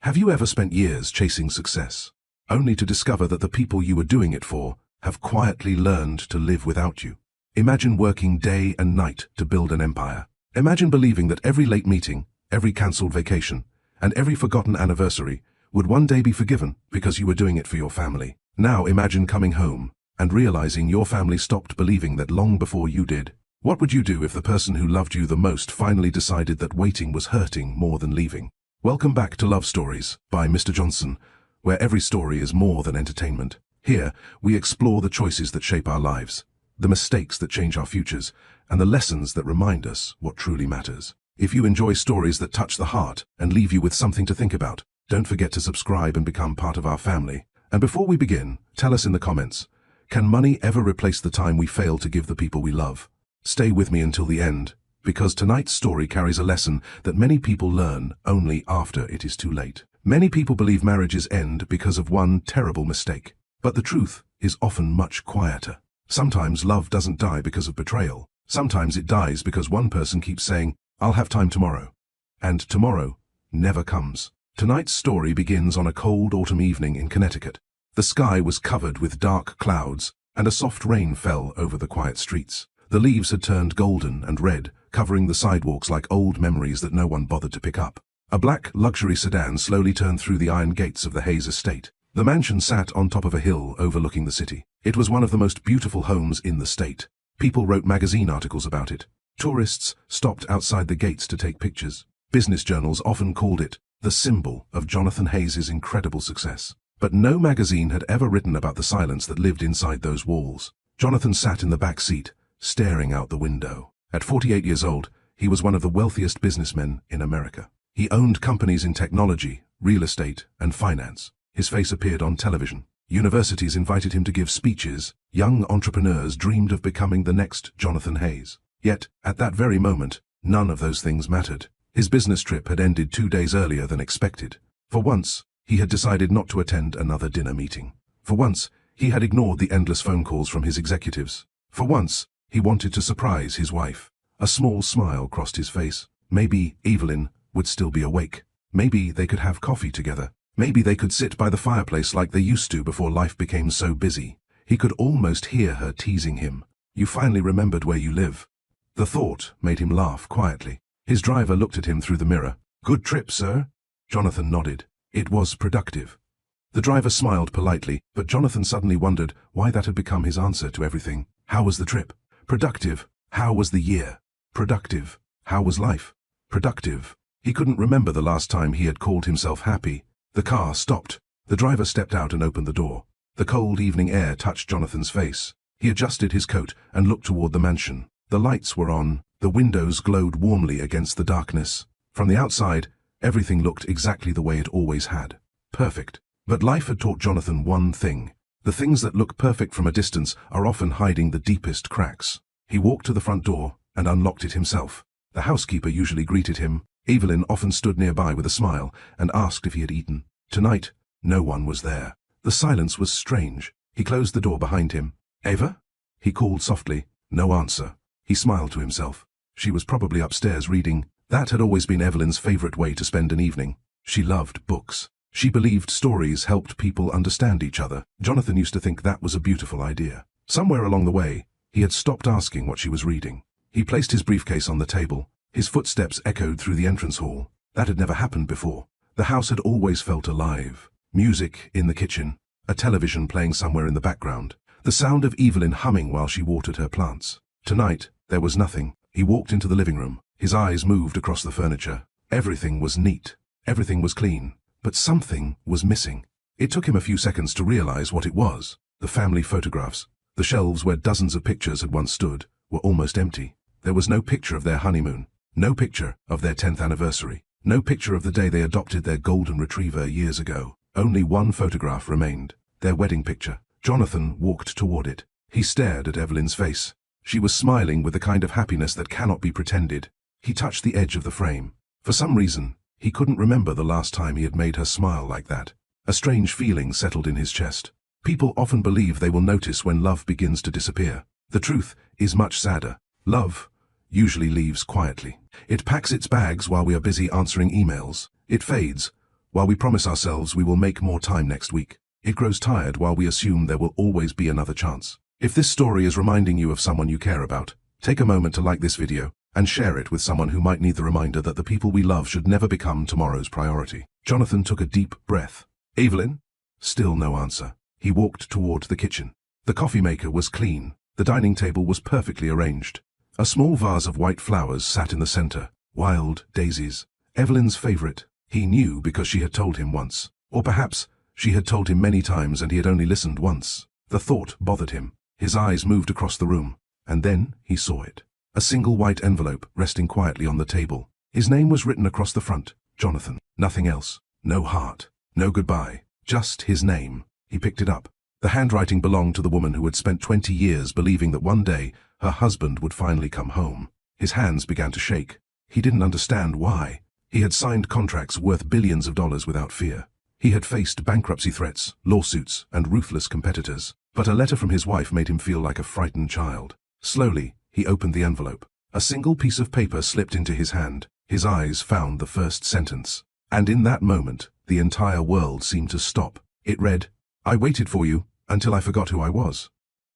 Have you ever spent years chasing success, only to discover that the people you were doing it for have quietly learned to live without you? Imagine working day and night to build an empire. Imagine believing that every late meeting, every cancelled vacation, and every forgotten anniversary would one day be forgiven because you were doing it for your family. Now imagine coming home and realizing your family stopped believing that long before you did. What would you do if the person who loved you the most finally decided that waiting was hurting more than leaving? Welcome back to Love Stories by Mr. Johnson, where every story is more than entertainment. Here, we explore the choices that shape our lives, the mistakes that change our futures, and the lessons that remind us what truly matters. If you enjoy stories that touch the heart and leave you with something to think about, don't forget to subscribe and become part of our family. And before we begin, tell us in the comments, can money ever replace the time we fail to give the people we love? Stay with me until the end, because tonight's story carries a lesson that many people learn only after it is too late. Many people believe marriages end because of one terrible mistake, but the truth is often much quieter. Sometimes love doesn't die because of betrayal. Sometimes it dies because one person keeps saying, "I'll have time tomorrow," and tomorrow never comes. Tonight's story begins on a cold autumn evening in Connecticut. The sky was covered with dark clouds, and a soft rain fell over the quiet streets. The leaves had turned golden and red, covering the sidewalks like old memories that no one bothered to pick up. A black luxury sedan slowly turned through the iron gates of the Hayes estate. The mansion sat on top of a hill overlooking the city. It was one of the most beautiful homes in the state. People wrote magazine articles about it. Tourists stopped outside the gates to take pictures. Business journals often called it the symbol of Jonathan Hayes's incredible success. But no magazine had ever written about the silence that lived inside those walls. Jonathan sat in the back seat, staring out the window. At 48 years old, he was one of the wealthiest businessmen in America. He owned companies in technology, real estate, and finance. His face appeared on television. Universities invited him to give speeches. Young entrepreneurs dreamed of becoming the next Jonathan Hayes. Yet, at that very moment, none of those things mattered. His business trip had ended 2 days earlier than expected. For once, he had decided not to attend another dinner meeting. For once, he had ignored the endless phone calls from his executives. For once, he wanted to surprise his wife. A small smile crossed his face. Maybe Evelyn would still be awake. Maybe they could have coffee together. Maybe they could sit by the fireplace like they used to before life became so busy. He could almost hear her teasing him. "You finally remembered where you live." The thought made him laugh quietly. His driver looked at him through the mirror. "Good trip, sir?" Jonathan nodded. It was productive. The driver smiled politely, but Jonathan suddenly wondered why that had become his answer to everything. How was the trip? Productive. How was the year? Productive. How was life? Productive. He couldn't remember the last time he had called himself happy. The car stopped. The driver stepped out and opened the door. The cold evening air touched Jonathan's face. He adjusted his coat and looked toward the mansion. The lights were on. The windows glowed warmly against the darkness. From the outside, everything looked exactly the way it always had. Perfect. But life had taught Jonathan one thing. The things that look perfect from a distance are often hiding the deepest cracks. He walked to the front door and unlocked it himself. The housekeeper usually greeted him. Evelyn often stood nearby with a smile and asked if he had eaten. Tonight, no one was there. The silence was strange. He closed the door behind him. "Ava?" he called softly. No answer. He smiled to himself. She was probably upstairs reading. That had always been Evelyn's favorite way to spend an evening. She loved books. She believed stories helped people understand each other. Jonathan used to think that was a beautiful idea. Somewhere along the way, he had stopped asking what she was reading. He placed his briefcase on the table. His footsteps echoed through the entrance hall. That had never happened before. The house had always felt alive. Music in the kitchen, a television playing somewhere in the background, the sound of Evelyn humming while she watered her plants. Tonight, there was nothing. He walked into the living room. His eyes moved across the furniture. Everything was neat. Everything was clean. But something was missing. It took him a few seconds to realize what it was. The family photographs. The shelves where dozens of pictures had once stood were almost empty. There was no picture of their honeymoon. No picture of their 10th anniversary. No picture of the day they adopted their golden retriever years ago. Only one photograph remained. Their wedding picture. Jonathan walked toward it. He stared at Evelyn's face. She was smiling with the kind of happiness that cannot be pretended. He touched the edge of the frame. For some reason, he couldn't remember the last time he had made her smile like that. A strange feeling settled in his chest. People often believe they will notice when love begins to disappear. The truth is much sadder. Love usually leaves quietly. It packs its bags while we are busy answering emails. It fades While we promise ourselves we will make more time next week, it grows tired while we assume there will always be another chance. If this story is reminding you of someone you care about, take a moment to like this video and share it with someone who might need the reminder that the people we love should never become tomorrow's priority. Jonathan took a deep breath. Evelyn? Still no answer. He walked toward the kitchen. The coffee maker was clean. The dining table was perfectly arranged. A small vase of white flowers sat in the center. Wild daisies. Evelyn's favorite. He knew because she had told him once. Or perhaps she had told him many times and he had only listened once. The thought bothered him. His eyes moved across the room. And then he saw it. A single white envelope resting quietly on the table. His name was written across the front. Jonathan. Nothing else. No heart. No goodbye. Just his name. He picked it up. The handwriting belonged to the woman who had spent 20 years believing that one day her husband would finally come home. His hands began to shake. He didn't understand why. He had signed contracts worth billions of dollars without fear. He had faced bankruptcy threats, lawsuits, and ruthless competitors. But a letter from his wife made him feel like a frightened child. Slowly, he opened the envelope. A single piece of paper slipped into his hand. His eyes found the first sentence. And in that moment, the entire world seemed to stop. It read, "I waited for you until I forgot who I was."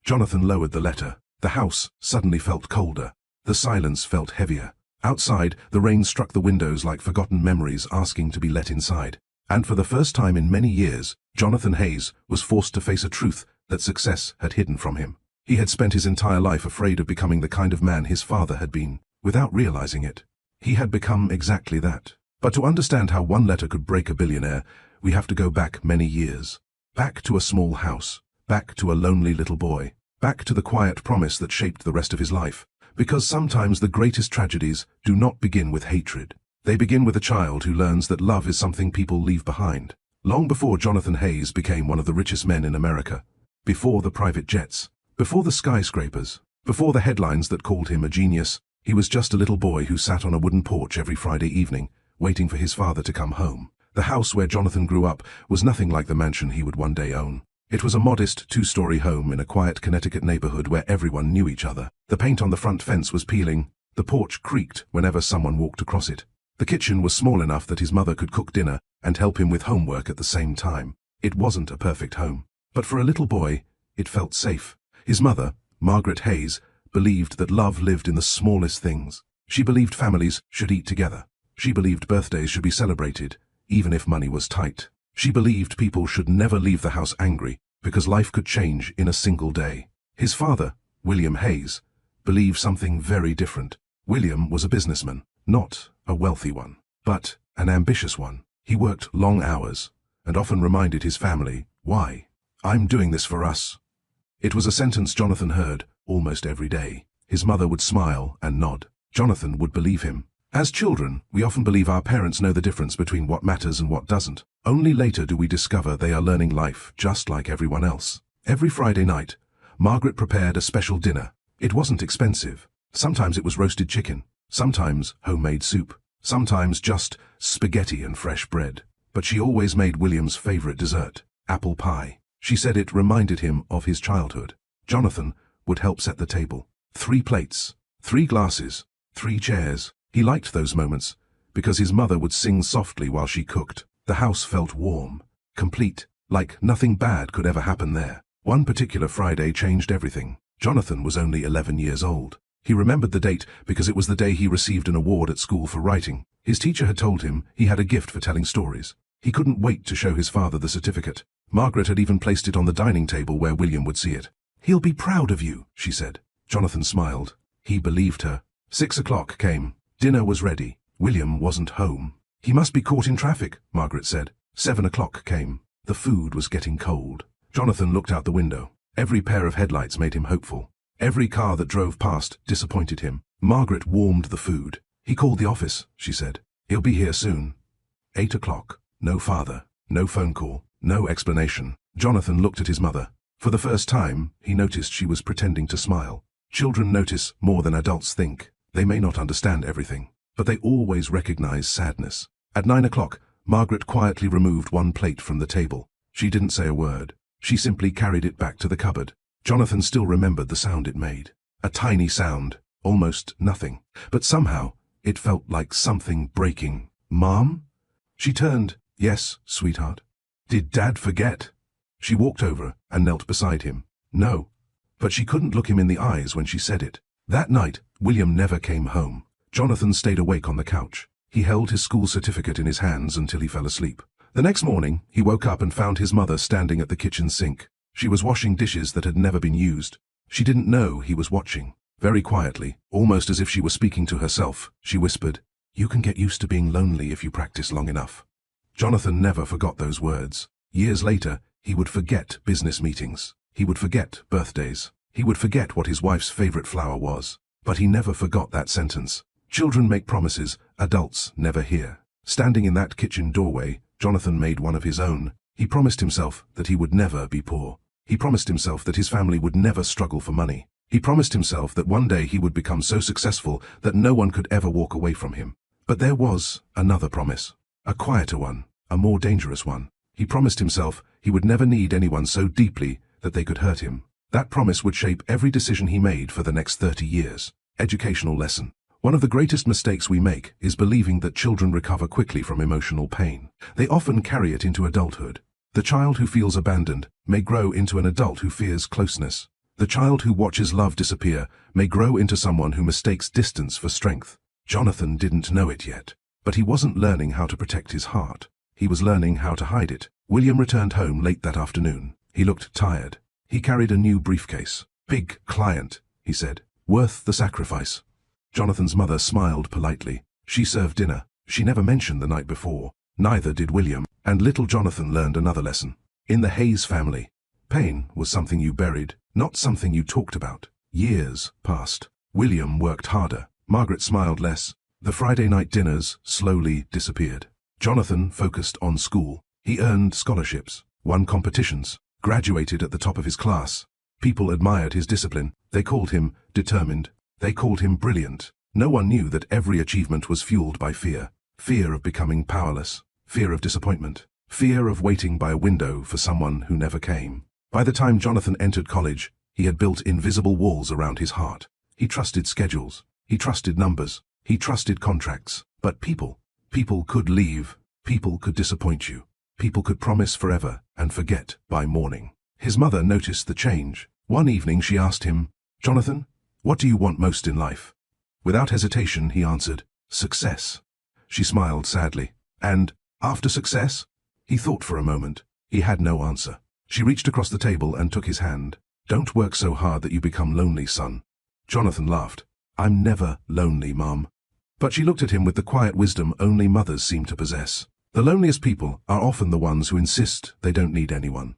Jonathan lowered the letter. The house suddenly felt colder. The silence felt heavier. Outside, the rain struck the windows like forgotten memories asking to be let inside. And for the first time in many years, Jonathan Hayes was forced to face a truth that success had hidden from him. He had spent his entire life afraid of becoming the kind of man his father had been. Without realizing it, he had become exactly that. But to understand how one letter could break a billionaire, we have to go back many years. Back to a small house. Back to a lonely little boy. Back to the quiet promise that shaped the rest of his life. Because sometimes the greatest tragedies do not begin with hatred. They begin with a child who learns that love is something people leave behind. Long before Jonathan Hayes became one of the richest men in America. Before the private jets. Before the skyscrapers. Before the headlines that called him a genius. He was just a little boy who sat on a wooden porch every Friday evening, waiting for his father to come home. The house where Jonathan grew up was nothing like the mansion he would one day own. It was a modest two-story home in a quiet Connecticut neighborhood where everyone knew each other. The paint on the front fence was peeling. The porch creaked whenever someone walked across it. The kitchen was small enough that his mother could cook dinner and help him with homework at the same time. It wasn't a perfect home. But for a little boy, it felt safe. His mother, Margaret Hayes, believed that love lived in the smallest things. She believed families should eat together. She believed birthdays should be celebrated, even if money was tight. She believed people should never leave the house angry, because life could change in a single day. His father, William Hayes, believed something very different. William was a businessman, not a wealthy one, but an ambitious one. He worked long hours, and often reminded his family, "Why? I'm doing this for us." It was a sentence Jonathan heard almost every day. His mother would smile and nod. Jonathan would believe him. As children, we often believe our parents know the difference between what matters and what doesn't. Only later do we discover they are learning life just like everyone else. Every Friday night, Margaret prepared a special dinner. It wasn't expensive. Sometimes it was roasted chicken, sometimes homemade soup, sometimes just spaghetti and fresh bread. But she always made William's favorite dessert, apple pie. She said it reminded him of his childhood. Jonathan would help set the table. 3 plates, 3 glasses, 3 chairs. He liked those moments, because his mother would sing softly while she cooked. The house felt warm, complete, like nothing bad could ever happen there. One particular Friday changed everything. Jonathan was only 11 years old. He remembered the date because it was the day he received an award at school for writing. His teacher had told him he had a gift for telling stories. He couldn't wait to show his father the certificate. Margaret had even placed it on the dining table where William would see it. "He'll be proud of you," she said. Jonathan smiled. He believed her. 6 o'clock came. Dinner was ready. William wasn't home. "He must be caught in traffic," Margaret said. 7 o'clock came. The food was getting cold. Jonathan looked out the window. Every pair of headlights made him hopeful. Every car that drove past disappointed him. Margaret warmed the food. "He called the office," she said. "He'll be here soon." 8 o'clock. No father. No phone call. No explanation. Jonathan looked at his mother. For the first time, he noticed she was pretending to smile. Children notice more than adults think. They may not understand everything, but they always recognize sadness. At 9 o'clock, Margaret quietly removed 1 plate from the table. She didn't say a word. She simply carried it back to the cupboard. Jonathan still remembered the sound it made. A tiny sound, almost nothing. But somehow, it felt like something breaking. "Mom?" She turned Yes, sweetheart. Did Dad forget? She walked over and knelt beside him. No. But she couldn't look him in the eyes when she said it. That night, William never came home. Jonathan stayed awake on the couch. He held his school certificate in his hands until he fell asleep. The next morning, he woke up and found his mother standing at the kitchen sink. She was washing dishes that had never been used. She didn't know he was watching. Very quietly, almost as if she were speaking to herself, she whispered, "You can get used to being lonely if you practice long enough." Jonathan never forgot those words. Years later, he would forget business meetings. He would forget birthdays. He would forget what his wife's favorite flower was. But he never forgot that sentence. Children make promises adults never hear. Standing in that kitchen doorway, Jonathan made one of his own. He promised himself that he would never be poor. He promised himself that his family would never struggle for money. He promised himself that one day he would become so successful that no one could ever walk away from him. But there was another promise. A quieter one, a more dangerous one. He promised himself he would never need anyone so deeply that they could hurt him. That promise would shape every decision he made for the next 30 years. Educational lesson. One of the greatest mistakes we make is believing that children recover quickly from emotional pain. They often carry it into adulthood. The child who feels abandoned may grow into an adult who fears closeness. The child who watches love disappear may grow into someone who mistakes distance for strength. Jonathan didn't know it yet, but he wasn't learning how to protect his heart. He was learning how to hide it. William returned home late that afternoon. He looked tired. He carried a new briefcase. "Big client," he said. "Worth the sacrifice." Jonathan's mother smiled politely. She served dinner. She never mentioned the night before. Neither did William. And little Jonathan learned another lesson. In the Hayes family, pain was something you buried, not something you talked about. Years passed. William worked harder. Margaret smiled less. The Friday night dinners slowly disappeared. Jonathan focused on school. He earned scholarships, won competitions, graduated at the top of his class. People admired his discipline. They called him determined. They called him brilliant. No one knew that every achievement was fueled by fear. Fear of becoming powerless. Fear of disappointment. Fear of waiting by a window for someone who never came. By the time Jonathan entered college, he had built invisible walls around his heart. He trusted schedules. He trusted numbers. He trusted contracts. But people could leave. People could disappoint you. People could promise forever and forget by morning. His mother noticed the change. One evening she asked him, "Jonathan, what do you want most in life?" Without hesitation, he answered, "Success." She smiled sadly. "And after success?" He thought for a moment. He had no answer. She reached across the table and took his hand. "Don't work so hard that you become lonely, son." Jonathan laughed. "I'm never lonely, Mom." But she looked at him with the quiet wisdom only mothers seem to possess. The loneliest people are often the ones who insist they don't need anyone.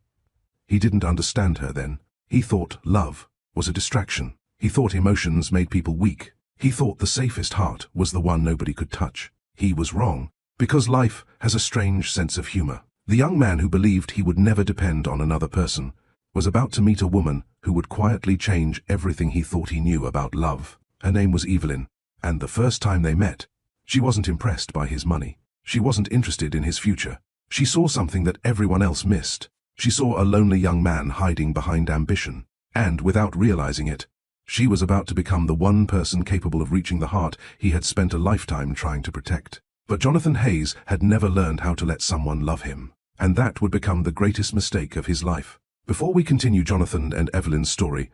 He didn't understand her then. He thought love was a distraction. He thought emotions made people weak. He thought the safest heart was the one nobody could touch. He was wrong, because life has a strange sense of humor. The young man who believed he would never depend on another person was about to meet a woman who would quietly change everything he thought he knew about love. Her name was Evelyn, and the first time they met, she wasn't impressed by his money. She wasn't interested in his future. She saw something that everyone else missed. She saw a lonely young man hiding behind ambition. And, without realizing it, she was about to become the one person capable of reaching the heart he had spent a lifetime trying to protect. But Jonathan Hayes had never learned how to let someone love him. And that would become the greatest mistake of his life. Before we continue Jonathan and Evelyn's story,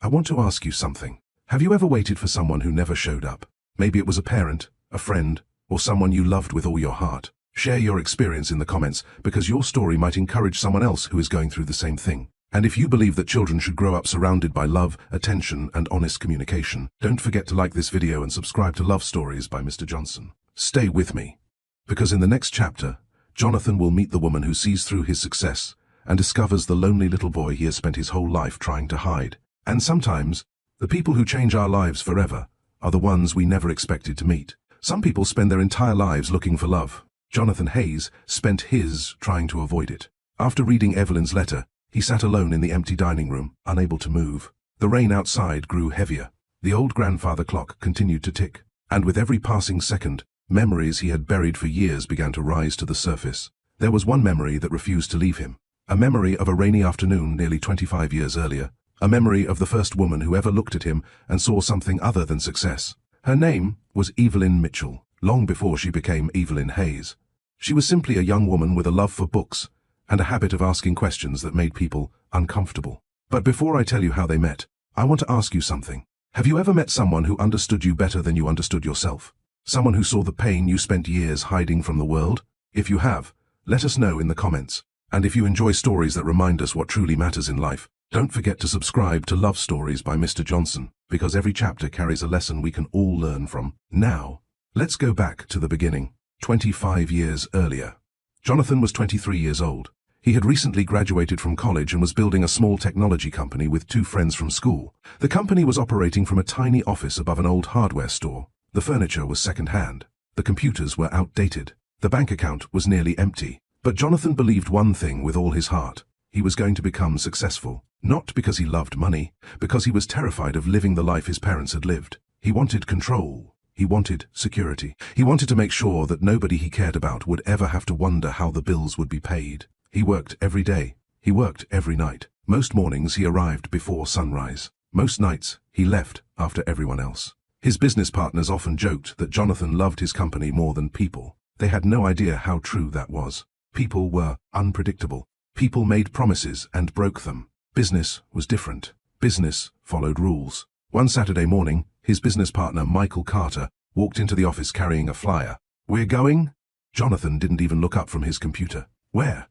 I want to ask you something. Have you ever waited for someone who never showed up? Maybe it was a parent, a friend, or someone you loved with all your heart. Share your experience in the comments, because your story might encourage someone else who is going through the same thing. And if you believe that children should grow up surrounded by love, attention, and honest communication, don't forget to like this video and subscribe to Love Stories by Mr. Johnson. Stay with me, because in the next chapter, Jonathan will meet the woman who sees through his success and discovers the lonely little boy he has spent his whole life trying to hide. And sometimes, the people who change our lives forever are the ones we never expected to meet. Some people spend their entire lives looking for love. Jonathan Hayes spent his trying to avoid it. After reading Evelyn's letter, he sat alone in the empty dining room, unable to move. The rain outside grew heavier. The old grandfather clock continued to tick, and with every passing second, memories he had buried for years began to rise to the surface. There was one memory that refused to leave him. A memory of a rainy afternoon nearly 25 years earlier. A memory of the first woman who ever looked at him and saw something other than success. Her name was Evelyn Mitchell, long before she became Evelyn Hayes. She was simply a young woman with a love for books and a habit of asking questions that made people uncomfortable. But before I tell you how they met, I want to ask you something. Have you ever met someone who understood you better than you understood yourself? Someone who saw the pain you spent years hiding from the world? If you have, let us know in the comments. And if you enjoy stories that remind us what truly matters in life, don't forget to subscribe to Love Stories by Mr. Johnson, because every chapter carries a lesson we can all learn from. Now, let's go back to the beginning. 25 years earlier. Jonathan was 23 years old. He had recently graduated from college and was building a small technology company with two friends from school. The company was operating from a tiny office above an old hardware store. The furniture was second-hand. The computers were outdated. The bank account was nearly empty. But Jonathan believed one thing with all his heart. He was going to become successful. Not because he loved money, because he was terrified of living the life his parents had lived. He wanted control. He wanted security. He wanted to make sure that nobody he cared about would ever have to wonder how the bills would be paid. He worked every day. He worked every night. Most mornings he arrived before sunrise. Most nights he left after everyone else. His business partners often joked that Jonathan loved his company more than people. They had no idea how true that was. People were unpredictable. People made promises and broke them. Business was different. Business followed rules. One Saturday morning, his business partner, Michael Carter, walked into the office carrying a flyer. "We're going?" Jonathan didn't even look up from his computer. "Where?"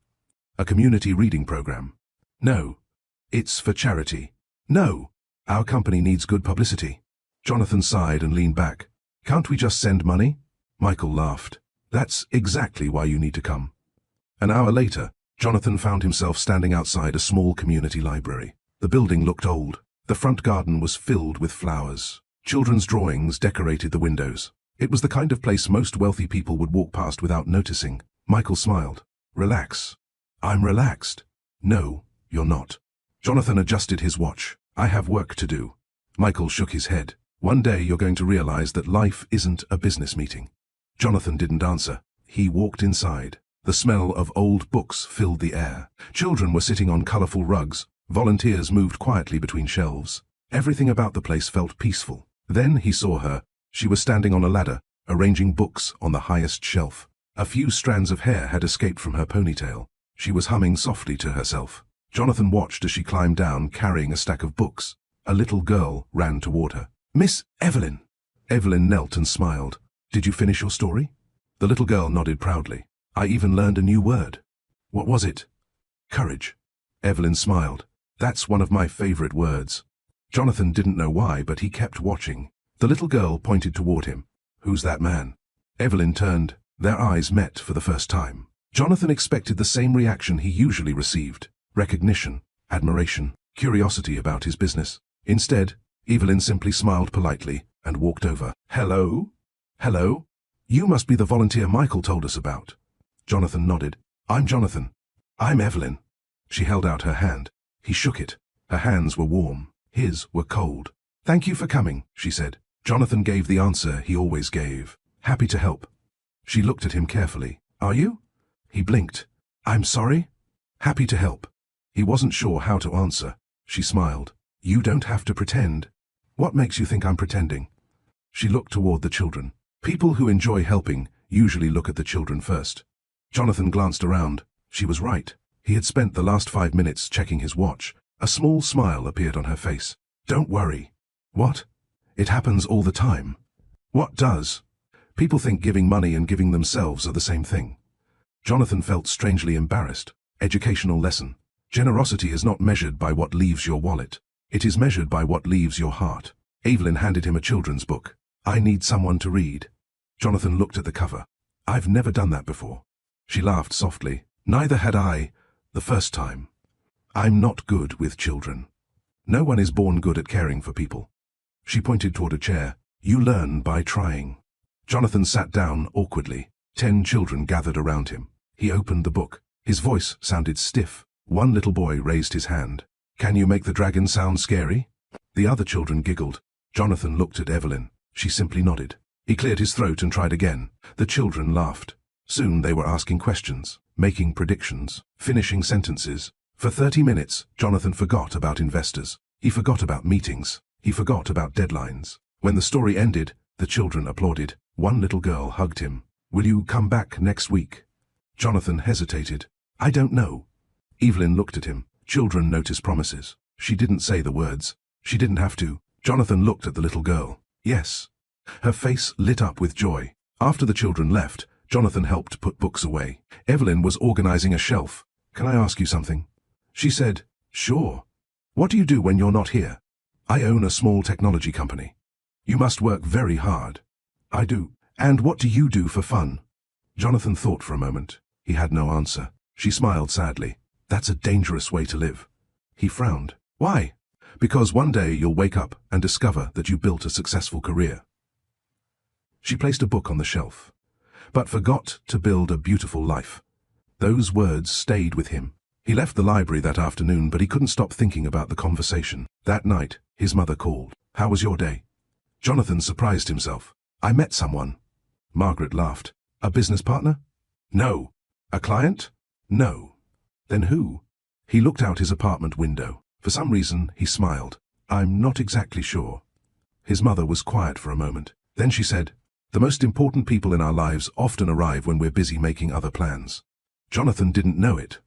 "A community reading program." "No. It's for charity." "No. Our company needs good publicity." Jonathan sighed and leaned back. "Can't we just send money?" Michael laughed. "That's exactly why you need to come." An hour later, Jonathan found himself standing outside a small community library. The building looked old. The front garden was filled with flowers. Children's drawings decorated the windows. It was the kind of place most wealthy people would walk past without noticing. Michael smiled. "Relax." "I'm relaxed." "No, you're not." Jonathan adjusted his watch. "I have work to do." Michael shook his head. "One day you're going to realize that life isn't a business meeting." Jonathan didn't answer. He walked inside. The smell of old books filled the air. Children were sitting on colorful rugs. Volunteers moved quietly between shelves. Everything about the place felt peaceful. Then he saw her. She was standing on a ladder, arranging books on the highest shelf. A few strands of hair had escaped from her ponytail. She was humming softly to herself. Jonathan watched as she climbed down, carrying a stack of books. A little girl ran toward her. "Miss Evelyn." Evelyn knelt and smiled. "Did you finish your story?" The little girl nodded proudly. "I even learned a new word." "What was it?" "Courage." Evelyn smiled. "That's one of my favorite words." Jonathan didn't know why, but he kept watching. The little girl pointed toward him. "Who's that man?" Evelyn turned. Their eyes met for the first time. Jonathan expected the same reaction he usually received. Recognition, admiration, curiosity about his business. Instead, Evelyn simply smiled politely and walked over. "Hello? Hello? You must be the volunteer Michael told us about." Jonathan nodded. "I'm Jonathan." "I'm Evelyn." She held out her hand. He shook it. Her hands were warm. His were cold. "Thank you for coming," she said. Jonathan gave the answer he always gave. "Happy to help." She looked at him carefully. "Are you?" He blinked. "I'm sorry?" "Happy to help." He wasn't sure how to answer. She smiled. "You don't have to pretend." "What makes you think I'm pretending?" She looked toward the children. People who enjoy helping usually look at the children first. Jonathan glanced around. She was right. He had spent the last 5 minutes checking his watch. A small smile appeared on her face. "Don't worry." "What?" "It happens all the time." "What does?" "People think giving money and giving themselves are the same thing." Jonathan felt strangely embarrassed. Educational lesson. Generosity is not measured by what leaves your wallet. It is measured by what leaves your heart. Evelyn handed him a children's book. "I need someone to read." Jonathan looked at the cover. "I've never done that before." She laughed softly. "Neither had I, the first time. I'm not good with children. No one is born good at caring for people." She pointed toward a chair. "You learn by trying." Jonathan sat down awkwardly. 10 children gathered around him. He opened the book. His voice sounded stiff. One little boy raised his hand. "Can you make the dragon sound scary?" The other children giggled. Jonathan looked at Evelyn. She simply nodded. He cleared his throat and tried again. The children laughed. Soon they were asking questions, making predictions, finishing sentences. For 30 minutes, Jonathan forgot about investors. He forgot about meetings. He forgot about deadlines. When the story ended, the children applauded. One little girl hugged him. "Will you come back next week?" Jonathan hesitated. I don't know. Evelyn looked at him. Children notice promises. She didn't say the words. She didn't have to. Jonathan looked at the little girl. Yes. Her face lit up with joy. After the children left, Jonathan helped put books away. Evelyn was organizing a shelf. Can I ask you something? She said, sure. What do you do when you're not here? I own a small technology company. You must work very hard. I do. And what do you do for fun? Jonathan thought for a moment. He had no answer. She smiled sadly. That's a dangerous way to live. He frowned. Why? Because one day you'll wake up and discover that you built a successful career. She placed a book on the shelf, but forgot to build a beautiful life. Those words stayed with him. He left the library that afternoon, but he couldn't stop thinking about the conversation. That night, his mother called. How was your day? Jonathan surprised himself. I met someone. Margaret laughed. A business partner? No. A client? No. Then who? He looked out his apartment window. For some reason, he smiled. I'm not exactly sure. His mother was quiet for a moment. Then she said, the most important people in our lives often arrive when we're busy making other plans. Jonathan didn't know it.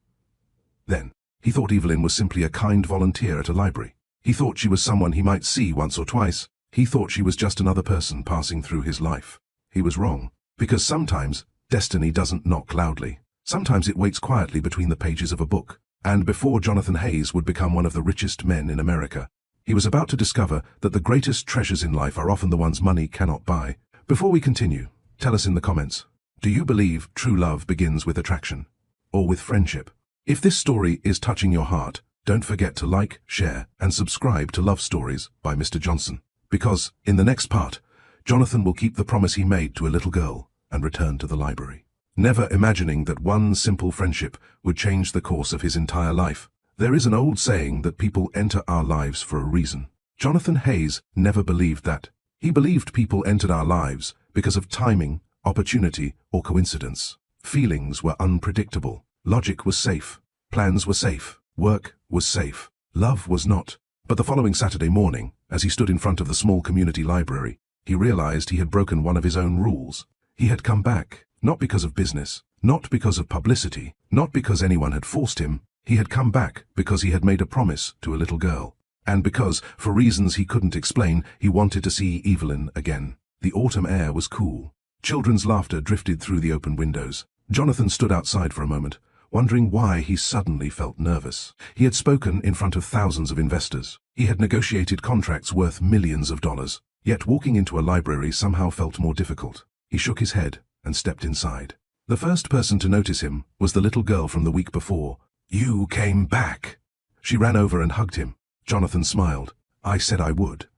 Then, he thought Evelyn was simply a kind volunteer at a library. He thought she was someone he might see once or twice. He thought she was just another person passing through his life. He was wrong, because sometimes destiny doesn't knock loudly. Sometimes it waits quietly between the pages of a book. And before Jonathan Hayes would become one of the richest men in America, he was about to discover that the greatest treasures in life are often the ones money cannot buy. Before we continue, tell us in the comments, do you believe true love begins with attraction, or with friendship? If this story is touching your heart, don't forget to like, share, and subscribe to Love Stories by Mr. Johnson. Because, in the next part, Jonathan will keep the promise he made to a little girl and return to the library. Never imagining that one simple friendship would change the course of his entire life. There is an old saying that people enter our lives for a reason. Jonathan Hayes never believed that. He believed people entered our lives because of timing, opportunity, or coincidence. Feelings were unpredictable. Logic was safe. Plans were safe. Work was safe. Love was not. But the following Saturday morning, as he stood in front of the small community library, he realized he had broken one of his own rules. He had come back. Not because of business, not because of publicity, not because anyone had forced him. He had come back because he had made a promise to a little girl. And because, for reasons he couldn't explain, he wanted to see Evelyn again. The autumn air was cool. Children's laughter drifted through the open windows. Jonathan stood outside for a moment, wondering why he suddenly felt nervous. He had spoken in front of thousands of investors. He had negotiated contracts worth millions of dollars. Yet walking into a library somehow felt more difficult. He shook his head and stepped inside. The first person to notice him was the little girl from the week before. You came back. She ran over and hugged him. Jonathan smiled. I said I would.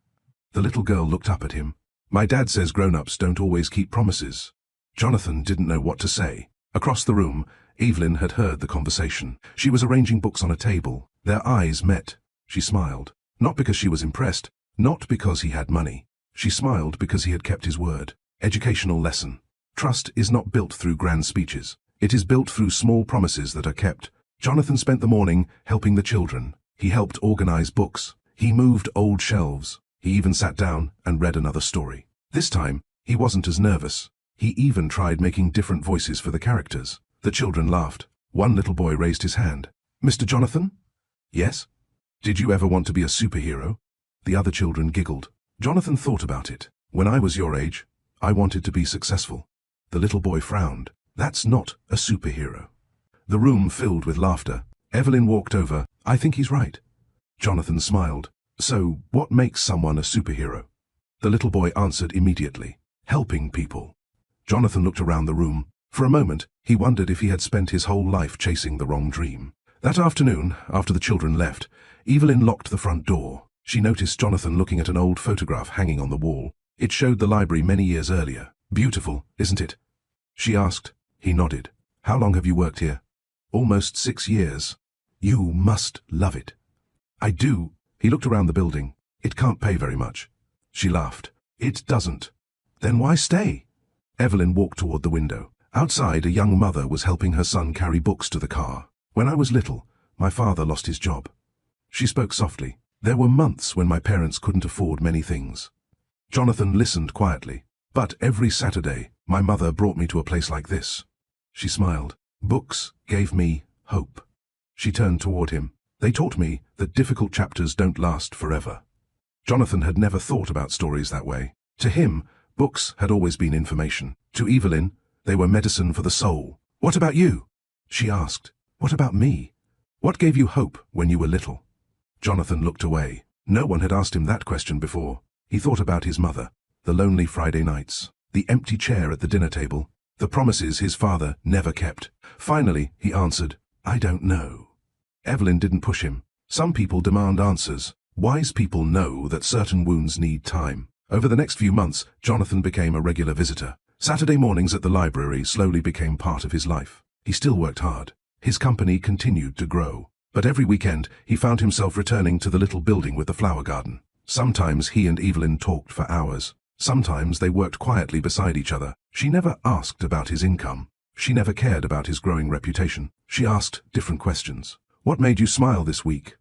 The little girl looked up at him. My dad says grown-ups don't always keep promises. Jonathan didn't know what to say. Across the room, Evelyn had heard the conversation. She was arranging books on a table. Their eyes met. She smiled. Not because she was impressed, not because he had money. She smiled because he had kept his word. Educational lesson. Trust is not built through grand speeches. It is built through small promises that are kept. Jonathan spent the morning helping the children. He helped organize books. He moved old shelves. He even sat down and read another story. This time, he wasn't as nervous. He even tried making different voices for the characters. The children laughed. One little boy raised his hand. Mr. Jonathan? Yes? Did you ever want to be a superhero? The other children giggled. Jonathan thought about it. When I was your age, I wanted to be successful. The little boy frowned. That's not a superhero. The room filled with laughter. Evelyn walked over. I think he's right. Jonathan smiled. So, what makes someone a superhero? The little boy answered immediately. Helping people. Jonathan looked around the room. For a moment, he wondered if he had spent his whole life chasing the wrong dream. That afternoon, after the children left, Evelyn locked the front door. She noticed Jonathan looking at an old photograph hanging on the wall. It showed the library many years earlier. Beautiful, isn't it? She asked. He nodded. How long have you worked here? Almost 6 years. You must love it. I do. He looked around the building. It can't pay very much. She laughed. It doesn't. Then why stay? Evelyn walked toward the window. Outside, a young mother was helping her son carry books to the car. When I was little, my father lost his job. She spoke softly. There were months when my parents couldn't afford many things. Jonathan listened quietly. But every Saturday, my mother brought me to a place like this. She smiled. Books gave me hope. She turned toward him. They taught me that difficult chapters don't last forever. Jonathan had never thought about stories that way. To him, books had always been information. To Evelyn, they were medicine for the soul. "What about you?" she asked. "What about me? What gave you hope when you were little?" Jonathan looked away. No one had asked him that question before. He thought about his mother, the lonely Friday nights, the empty chair at the dinner table, the promises his father never kept. Finally, he answered, "I don't know." Evelyn didn't push him. Some people demand answers. Wise people know that certain wounds need time. Over the next few months, Jonathan became a regular visitor. Saturday mornings at the library slowly became part of his life. He still worked hard. His company continued to grow. But every weekend, he found himself returning to the little building with the flower garden. Sometimes he and Evelyn talked for hours. Sometimes they worked quietly beside each other. She never asked about his income. She never cared about his growing reputation. She asked different questions. "What made you smile this week?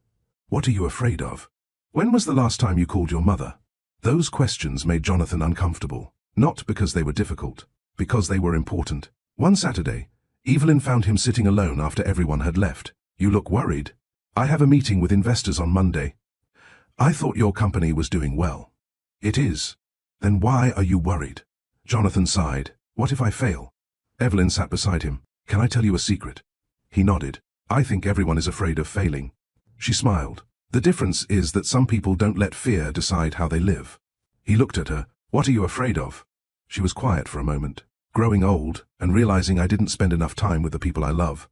What are you afraid of? When was the last time you called your mother?" Those questions made Jonathan uncomfortable. Not because they were difficult, because they were important. One Saturday, Evelyn found him sitting alone after everyone had left. "You look worried." "I have a meeting with investors on Monday." "I thought your company was doing well." "It is." "Then why are you worried?" Jonathan sighed. "What if I fail?" Evelyn sat beside him. "Can I tell you a secret?" He nodded. "I think everyone is afraid of failing." She smiled. "The difference is that some people don't let fear decide how they live." He looked at her. "What are you afraid of?" She was quiet for a moment. "Growing old and realizing I didn't spend enough time with the people I love."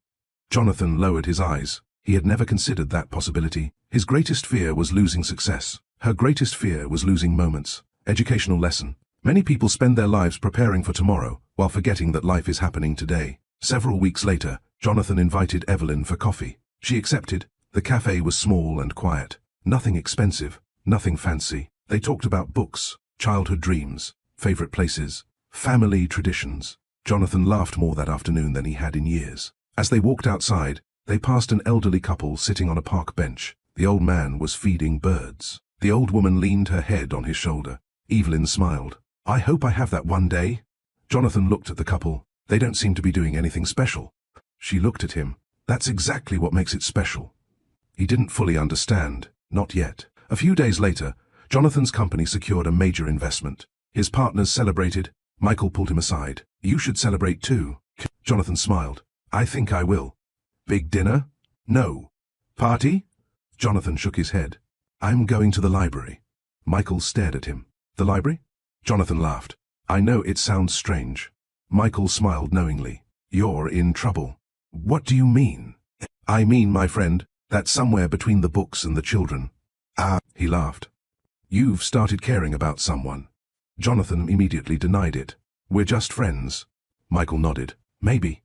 Jonathan lowered his eyes. He had never considered that possibility. His greatest fear was losing success. Her greatest fear was losing moments. Educational lesson. Many people spend their lives preparing for tomorrow, while forgetting that life is happening today. Several weeks later, Jonathan invited Evelyn for coffee. She accepted. The cafe was small and quiet. Nothing expensive, nothing fancy. They talked about books, childhood dreams, favorite places, family traditions. Jonathan laughed more that afternoon than he had in years. As they walked outside, they passed an elderly couple sitting on a park bench. The old man was feeding birds. The old woman leaned her head on his shoulder. Evelyn smiled. "I hope I have that one day." Jonathan looked at the couple. "They don't seem to be doing anything special." She looked at him. "That's exactly what makes it special." He didn't fully understand. Not yet. A few days later, Jonathan's company secured a major investment. His partners celebrated. Michael pulled him aside. "You should celebrate too." Jonathan smiled. "I think I will." "Big dinner?" "No." "Party?" Jonathan shook his head. "I'm going to the library." Michael stared at him. "The library?" Jonathan laughed. "I know it sounds strange." Michael smiled knowingly. "You're in trouble." "What do you mean?" "I mean, my friend, that's somewhere between the books and the children." "Ah," he laughed. "You've started caring about someone." Jonathan immediately denied it. "We're just friends." Michael nodded. "Maybe."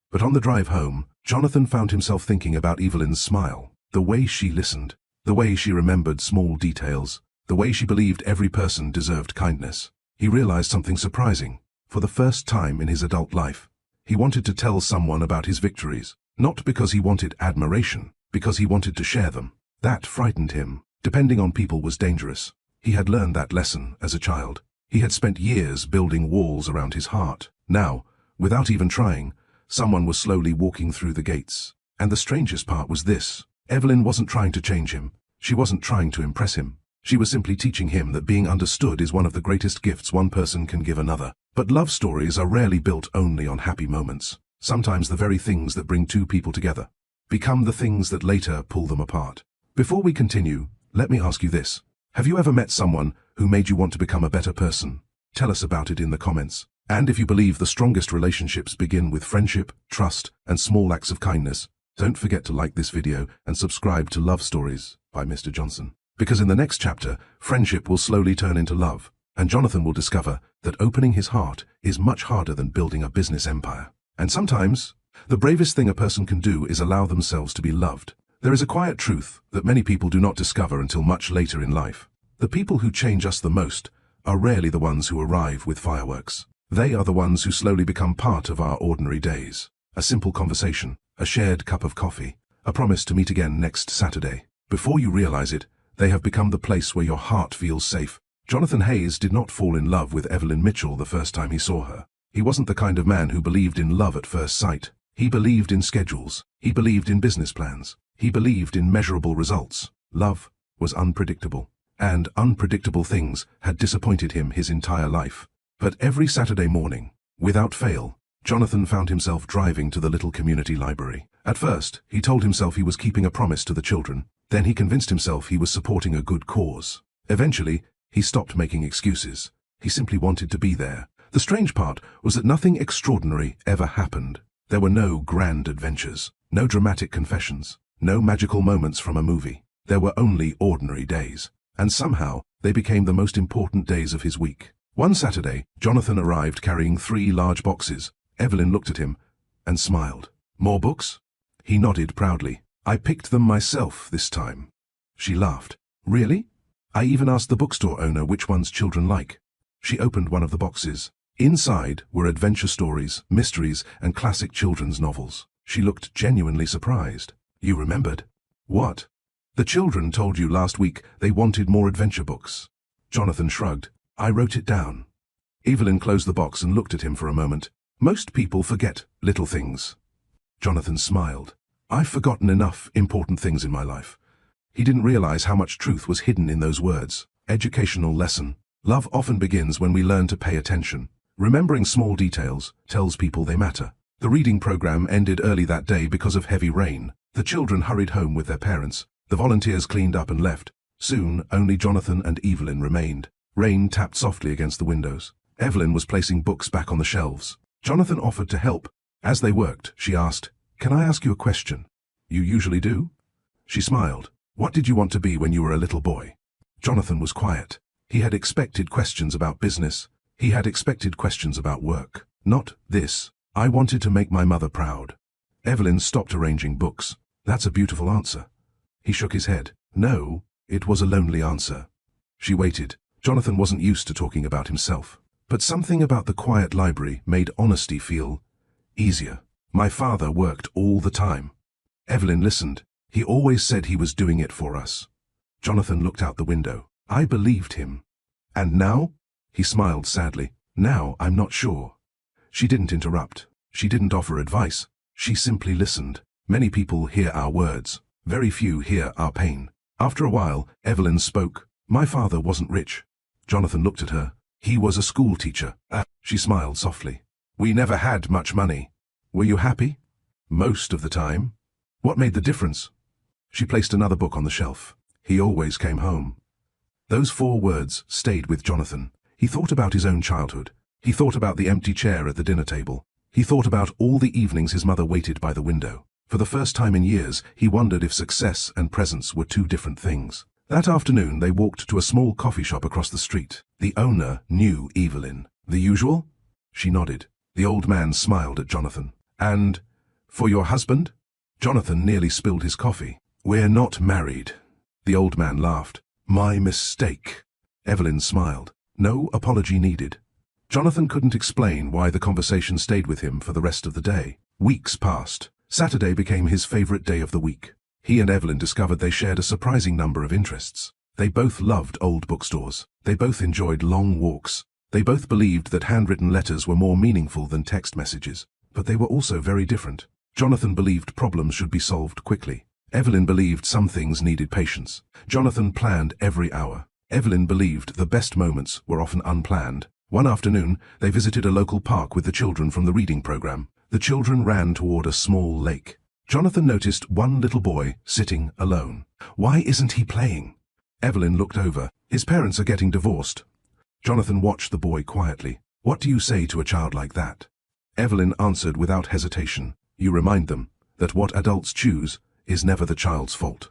But on the drive home, Jonathan found himself thinking about Evelyn's smile, the way she listened, the way she remembered small details, the way she believed every person deserved kindness. He realized something surprising. For the first time in his adult life, he wanted to tell someone about his victories, not because he wanted admiration, because he wanted to share them. That frightened him. Depending on people was dangerous. He had learned that lesson as a child. He had spent years building walls around his heart. Now, without even trying, someone was slowly walking through the gates. And the strangest part was this. Evelyn wasn't trying to change him. She wasn't trying to impress him. She was simply teaching him that being understood is one of the greatest gifts one person can give another. But love stories are rarely built only on happy moments. Sometimes the very things that bring two people together become the things that later pull them apart. Before we continue, let me ask you this. Have you ever met someone who made you want to become a better person? Tell us about it in the comments. And if you believe the strongest relationships begin with friendship, trust, and small acts of kindness, don't forget to like this video and subscribe to Love Stories by Mr. Johnson. Because in the next chapter, friendship will slowly turn into love, and Jonathan will discover that opening his heart is much harder than building a business empire. And sometimes, the bravest thing a person can do is allow themselves to be loved. There is a quiet truth that many people do not discover until much later in life. The people who change us the most are rarely the ones who arrive with fireworks. They are the ones who slowly become part of our ordinary days. A simple conversation, a shared cup of coffee, a promise to meet again next Saturday. Before you realize it, they have become the place where your heart feels safe. Jonathan Hayes did not fall in love with Evelyn Mitchell the first time he saw her. He wasn't the kind of man who believed in love at first sight. He believed in schedules. He believed in business plans. He believed in measurable results. Love was unpredictable, and unpredictable things had disappointed him his entire life. But every Saturday morning, without fail, Jonathan found himself driving to the little community library. At first, he told himself he was keeping a promise to the children. Then he convinced himself he was supporting a good cause. Eventually, he stopped making excuses. He simply wanted to be there. The strange part was that nothing extraordinary ever happened. There were no grand adventures, no dramatic confessions, no magical moments from a movie. There were only ordinary days. And somehow, they became the most important days of his week. One Saturday, Jonathan arrived carrying 3 large boxes. Evelyn looked at him and smiled. "More books?" He nodded proudly. "I picked them myself this time." She laughed. "Really? I even asked the bookstore owner which ones children like." She opened one of the boxes. Inside were adventure stories, mysteries, and classic children's novels. She looked genuinely surprised. "You remembered?" "What?" "The children told you last week they wanted more adventure books." Jonathan shrugged. "I wrote it down." Evelyn closed the box and looked at him for a moment. "Most people forget little things." Jonathan smiled. "I've forgotten enough important things in my life." He didn't realize how much truth was hidden in those words. Educational lesson. Love often begins when we learn to pay attention. Remembering small details tells people they matter. The reading program ended early that day because of heavy rain. The children hurried home with their parents. The volunteers cleaned up and left. Soon, only Jonathan and Evelyn remained. Rain tapped softly against the windows. Evelyn was placing books back on the shelves. Jonathan offered to help. As they worked, she asked, "Can I ask you a question?" "You usually do?" She smiled. "What did you want to be when you were a little boy?" Jonathan was quiet. He had expected questions about business. He had expected questions about work. Not this. "I wanted to make my mother proud." Evelyn stopped arranging books. "That's a beautiful answer." He shook his head. "No, it was a lonely answer." She waited. Jonathan wasn't used to talking about himself. But something about the quiet library made honesty feel easier. "My father worked all the time." Evelyn listened. "He always said he was doing it for us." Jonathan looked out the window. "I believed him." "And now?" He smiled sadly. "Now I'm not sure." She didn't interrupt. She didn't offer advice. She simply listened. Many people hear our words. Very few hear our pain. After a while, Evelyn spoke. "My father wasn't rich." Jonathan looked at her. "He was a school teacher." She smiled softly. "We never had much money." "Were you happy?" "Most of the time." "What made the difference?" She placed another book on the shelf. "He always came home." Those 4 words stayed with Jonathan. He thought about his own childhood. He thought about the empty chair at the dinner table. He thought about all the evenings his mother waited by the window. For the first time in years, he wondered if success and presence were 2 different things. That afternoon, they walked to a small coffee shop across the street. The owner knew Evelyn. "The usual?" She nodded. The old man smiled at Jonathan. "And for your husband?" Jonathan nearly spilled his coffee. "We're not married." The old man laughed. "My mistake." Evelyn smiled. No apology needed. Jonathan couldn't explain why the conversation stayed with him for the rest of the day. Weeks passed. Saturday became his favorite day of the week. He and Evelyn discovered they shared a surprising number of interests. They both loved old bookstores. They both enjoyed long walks. They both believed that handwritten letters were more meaningful than text messages. But they were also very different. Jonathan believed problems should be solved quickly. Evelyn believed some things needed patience. Jonathan planned every hour. Evelyn believed the best moments were often unplanned. One afternoon, they visited a local park with the children from the reading program. The children ran toward a small lake. Jonathan noticed one little boy sitting alone. "Why isn't he playing?" Evelyn looked over. "His parents are getting divorced." Jonathan watched the boy quietly. "What do you say to a child like that?" Evelyn answered without hesitation. "You remind them that what adults choose is never the child's fault."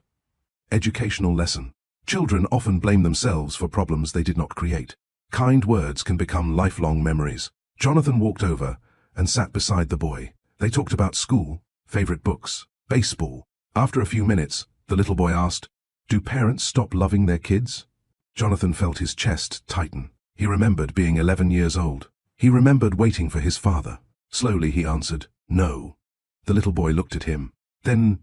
Educational lesson. Children often blame themselves for problems they did not create. Kind words can become lifelong memories. Jonathan walked over and sat beside the boy. They talked about school, favorite books, baseball. After a few minutes, the little boy asked, "Do parents stop loving their kids?" Jonathan felt his chest tighten. He remembered being 11 years old. He remembered waiting for his father. Slowly he answered, "No." The little boy looked at him. "Then,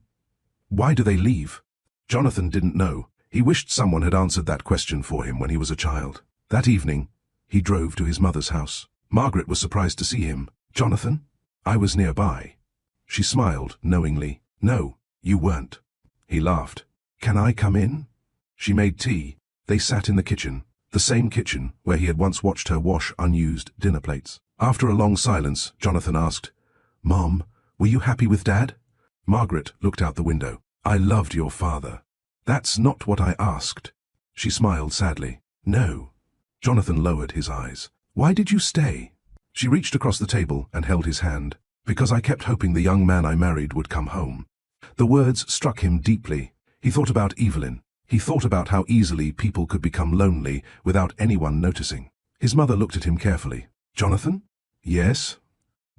why do they leave?" Jonathan didn't know. He wished someone had answered that question for him when he was a child. That evening, he drove to his mother's house. Margaret was surprised to see him. "Jonathan?" "I was nearby." She smiled knowingly. "No, you weren't." He laughed. "Can I come in?" She made tea. They sat in the kitchen, the same kitchen where he had once watched her wash unused dinner plates. After a long silence, Jonathan asked, "Mom, were you happy with Dad?" Margaret looked out the window. "I loved your father." "That's not what I asked." She smiled sadly. "No." Jonathan lowered his eyes. "Why did you stay?" She reached across the table and held his hand. "Because I kept hoping the young man I married would come home." The words struck him deeply. He thought about Evelyn. He thought about how easily people could become lonely without anyone noticing. His mother looked at him carefully. "Jonathan?" "Yes?"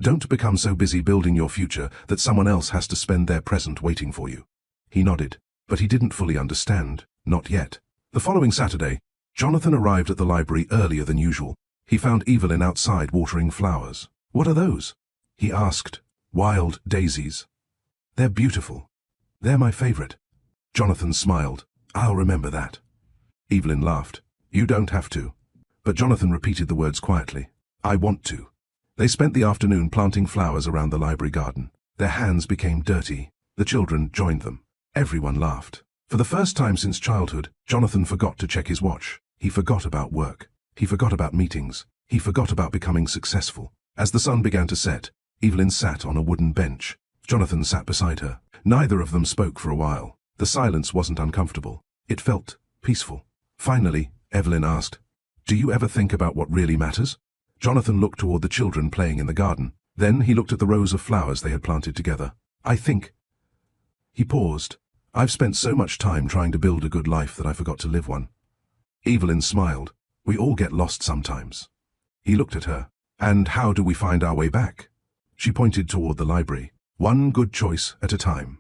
"Don't become so busy building your future that someone else has to spend their present waiting for you." He nodded, but he didn't fully understand. Not yet. The following Saturday, Jonathan arrived at the library earlier than usual. He found Evelyn outside watering flowers. "What are those?" he asked. "Wild daisies." "They're beautiful. They're my favorite." Jonathan smiled. "I'll remember that." Evelyn laughed. "You don't have to." But Jonathan repeated the words quietly. "I want to." They spent the afternoon planting flowers around the library garden. Their hands became dirty. The children joined them. Everyone laughed. For the first time since childhood, Jonathan forgot to check his watch. He forgot about work. He forgot about meetings. He forgot about becoming successful. As the sun began to set, Evelyn sat on a wooden bench. Jonathan sat beside her. Neither of them spoke for a while. The silence wasn't uncomfortable. It felt peaceful. Finally, Evelyn asked, "Do you ever think about what really matters?" Jonathan looked toward the children playing in the garden. Then he looked at the rows of flowers they had planted together. "I think—" He paused. "I've spent so much time trying to build a good life that I forgot to live one." Evelyn smiled. "We all get lost sometimes." He looked at her. "And how do we find our way back?" She pointed toward the library. "One good choice at a time."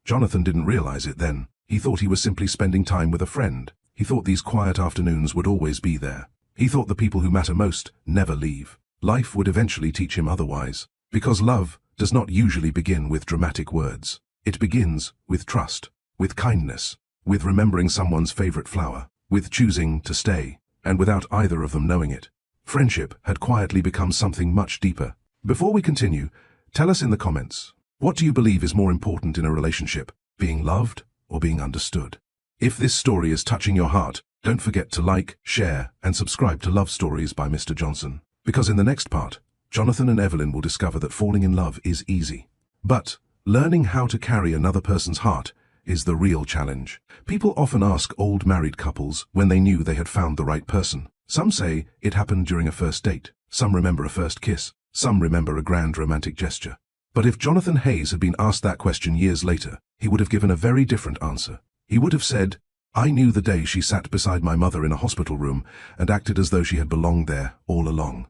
Jonathan didn't realize it then. He thought he was simply spending time with a friend. He thought these quiet afternoons would always be there. He thought the people who matter most never leave. Life would eventually teach him otherwise. Because love does not usually begin with dramatic words. It begins with trust, with kindness, with remembering someone's favorite flower, with choosing to stay, and without either of them knowing it. Friendship had quietly become something much deeper. Before we continue, tell us in the comments, what do you believe is more important in a relationship, being loved or being understood? If this story is touching your heart, don't forget to like, share, and subscribe to Love Stories by Mr. Johnson. Because in the next part, Jonathan and Evelyn will discover that falling in love is easy. But learning how to carry another person's heart is the real challenge. People often ask old married couples when they knew they had found the right person. Some say it happened during a first date. Some remember a first kiss. Some remember a grand romantic gesture. But if Jonathan Hayes had been asked that question years later, he would have given a very different answer. He would have said, "I knew the day she sat beside my mother in a hospital room and acted as though she had belonged there all along."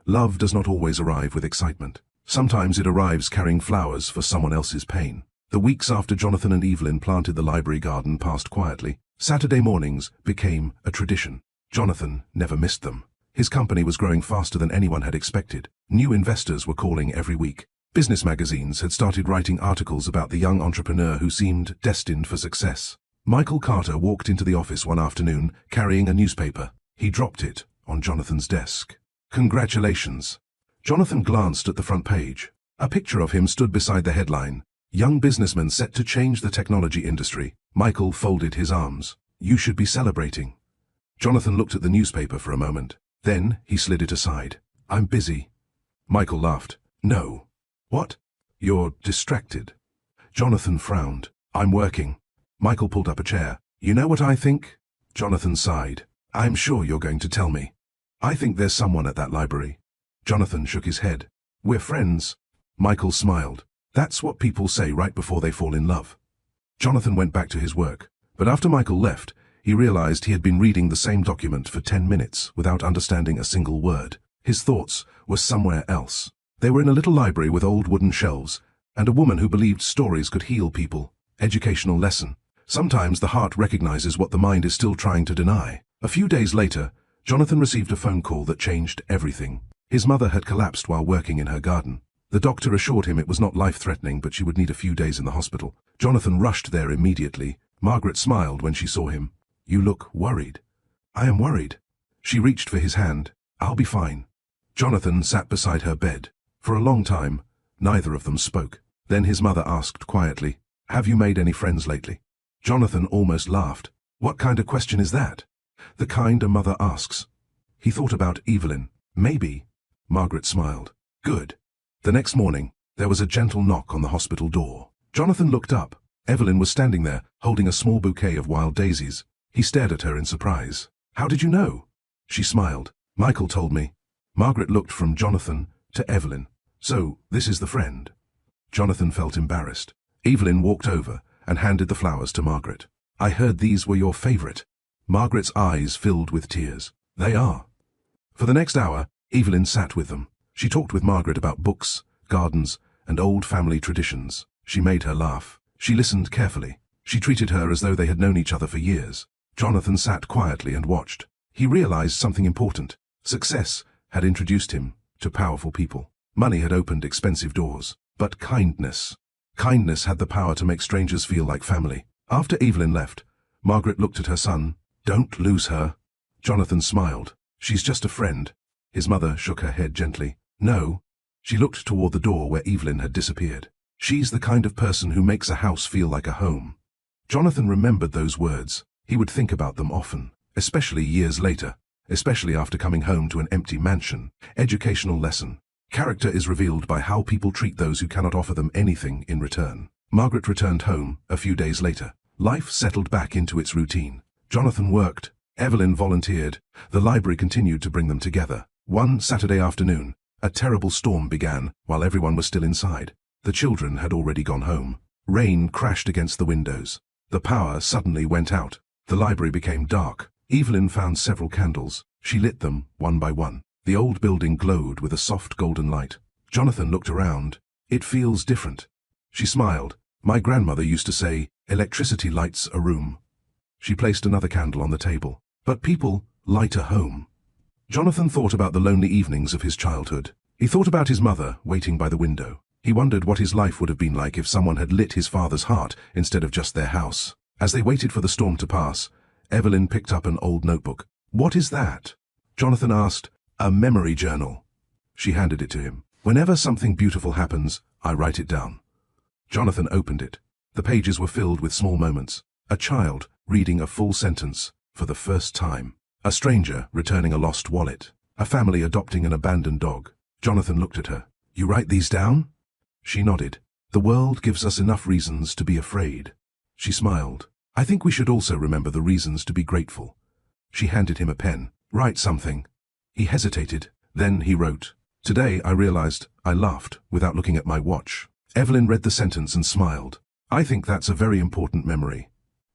Love does not always arrive with excitement. Sometimes it arrives carrying flowers for someone else's pain. The weeks after Jonathan and Evelyn planted the library garden passed quietly. Saturday mornings became a tradition. Jonathan never missed them. His company was growing faster than anyone had expected. New investors were calling every week. Business magazines had started writing articles about the young entrepreneur who seemed destined for success. Michael Carter walked into the office one afternoon carrying a newspaper. He dropped it on Jonathan's desk. "Congratulations." Jonathan glanced at the front page. A picture of him stood beside the headline, "Young businessman set to change the technology industry." Michael folded his arms. "You should be celebrating." Jonathan looked at the newspaper for a moment. Then he slid it aside. "I'm busy." Michael laughed. "No." "What?" "You're distracted." Jonathan frowned. "I'm working." Michael pulled up a chair. "You know what I think?" Jonathan sighed. "I'm sure you're going to tell me." "I think there's someone at that library." Jonathan shook his head. "We're friends." Michael smiled. "That's what people say right before they fall in love." Jonathan went back to his work. But after Michael left, he realized he had been reading the same document for 10 minutes without understanding a single word. His thoughts were somewhere else. They were in a little library with old wooden shelves, and a woman who believed stories could heal people. Educational lesson. Sometimes the heart recognizes what the mind is still trying to deny. A few days later, Jonathan received a phone call that changed everything. His mother had collapsed while working in her garden. The doctor assured him it was not life-threatening, but she would need a few days in the hospital. Jonathan rushed there immediately. Margaret smiled when she saw him. "You look worried." "I am worried." She reached for his hand. "I'll be fine." Jonathan sat beside her bed. For a long time, neither of them spoke. Then his mother asked quietly, "Have you made any friends lately?" Jonathan almost laughed. What kind of question is that? The kind a mother asks. He thought about Evelyn. Maybe. Margaret smiled. Good. The next morning, there was a gentle knock on the hospital door. Jonathan looked up. Evelyn was standing there, holding a small bouquet of wild daisies. He stared at her in surprise. "How did you know?" She smiled. "Michael told me." Margaret looked from Jonathan to Evelyn. "So, this is the friend." Jonathan felt embarrassed. Evelyn walked over and handed the flowers to Margaret. "I heard these were your favorite." Margaret's eyes filled with tears. "They are." For the next hour, Evelyn sat with them. She talked with Margaret about books, gardens, and old family traditions. She made her laugh. She listened carefully. She treated her as though they had known each other for years. Jonathan sat quietly and watched. He realized something important. Success had introduced him to powerful people. Money had opened expensive doors. But kindness had the power to make strangers feel like family. After Evelyn left, Margaret looked at her son. "Don't lose her." Jonathan smiled. "She's just a friend." His mother shook her head gently. "No." She looked toward the door where Evelyn had disappeared. "She's the kind of person who makes a house feel like a home." Jonathan remembered those words. He would think about them often, especially years later, especially after coming home to an empty mansion. Educational lesson. Character is revealed by how people treat those who cannot offer them anything in return. Margaret returned home a few days later. Life settled back into its routine. Jonathan worked. Evelyn volunteered. The library continued to bring them together. One Saturday afternoon, a terrible storm began while everyone was still inside. The children had already gone home. Rain crashed against the windows. The power suddenly went out. The library became dark. Evelyn found several candles. She lit them one by one. The old building glowed with a soft golden light. Jonathan looked around. "It feels different." She smiled. "My grandmother used to say, 'Electricity lights a room.'" She placed another candle on the table. "But people light a home." Jonathan thought about the lonely evenings of his childhood. He thought about his mother waiting by the window. He wondered what his life would have been like if someone had lit his father's heart instead of just their house. As they waited for the storm to pass, Evelyn picked up an old notebook. "What is that?" Jonathan asked. "A memory journal." She handed it to him. "Whenever something beautiful happens, I write it down." Jonathan opened it. The pages were filled with small moments. A child reading a full sentence for the first time. A stranger returning a lost wallet. A family adopting an abandoned dog. Jonathan looked at her. "You write these down?" She nodded. "The world gives us enough reasons to be afraid." She smiled. "I think we should also remember the reasons to be grateful." She handed him a pen. "Write something." He hesitated. Then he wrote. "Today I realized I laughed without looking at my watch." Evelyn read the sentence and smiled. "I think that's a very important memory."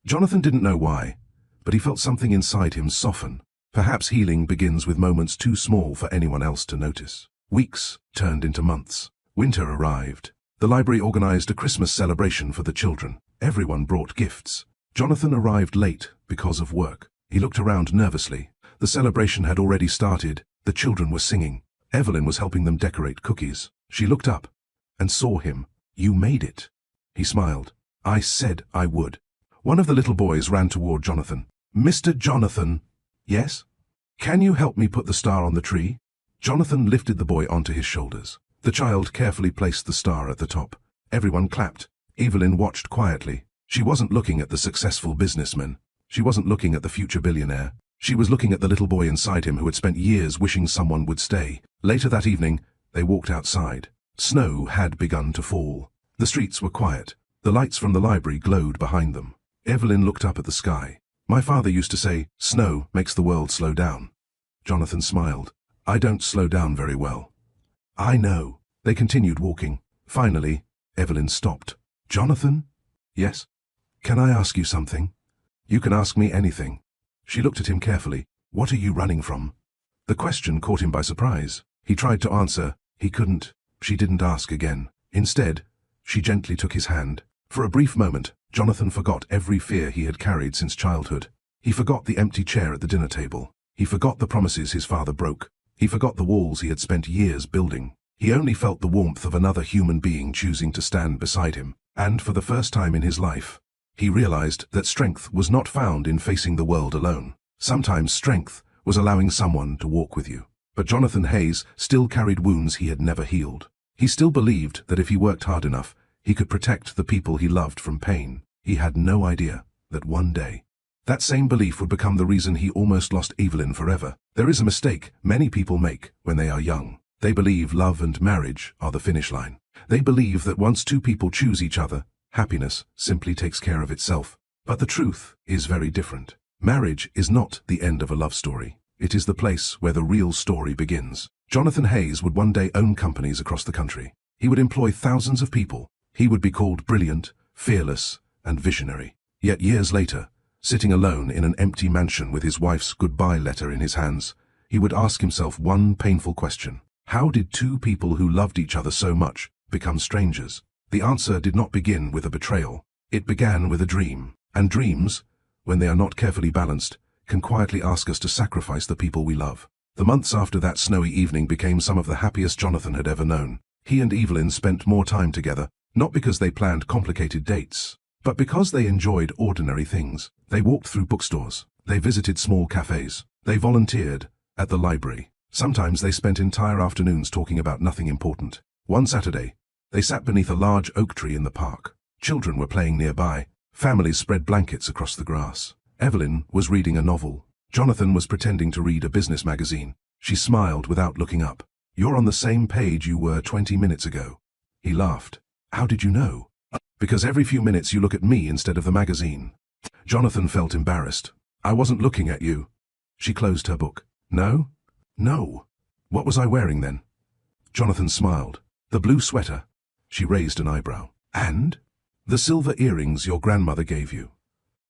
Jonathan didn't know why, but he felt something inside him soften. Perhaps healing begins with moments too small for anyone else to notice. Weeks turned into months. Winter arrived. The library organized a Christmas celebration for the children. Everyone brought gifts. Jonathan arrived late because of work. He looked around nervously. The celebration had already started. The children were singing. Evelyn was helping them decorate cookies. She looked up and saw him. "You made it." He smiled. "I said I would." One of the little boys ran toward Jonathan. "Mr. Jonathan." "Yes?" "Can you help me put the star on the tree?" Jonathan lifted the boy onto his shoulders. The child carefully placed the star at the top. Everyone clapped. Evelyn watched quietly. She wasn't looking at the successful businessman. She wasn't looking at the future billionaire. She was looking at the little boy inside him who had spent years wishing someone would stay. Later that evening, they walked outside. Snow had begun to fall. The streets were quiet. The lights from the library glowed behind them. Evelyn looked up at the sky. "My father used to say, 'Snow makes the world slow down.'" Jonathan smiled. "I don't slow down very well." "I know." They continued walking. Finally, Evelyn stopped. "Jonathan?" "Yes?" "Can I ask you something?" "You can ask me anything." She looked at him carefully. "What are you running from?" The question caught him by surprise. He tried to answer. He couldn't. She didn't ask again. Instead, she gently took his hand. For a brief moment, Jonathan forgot every fear he had carried since childhood. He forgot the empty chair at the dinner table. He forgot the promises his father broke. He forgot the walls he had spent years building. He only felt the warmth of another human being choosing to stand beside him. And for the first time in his life, he realized that strength was not found in facing the world alone. Sometimes strength was allowing someone to walk with you. But Jonathan Hayes still carried wounds he had never healed. He still believed that if he worked hard enough, He could protect the people he loved from pain. He had no idea that one day, that same belief would become the reason he almost lost Evelyn forever. There is a mistake many people make when they are young. They believe love and marriage are the finish line. They believe that once two people choose each other, happiness simply takes care of itself. But the truth is very different. Marriage is not the end of a love story. It is the place where the real story begins. Jonathan Hayes would one day own companies across the country. He would employ thousands of people. He would be called brilliant, fearless, and visionary. Yet years later, sitting alone in an empty mansion with his wife's goodbye letter in his hands, he would ask himself one painful question. How did two people who loved each other so much become strangers? The answer did not begin with a betrayal. It began with a dream. And dreams, when they are not carefully balanced, can quietly ask us to sacrifice the people we love. The months after that snowy evening became some of the happiest Jonathan had ever known. He and Evelyn spent more time together, not because they planned complicated dates, but because they enjoyed ordinary things. They walked through bookstores. They visited small cafes. They volunteered at the library. Sometimes they spent entire afternoons talking about nothing important. One Saturday, they sat beneath a large oak tree in the park. Children were playing nearby. Families spread blankets across the grass. Evelyn was reading a novel. Jonathan was pretending to read a business magazine. She smiled without looking up. "You're on the same page you were 20 minutes ago." He laughed. "How did you know?" "Because every few minutes you look at me instead of the magazine." Jonathan felt embarrassed. "I wasn't looking at you." She closed her book. "No? No. What was I wearing then?" Jonathan smiled. "The blue sweater." She raised an eyebrow. "And?" "The silver earrings your grandmother gave you."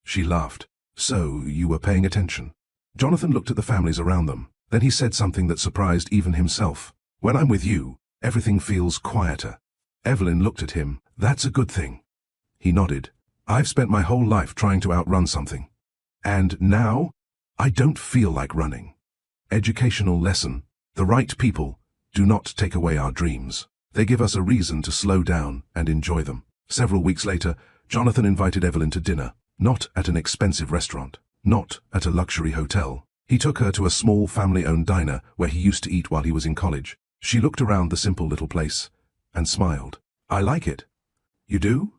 She laughed. "So, you were paying attention." Jonathan looked at the families around them. Then he said something that surprised even himself. "When I'm with you, everything feels quieter." Evelyn looked at him. "That's a good thing." He nodded. "I've spent my whole life trying to outrun something. And now, I don't feel like running." Educational lesson. The right people do not take away our dreams. They give us a reason to slow down and enjoy them. Several weeks later, Jonathan invited Evelyn to dinner. Not at an expensive restaurant. Not at a luxury hotel. He took her to a small family-owned diner where he used to eat while he was in college. She looked around the simple little place and smiled. "I like it." "You do?"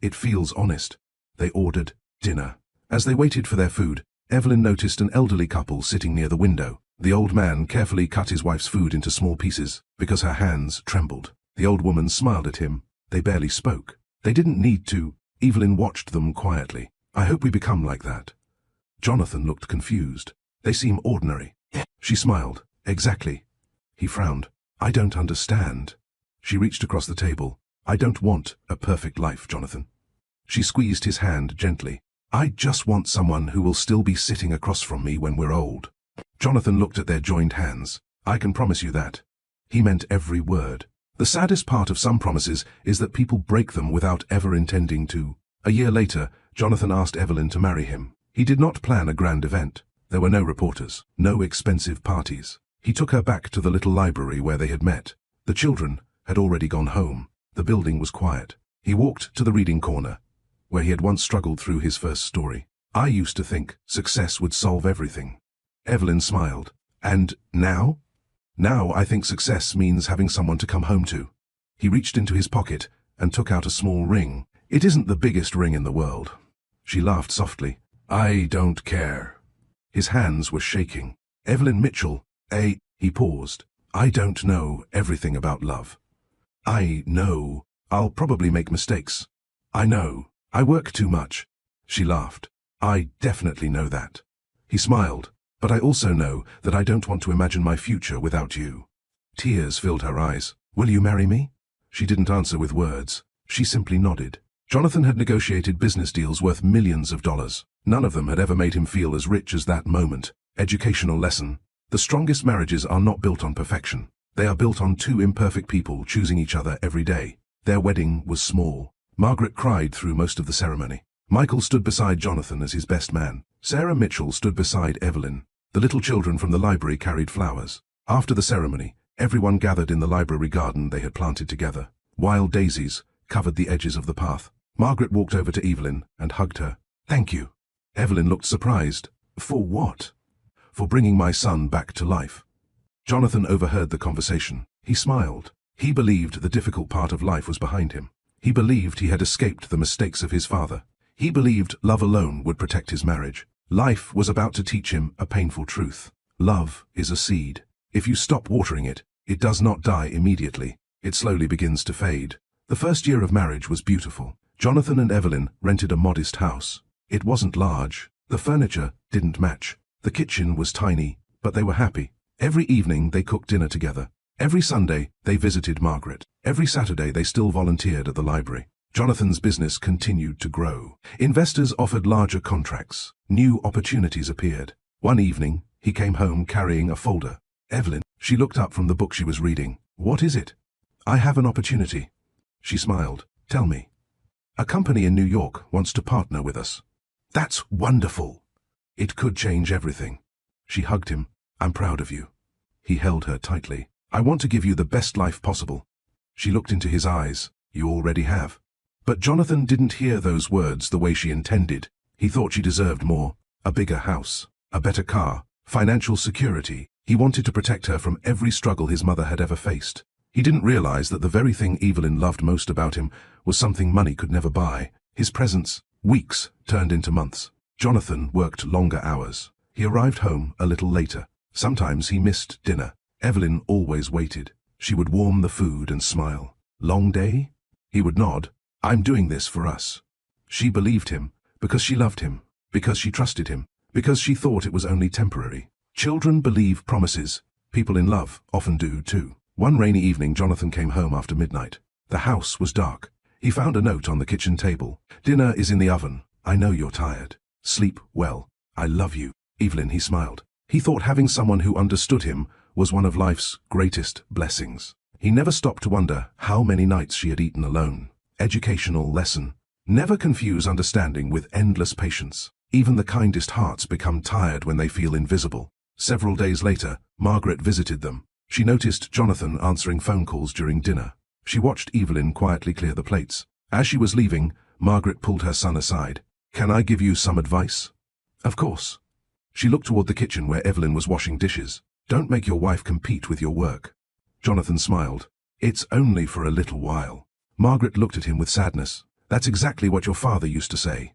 "It feels honest." They ordered dinner. As they waited for their food, Evelyn noticed an elderly couple sitting near the window. The old man carefully cut his wife's food into small pieces because her hands trembled. The old woman smiled at him. They barely spoke. They didn't need to. Evelyn watched them quietly. "I hope we become like that." Jonathan looked confused. "They seem ordinary." She smiled. "Exactly." He frowned. "I don't understand." She reached across the table. "I don't want a perfect life, Jonathan." She squeezed his hand gently. "I just want someone who will still be sitting across from me when we're old." Jonathan looked at their joined hands. "I can promise you that." He meant every word. The saddest part of some promises is that people break them without ever intending to. A year later, Jonathan asked Evelyn to marry him. He did not plan a grand event. There were no reporters, no expensive parties. He took her back to the little library where they had met. The children had already gone home. The building was quiet. He walked to the reading corner, where he had once struggled through his first story. "I used to think success would solve everything." Evelyn smiled. "And now?" "Now I think success means having someone to come home to." He reached into his pocket and took out a small ring. "It isn't the biggest ring in the world." She laughed softly. "I don't care." His hands were shaking. "Evelyn Mitchell, He paused. "I don't know everything about love. I know I'll probably make mistakes. I know I work too much." She laughed. "I definitely know that." He smiled. "But I also know that I don't want to imagine my future without you." Tears filled her eyes. "Will you marry me?" She didn't answer with words. She simply nodded. Jonathan had negotiated business deals worth millions of dollars. None of them had ever made him feel as rich as that moment. Educational lesson. The strongest marriages are not built on perfection. They are built on two imperfect people choosing each other every day. Their wedding was small. Margaret cried through most of the ceremony. Michael stood beside Jonathan as his best man. Sarah Mitchell stood beside Evelyn. The little children from the library carried flowers. After the ceremony, everyone gathered in the library garden they had planted together. Wild daisies covered the edges of the path. Margaret walked over to Evelyn and hugged her. "Thank you." Evelyn looked surprised. "For what?" "For bringing my son back to life." Jonathan overheard the conversation. He smiled. He believed the difficult part of life was behind him. He believed he had escaped the mistakes of his father. He believed love alone would protect his marriage. Life was about to teach him a painful truth. Love is a seed. If you stop watering it, it does not die immediately. It slowly begins to fade. The first year of marriage was beautiful. Jonathan and Evelyn rented a modest house. It wasn't large. The furniture didn't match. The kitchen was tiny, but they were happy. Every evening they cooked dinner together. Every Sunday they visited Margaret. Every Saturday they still volunteered at the library. Jonathan's business continued to grow. Investors offered larger contracts. New opportunities appeared. One evening, he came home carrying a folder. Evelyn, she looked up from the book she was reading. What is it? I have an opportunity. She smiled. Tell me. A company in New York wants to partner with us. That's wonderful. It could change everything. She hugged him. I'm proud of you. He held her tightly. I want to give you the best life possible. She looked into his eyes. You already have. But Jonathan didn't hear those words the way she intended. He thought she deserved more. A bigger house, a better car, financial security. He wanted to protect her from every struggle his mother had ever faced. He didn't realize that the very thing Evelyn loved most about him was something money could never buy. His presence. Weeks turned into months. Jonathan worked longer hours. He arrived home a little later. Sometimes he missed dinner. Evelyn always waited. She would warm the food and smile. Long day? He would nod. I'm doing this for us. She believed him, because she loved him, because she trusted him, because she thought it was only temporary. Children believe promises. People in love often do too. One rainy evening, Jonathan came home after midnight. The house was dark. He found a note on the kitchen table. Dinner is in the oven. I know you're tired. Sleep well. I love you. Evelyn, he smiled. He thought having someone who understood him was one of life's greatest blessings. He never stopped to wonder how many nights she had eaten alone. Educational lesson. Never confuse understanding with endless patience. Even the kindest hearts become tired when they feel invisible. Several days later, Margaret visited them. She noticed Jonathan answering phone calls during dinner. She watched Evelyn quietly clear the plates. As she was leaving, Margaret pulled her son aside. Can I give you some advice? Of course. She looked toward the kitchen where Evelyn was washing dishes. Don't make your wife compete with your work. Jonathan smiled. It's only for a little while. Margaret looked at him with sadness. That's exactly what your father used to say.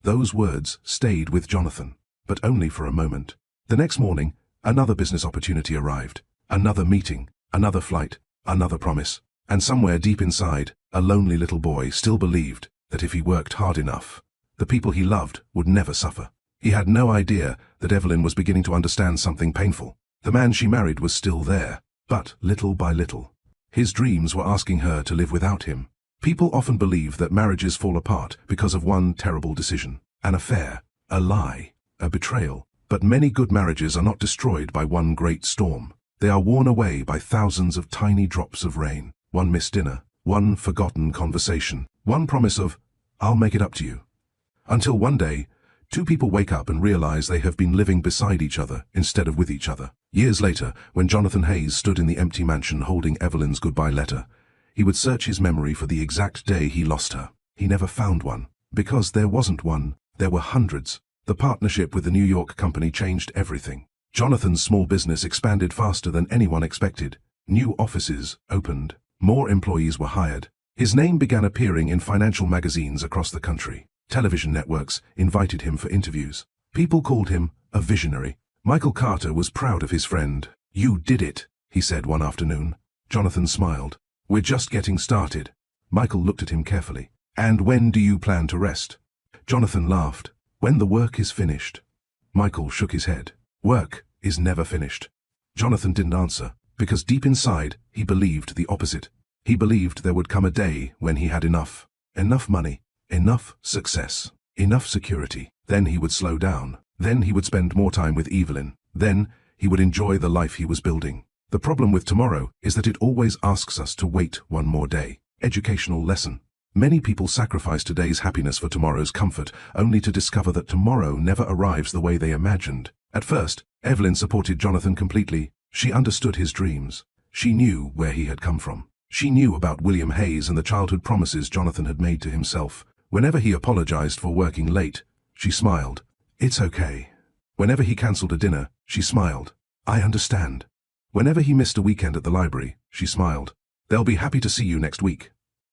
Those words stayed with Jonathan, but only for a moment. The next morning, another business opportunity arrived. Another meeting, another flight, another promise. And somewhere deep inside, a lonely little boy still believed that if he worked hard enough, the people he loved would never suffer. He had no idea that Evelyn was beginning to understand something painful. The man she married was still there, but little by little. His dreams were asking her to live without him. People often believe that marriages fall apart because of one terrible decision. An affair, a lie, a betrayal. But many good marriages are not destroyed by one great storm. They are worn away by thousands of tiny drops of rain. One missed dinner, one forgotten conversation, one promise of, I'll make it up to you. Until one day, two people wake up and realize they have been living beside each other instead of with each other. Years later, when Jonathan Hayes stood in the empty mansion holding Evelyn's goodbye letter, he would search his memory for the exact day he lost her. He never found one. Because there wasn't one, there were hundreds. The partnership with the New York company changed everything. Jonathan's small business expanded faster than anyone expected. New offices opened. More employees were hired. His name began appearing in financial magazines across the country. Television networks invited him for interviews. People called him a visionary. Michael Carter was proud of his friend. You did it, he said one afternoon. Jonathan smiled. We're just getting started. Michael looked at him carefully. And when do you plan to rest? Jonathan laughed. When the work is finished. Michael shook his head. Work is never finished. Jonathan didn't answer, because deep inside, he believed the opposite. He believed there would come a day when he had enough. Enough money, enough success, enough security. Then he would slow down. Then he would spend more time with Evelyn. Then he would enjoy the life he was building. The problem with tomorrow is that it always asks us to wait one more day. Educational lesson. Many people sacrifice today's happiness for tomorrow's comfort, only to discover that tomorrow never arrives the way they imagined. At first, Evelyn supported Jonathan completely. She understood his dreams. She knew where he had come from. She knew about William Hayes and the childhood promises Jonathan had made to himself. Whenever he apologized for working late, she smiled. It's okay. Whenever he cancelled a dinner, she smiled. I understand. Whenever he missed a weekend at the library, she smiled. They'll be happy to see you next week.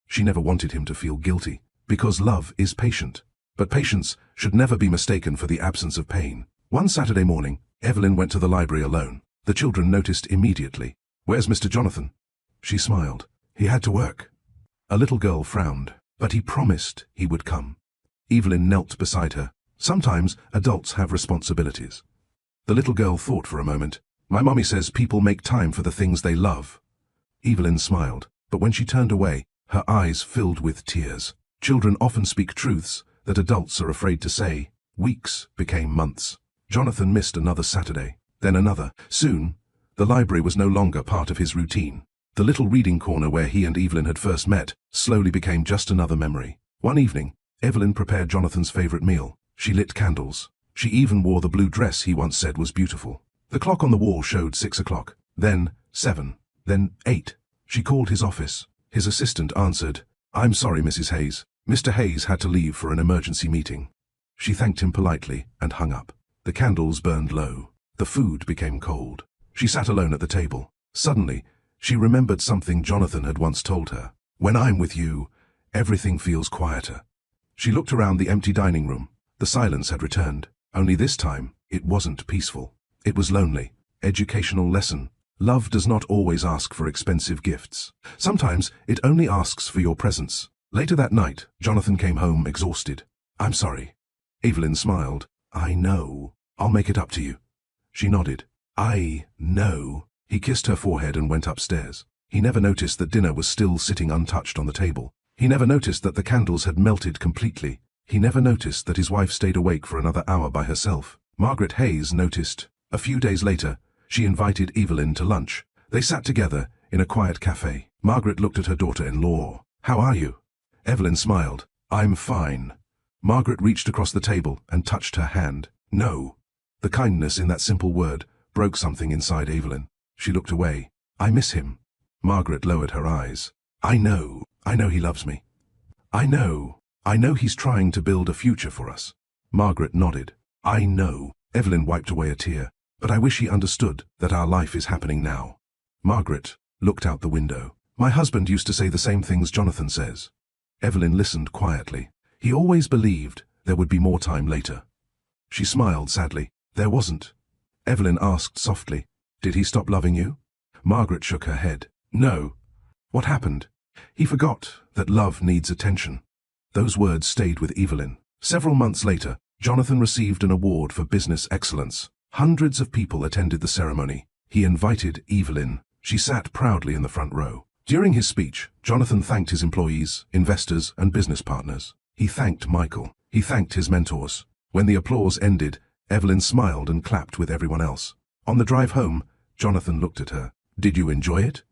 She never wanted him to feel guilty, because love is patient. But patience should never be mistaken for the absence of pain. One Saturday morning, Evelyn went to the library alone. The children noticed immediately. "Where's Mr. Jonathan?" She smiled. "He had to work." A little girl frowned, but he promised he would come. Evelyn knelt beside her. Sometimes adults have responsibilities. The little girl thought for a moment. "My mommy says people make time for the things they love." Evelyn smiled, but when she turned away, her eyes filled with tears. Children often speak truths that adults are afraid to say. Weeks became months. Jonathan missed another Saturday, then another. Soon, the library was no longer part of his routine. The little reading corner where he and Evelyn had first met slowly became just another memory. One evening, Evelyn prepared Jonathan's favorite meal. She lit candles. She even wore the blue dress he once said was beautiful. The clock on the wall showed 6 o'clock, then 7, then 8. She called his office. His assistant answered. "I'm sorry, Mrs. Hayes. Mr. Hayes had to leave for an emergency meeting." She thanked him politely and hung up. The candles burned low. The food became cold. She sat alone at the table. Suddenly, she remembered something Jonathan had once told her. "When I'm with you, everything feels quieter." She looked around the empty dining room. The silence had returned. Only this time, it wasn't peaceful. It was lonely. Educational lesson. Love does not always ask for expensive gifts. Sometimes it only asks for your presence. Later that night, Jonathan came home exhausted. "I'm sorry." Evelyn smiled. "I know. I'll make it up to you." She nodded. "I know." He kissed her forehead and went upstairs. He never noticed that dinner was still sitting untouched on the table. He never noticed that the candles had melted completely. He never noticed that his wife stayed awake for another hour by herself. Margaret Hayes noticed. A few days later, she invited Evelyn to lunch. They sat together in a quiet cafe. Margaret looked at her daughter-in-law. "How are you?" Evelyn smiled. "I'm fine." Margaret reached across the table and touched her hand. "No." The kindness in that simple word broke something inside Evelyn. She looked away. "I miss him." Margaret lowered her eyes. I know he loves me. I know he's trying to build a future for us." Margaret nodded. "I know." Evelyn wiped away a tear. "But I wish he understood that our life is happening now." Margaret looked out the window. "My husband used to say the same things Jonathan says." Evelyn listened quietly. "He always believed there would be more time later." She smiled sadly. "There wasn't." Evelyn asked softly, "Did he stop loving you?" Margaret shook her head. "No." "What happened?" "He forgot that love needs attention." Those words stayed with Evelyn. Several months later, Jonathan received an award for business excellence. Hundreds of people attended the ceremony. He invited Evelyn. She sat proudly in the front row. During his speech, Jonathan thanked his employees, investors, and business partners. He thanked Michael. He thanked his mentors. When the applause ended, Evelyn smiled and clapped with everyone else. On the drive home, Jonathan looked at her. "Did you enjoy it?"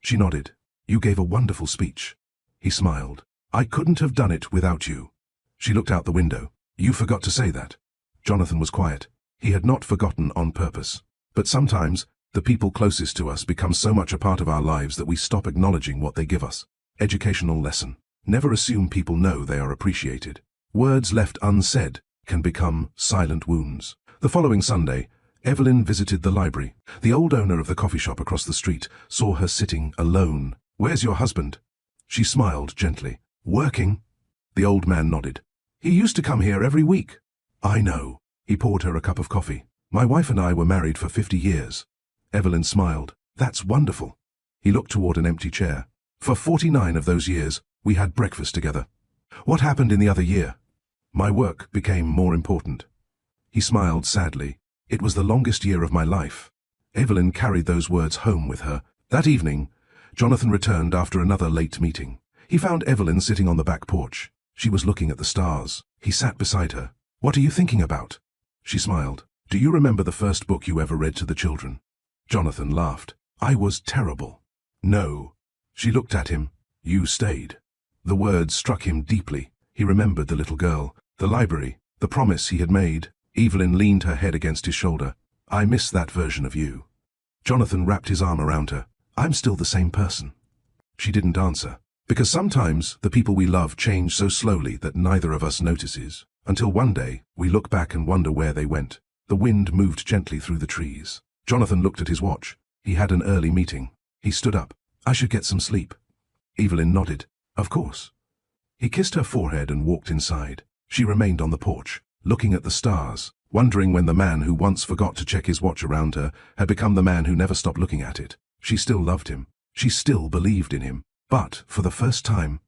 She nodded. "You gave a wonderful speech." He smiled. "I couldn't have done it without you." She looked out the window. "You forgot to say that." Jonathan was quiet. He had not forgotten on purpose. But sometimes, the people closest to us become so much a part of our lives that we stop acknowledging what they give us. Educational lesson. Never assume people know they are appreciated. Words left unsaid can become silent wounds. The following Sunday, Evelyn visited the library. The old owner of the coffee shop across the street saw her sitting alone. "Where's your husband?" She smiled gently. "Working." The old man nodded. "He used to come here every week." "I know." He poured her a cup of coffee. "My wife and I were married for 50 years. Evelyn smiled. "That's wonderful." He looked toward an empty chair. "For 49 of those years, we had breakfast together." "What happened in the other year?" "My work became more important." He smiled sadly. "It was the longest year of my life." Evelyn carried those words home with her. That evening, Jonathan returned after another late meeting. He found Evelyn sitting on the back porch. She was looking at the stars. He sat beside her. "What are you thinking about?" She smiled. "Do you remember the first book you ever read to the children?" Jonathan laughed. "I was terrible." "No." She looked at him. "You stayed." The words struck him deeply. He remembered the little girl, the library, the promise he had made. Evelyn leaned her head against his shoulder. "I miss that version of you." Jonathan wrapped his arm around her. "I'm still the same person." She didn't answer. Because sometimes the people we love change so slowly that neither of us notices, until one day we look back and wonder where they went. The wind moved gently through the trees. Jonathan looked at his watch. He had an early meeting. He stood up. "I should get some sleep." Evelyn nodded. Of course. He kissed her forehead and walked inside. She remained on the porch, looking at the stars, wondering when the man who once forgot to check his watch around her had become the man who never stopped looking at it. She still loved him. She still believed in him. But, for the first time,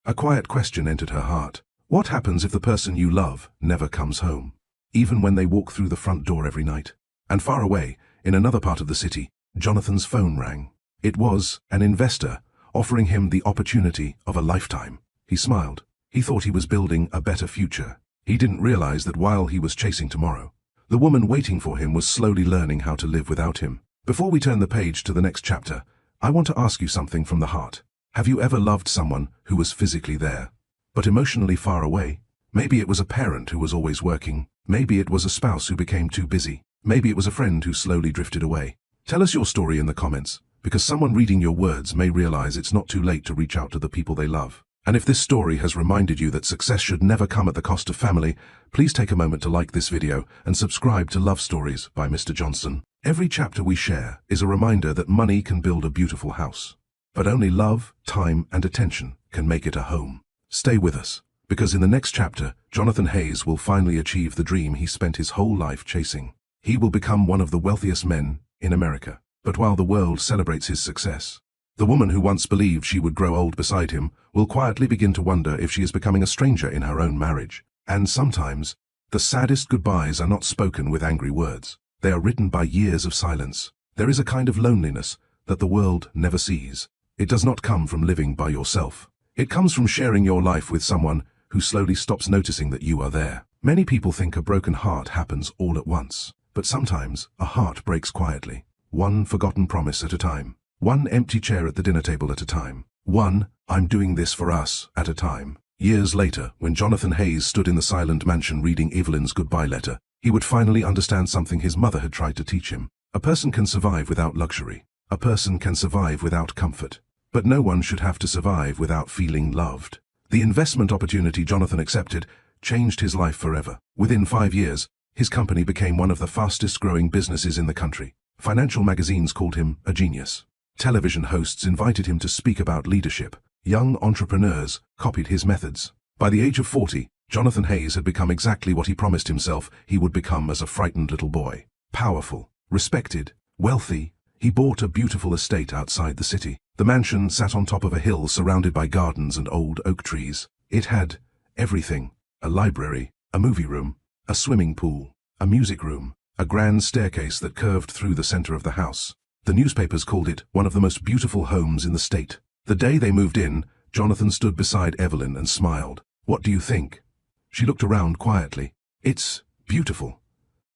a quiet question entered her heart. What happens if the person you love never comes home, even when they walk through the front door every night? And far away, in another part of the city, Jonathan's phone rang. It was an investor, offering him the opportunity of a lifetime. He smiled. He thought he was building a better future. He didn't realize that while he was chasing tomorrow, the woman waiting for him was slowly learning how to live without him. Before we turn the page to the next chapter, I want to ask you something from the heart. Have you ever loved someone who was physically there, but emotionally far away? Maybe it was a parent who was always working. Maybe it was a spouse who became too busy. Maybe it was a friend who slowly drifted away. Tell us your story in the comments, because someone reading your words may realize it's not too late to reach out to the people they love. And if this story has reminded you that success should never come at the cost of family, please take a moment to like this video and subscribe to Love Stories by Mr. Johnson. Every chapter we share is a reminder that money can build a beautiful house, but only love, time, and attention can make it a home. Stay with us, because in the next chapter, Jonathan Hayes will finally achieve the dream he spent his whole life chasing. He will become one of the wealthiest men in America. But while the world celebrates his success, the woman who once believed she would grow old beside him will quietly begin to wonder if she is becoming a stranger in her own marriage. And sometimes, the saddest goodbyes are not spoken with angry words. They are written by years of silence. There is a kind of loneliness that the world never sees. It does not come from living by yourself. It comes from sharing your life with someone who slowly stops noticing that you are there. Many people think a broken heart happens all at once, but sometimes a heart breaks quietly. One forgotten promise at a time. One empty chair at the dinner table at a time. One, I'm doing this for us, at a time. Years later, when Jonathan Hayes stood in the silent mansion reading Evelyn's goodbye letter, he would finally understand something his mother had tried to teach him. A person can survive without luxury. A person can survive without comfort. But no one should have to survive without feeling loved. The investment opportunity Jonathan accepted changed his life forever. Within 5 years, his company became one of the fastest growing businesses in the country. Financial magazines called him a genius. Television hosts invited him to speak about leadership. Young entrepreneurs copied his methods. By the age of 40, Jonathan Hayes had become exactly what he promised himself he would become as a frightened little boy. Powerful, respected, wealthy, he bought a beautiful estate outside the city. The mansion sat on top of a hill surrounded by gardens and old oak trees. It had everything: a library, a movie room, a swimming pool, a music room, a grand staircase that curved through the center of the house. The newspapers called it one of the most beautiful homes in the state. The day they moved in, Jonathan stood beside Evelyn and smiled. What do you think? She looked around quietly. It's beautiful.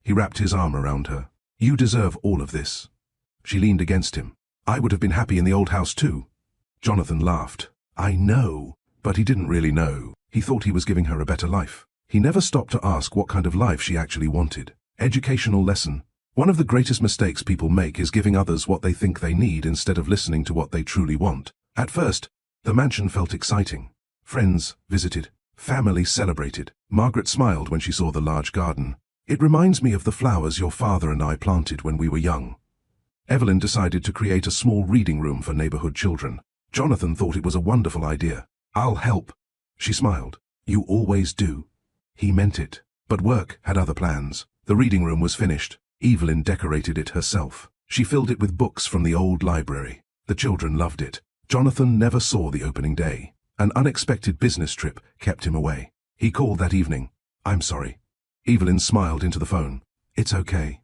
He wrapped his arm around her. You deserve all of this. She leaned against him. I would have been happy in the old house too. Jonathan laughed. I know, but he didn't really know. He thought he was giving her a better life. He never stopped to ask what kind of life she actually wanted. Educational lesson. One of the greatest mistakes people make is giving others what they think they need instead of listening to what they truly want. At first, the mansion felt exciting. Friends visited. Family celebrated. Margaret smiled when she saw the large garden. It reminds me of the flowers your father and I planted when we were young. Evelyn decided to create a small reading room for neighborhood children. Jonathan thought it was a wonderful idea. I'll help. She smiled. You always do. He meant it. But work had other plans. The reading room was finished. Evelyn decorated it herself. She filled it with books from the old library. The children loved it. Jonathan never saw the opening day. An unexpected business trip kept him away. He called that evening. I'm sorry. Evelyn smiled into the phone. It's okay.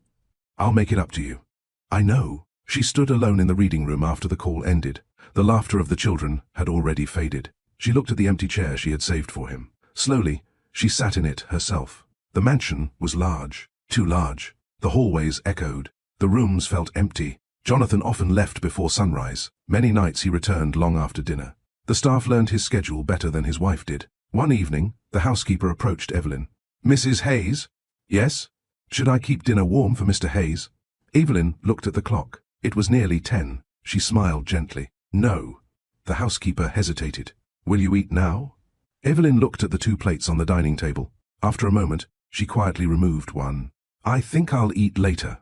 I'll make it up to you. I know. She stood alone in the reading room after the call ended. The laughter of the children had already faded. She looked at the empty chair she had saved for him. Slowly, she sat in it herself. The mansion was large. Too large. The hallways echoed. The rooms felt empty. Jonathan often left before sunrise. Many nights he returned long after dinner. The staff learned his schedule better than his wife did. One evening, the housekeeper approached Evelyn. Mrs. Hayes? Yes? Should I keep dinner warm for Mr. Hayes? Evelyn looked at the clock. It was nearly 10. She smiled gently. No. The housekeeper hesitated. Will you eat now? Evelyn looked at the 2 plates on the dining table. After a moment, she quietly removed one. I think I'll eat later.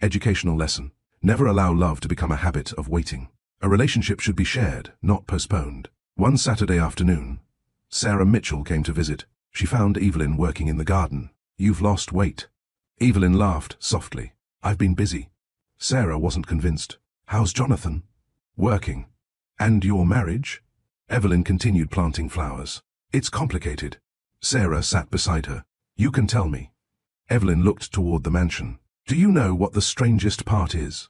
Educational lesson. Never allow love to become a habit of waiting. A relationship should be shared, not postponed. One Saturday afternoon, Sarah Mitchell came to visit. She found Evelyn working in the garden. "You've lost weight." Evelyn laughed softly. "I've been busy." Sarah wasn't convinced. "How's Jonathan?" "Working." "And your marriage?" Evelyn continued planting flowers. "It's complicated." Sarah sat beside her. "You can tell me." Evelyn looked toward the mansion. "Do you know what the strangest part is?"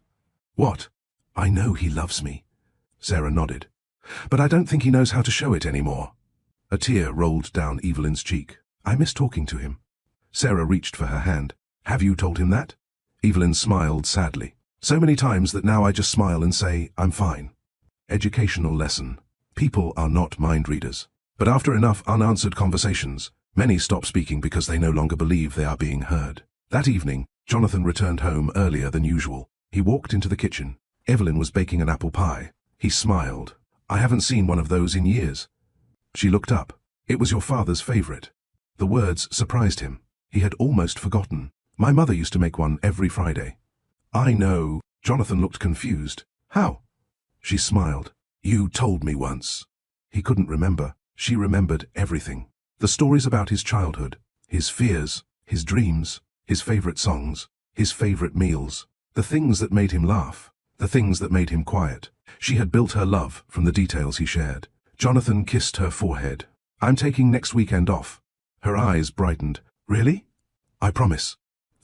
"What?" "I know he loves me." Sarah nodded. "But I don't think he knows how to show it anymore." A tear rolled down Evelyn's cheek. "I miss talking to him." Sarah reached for her hand. "Have you told him that?" Evelyn smiled sadly. "So many times that now I just smile and say, I'm fine." Educational lesson. People are not mind readers. But after enough unanswered conversations, many stop speaking because they no longer believe they are being heard. That evening, Jonathan returned home earlier than usual. He walked into the kitchen. Evelyn was baking an apple pie. He smiled. "I haven't seen one of those in years." She looked up. "It was your father's favorite." The words surprised him. He had almost forgotten. "My mother used to make one every Friday." "I know." Jonathan looked confused. "How?" She smiled. "You told me once." He couldn't remember. She remembered everything. The stories about his childhood, his fears, his dreams, his favorite songs, his favorite meals, the things that made him laugh, the things that made him quiet. She had built her love from the details he shared. Jonathan kissed her forehead. "I'm taking next weekend off." Her eyes brightened. "Really?" "I promise."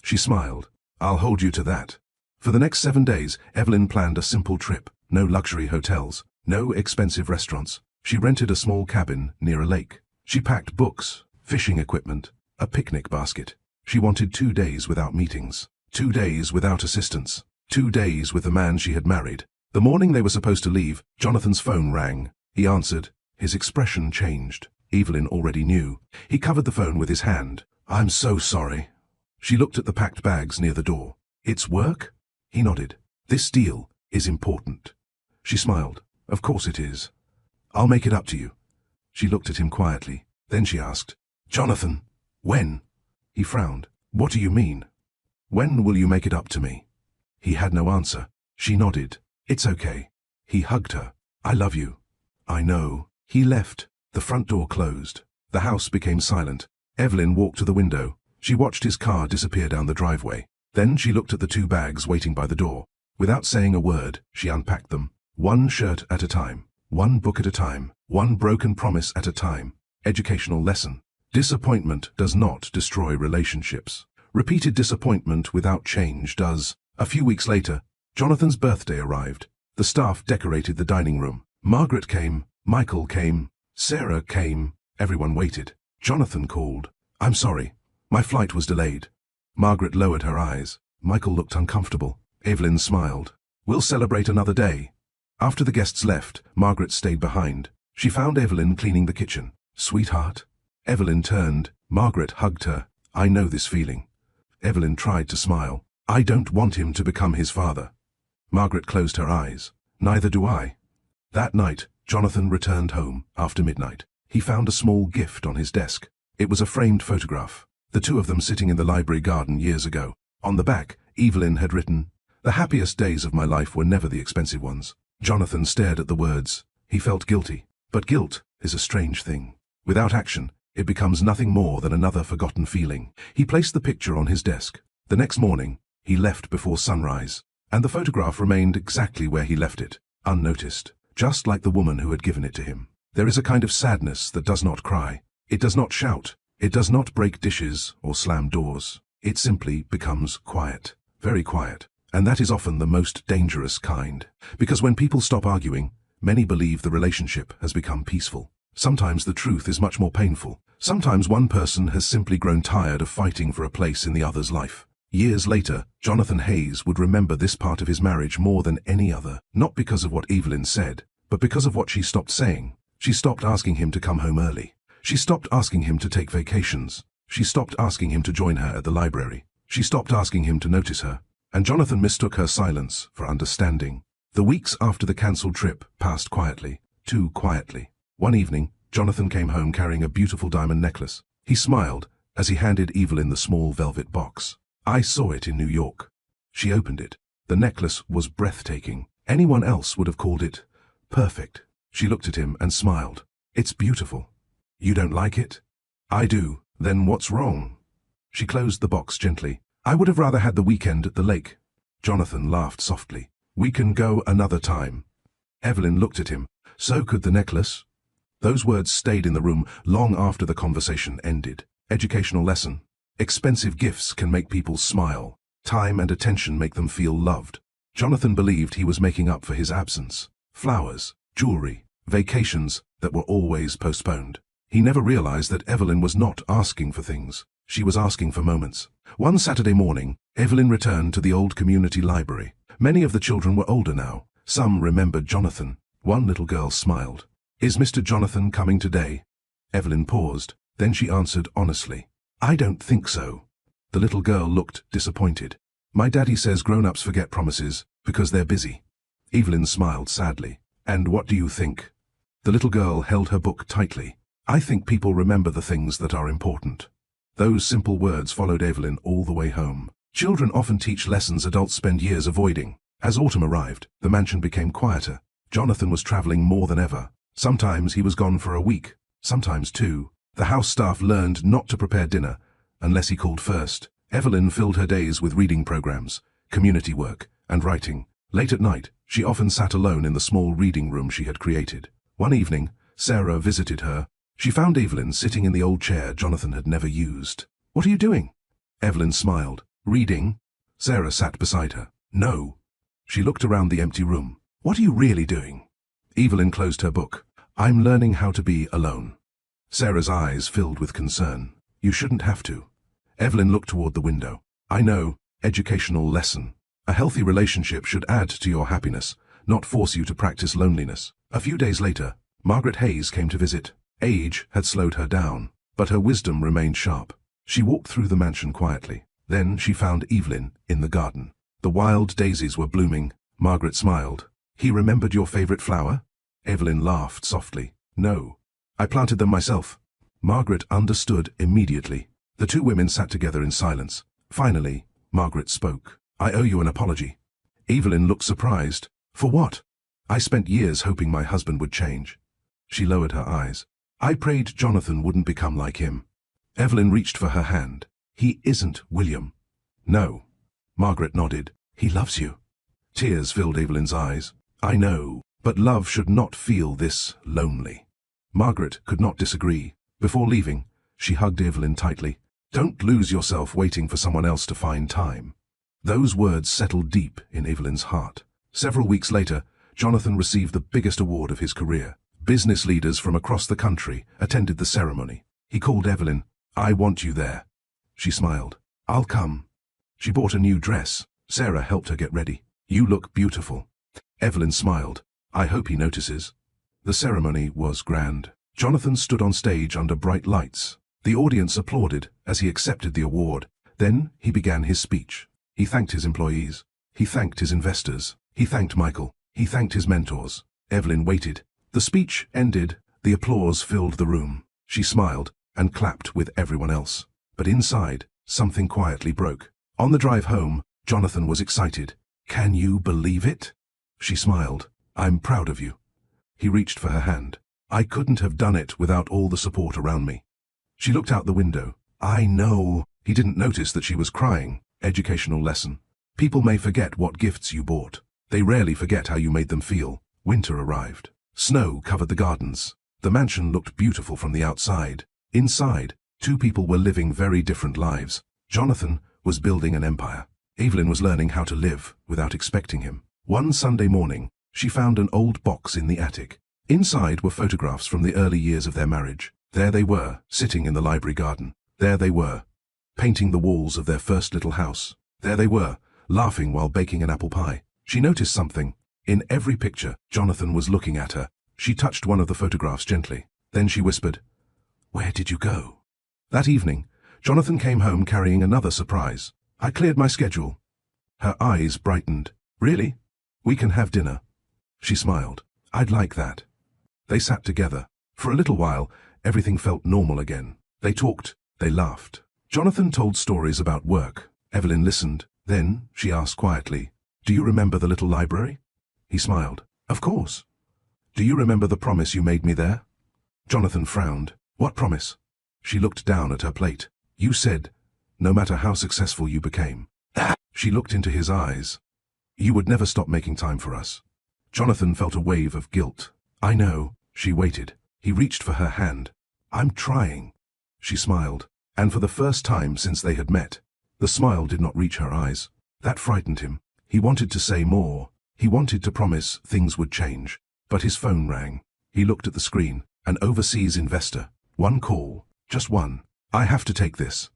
She smiled. "I'll hold you to that." For the next 7 days, Evelyn planned a simple trip. No luxury hotels, no expensive restaurants. She rented a small cabin near a lake. She packed books, fishing equipment, a picnic basket. She wanted 2 days without meetings, 2 days without assistance, 2 days with the man she had married. The morning they were supposed to leave, Jonathan's phone rang. He answered. His expression changed. Evelyn already knew. He covered the phone with his hand. "I'm so sorry." She looked at the packed bags near the door. "It's work?" He nodded. "This deal is important." She smiled. "Of course it is. I'll make it up to you." She looked at him quietly. Then she asked, "Jonathan, when?" He frowned. "What do you mean? When will you make it up to me?" He had no answer. She nodded. "It's okay." He hugged her. "I love you." "I know." He left. The front door closed. The house became silent. Evelyn walked to the window. She watched his car disappear down the driveway. Then she looked at the 2 bags waiting by the door. Without saying a word, she unpacked them. One shirt at a time. One book at a time. One broken promise at a time. Educational lesson. Disappointment does not destroy relationships. Repeated disappointment without change does. A few weeks later, Jonathan's birthday arrived. The staff decorated the dining room. Margaret came. Michael came. Sarah came. Everyone waited. Jonathan called. "I'm sorry. My flight was delayed." Margaret lowered her eyes. Michael looked uncomfortable. Evelyn smiled. "We'll celebrate another day." After the guests left, Margaret stayed behind. She found Evelyn cleaning the kitchen. "Sweetheart." Evelyn turned. Margaret hugged her. "I know this feeling." Evelyn tried to smile. "I don't want him to become his father." Margaret closed her eyes. "Neither do I." That night, Jonathan returned home after midnight. He found a small gift on his desk. It was a framed photograph. The 2 of them sitting in the library garden years ago. On the back, Evelyn had written, "The happiest days of my life were never the expensive ones." Jonathan stared at the words. He felt guilty. But guilt is a strange thing. Without action, it becomes nothing more than another forgotten feeling. He placed the picture on his desk. The next morning, he left before sunrise. And the photograph remained exactly where he left it, unnoticed, just like the woman who had given it to him. There is a kind of sadness that does not cry. It does not shout. It does not break dishes or slam doors. It simply becomes quiet, very quiet. And that is often the most dangerous kind. Because when people stop arguing, many believe the relationship has become peaceful. Sometimes the truth is much more painful. Sometimes one person has simply grown tired of fighting for a place in the other's life. Years later, Jonathan Hayes would remember this part of his marriage more than any other, not because of what Evelyn said, but because of what she stopped saying. She stopped asking him to come home early. She stopped asking him to take vacations. She stopped asking him to join her at the library. She stopped asking him to notice her. And Jonathan mistook her silence for understanding. The weeks after the cancelled trip passed quietly, too quietly. One evening, Jonathan came home carrying a beautiful diamond necklace. He smiled as he handed Evelyn the small velvet box. "I saw it in New York." She opened it. The necklace was breathtaking. Anyone else would have called it perfect. She looked at him and smiled. It's beautiful. You don't like it? I do. Then what's wrong? She closed the box gently. I would have rather had the weekend at the lake. Jonathan laughed softly. We can go another time. Evelyn looked at him. So could the necklace. Those words stayed in the room long after the conversation ended. Educational lesson. Expensive gifts can make people smile. Time and attention make them feel loved. Jonathan believed he was making up for his absence. Flowers, jewelry, vacations that were always postponed. He never realized that Evelyn was not asking for things. She was asking for moments. One Saturday morning, Evelyn returned to the old community library. Many of the children were older now. Some remembered Jonathan. One little girl smiled. Is Mr. Jonathan coming today? Evelyn paused. Then she answered honestly. I don't think so. The little girl looked disappointed. My daddy says grown-ups forget promises because they're busy. Evelyn smiled sadly. And what do you think? The little girl held her book tightly. I think people remember the things that are important. Those simple words followed Evelyn all the way home. Children often teach lessons adults spend years avoiding. As autumn arrived, the mansion became quieter. Jonathan was traveling more than ever. Sometimes he was gone for a week, sometimes 2. The house staff learned not to prepare dinner unless he called first. Evelyn filled her days with reading programs, community work, and writing. Late at night, she often sat alone in the small reading room she had created. One evening, Sarah visited her. She found Evelyn sitting in the old chair Jonathan had never used. What are you doing? Evelyn smiled. Reading? Sarah sat beside her. No. She looked around the empty room. What are you really doing? Evelyn closed her book. I'm learning how to be alone. Sarah's eyes filled with concern. You shouldn't have to. Evelyn looked toward the window. I know. Educational lesson. A healthy relationship should add to your happiness, not force you to practice loneliness. A few days later, Margaret Hayes came to visit. Age had slowed her down, but her wisdom remained sharp. She walked through the mansion quietly. Then she found Evelyn in the garden. The wild daisies were blooming. Margaret smiled. He remembered your favorite flower? Evelyn laughed softly. No. I planted them myself. Margaret understood immediately. The two women sat together in silence. Finally, Margaret spoke. I owe you an apology. Evelyn looked surprised. For what? I spent years hoping my husband would change. She lowered her eyes. I prayed Jonathan wouldn't become like him. Evelyn reached for her hand. He isn't William. No. Margaret nodded. He loves you. Tears filled Evelyn's eyes. I know, but love should not feel this lonely. Margaret could not disagree. Before leaving, she hugged Evelyn tightly. Don't lose yourself waiting for someone else to find time. Those words settled deep in Evelyn's heart. Several weeks later, Jonathan received the biggest award of his career. Business leaders from across the country attended the ceremony. He called Evelyn. I want you there. She smiled. I'll come. She bought a new dress. Sarah helped her get ready. You look beautiful. Evelyn smiled. I hope he notices. The ceremony was grand. Jonathan stood on stage under bright lights. The audience applauded as he accepted the award. Then he began his speech. He thanked his employees. He thanked his investors. He thanked Michael. He thanked his mentors. Evelyn waited. The speech ended. The applause filled the room. She smiled and clapped with everyone else. But inside, something quietly broke. On the drive home, Jonathan was excited. Can you believe it? She smiled. I'm proud of you. He reached for her hand. I couldn't have done it without all the support around me. She looked out the window. I know. He didn't notice that she was crying. Educational lesson. People may forget what gifts you bought. They rarely forget how you made them feel. Winter arrived. Snow covered the gardens. The mansion looked beautiful from the outside. Inside, two people were living very different lives. Jonathan was building an empire. Evelyn was learning how to live without expecting him. One Sunday morning, she found an old box in the attic. Inside were photographs from the early years of their marriage. There they were, sitting in the library garden. There they were, painting the walls of their first little house. There they were, laughing while baking an apple pie. She noticed something. In every picture, Jonathan was looking at her. She touched one of the photographs gently. Then she whispered, Where did you go? That evening, Jonathan came home carrying another surprise. I cleared my schedule. Her eyes brightened. Really? We can have dinner. She smiled. I'd like that. They sat together. For a little while, everything felt normal again. They talked. They laughed. Jonathan told stories about work. Evelyn listened. Then she asked quietly, Do you remember the little library? He smiled. Of course. Do you remember the promise you made me there? Jonathan frowned. What promise? She looked down at her plate. You said, no matter how successful you became. She looked into his eyes. You would never stop making time for us. Jonathan felt a wave of guilt. I know. She waited. He reached for her hand. I'm trying. She smiled. And for the first time since they had met, the smile did not reach her eyes. That frightened him. He wanted to say more. He wanted to promise things would change. But his phone rang. He looked at the screen. An overseas investor. One call. Just one. I have to take this.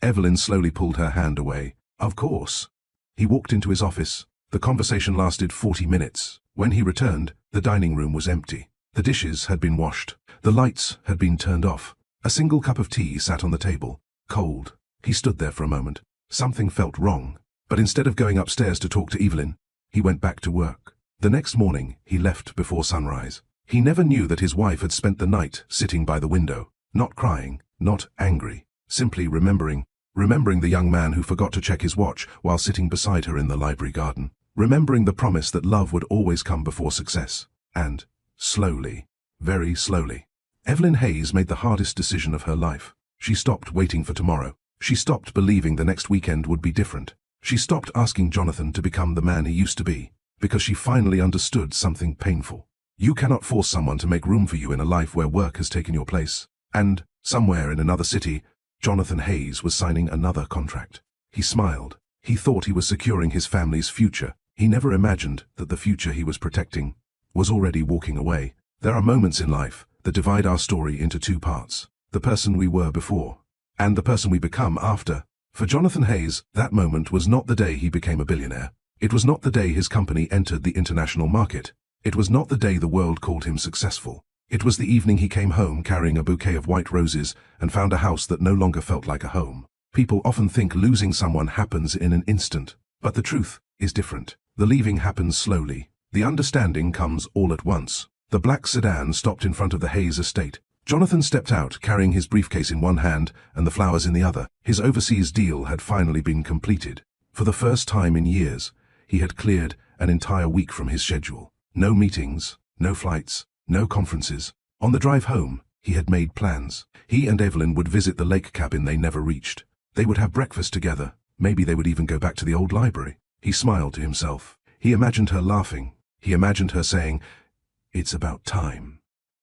Evelyn slowly pulled her hand away. Of course. He walked into his office. The conversation lasted 40 minutes. When he returned, the dining room was empty. The dishes had been washed. The lights had been turned off. A single cup of tea sat on the table, cold. He stood there for a moment. Something felt wrong. But instead of going upstairs to talk to Evelyn, he went back to work. The next morning, he left before sunrise. He never knew that his wife had spent the night sitting by the window, not crying, not angry, simply remembering the young man who forgot to check his watch while sitting beside her in the library garden, remembering the promise that love would always come before success. And, slowly, very slowly, Evelyn Hayes made the hardest decision of her life. She stopped waiting for tomorrow. She stopped believing the next weekend would be different. She stopped asking Jonathan to become the man he used to be, because she finally understood something painful. You cannot force someone to make room for you in a life where work has taken your place. And, somewhere in another city, Jonathan Hayes was signing another contract. He smiled. He thought he was securing his family's future. He never imagined that the future he was protecting was already walking away. There are moments in life that divide our story into two parts: the person we were before, and the person we become after. For Jonathan Hayes, that moment was not the day he became a billionaire. It was not the day his company entered the international market. It was not the day the world called him successful. It was the evening he came home carrying a bouquet of white roses and found a house that no longer felt like a home. People often think losing someone happens in an instant, but the truth is different. The leaving happens slowly. The understanding comes all at once. The black sedan stopped in front of the Hayes estate. Jonathan stepped out, carrying his briefcase in one hand and the flowers in the other. His overseas deal had finally been completed. For the first time in years, he had cleared an entire week from his schedule. No meetings, no flights, no conferences. On the drive home, he had made plans. He and Evelyn would visit the lake cabin they never reached. They would have breakfast together. Maybe they would even go back to the old library. He smiled to himself. He imagined her laughing. He imagined her saying, "It's about time."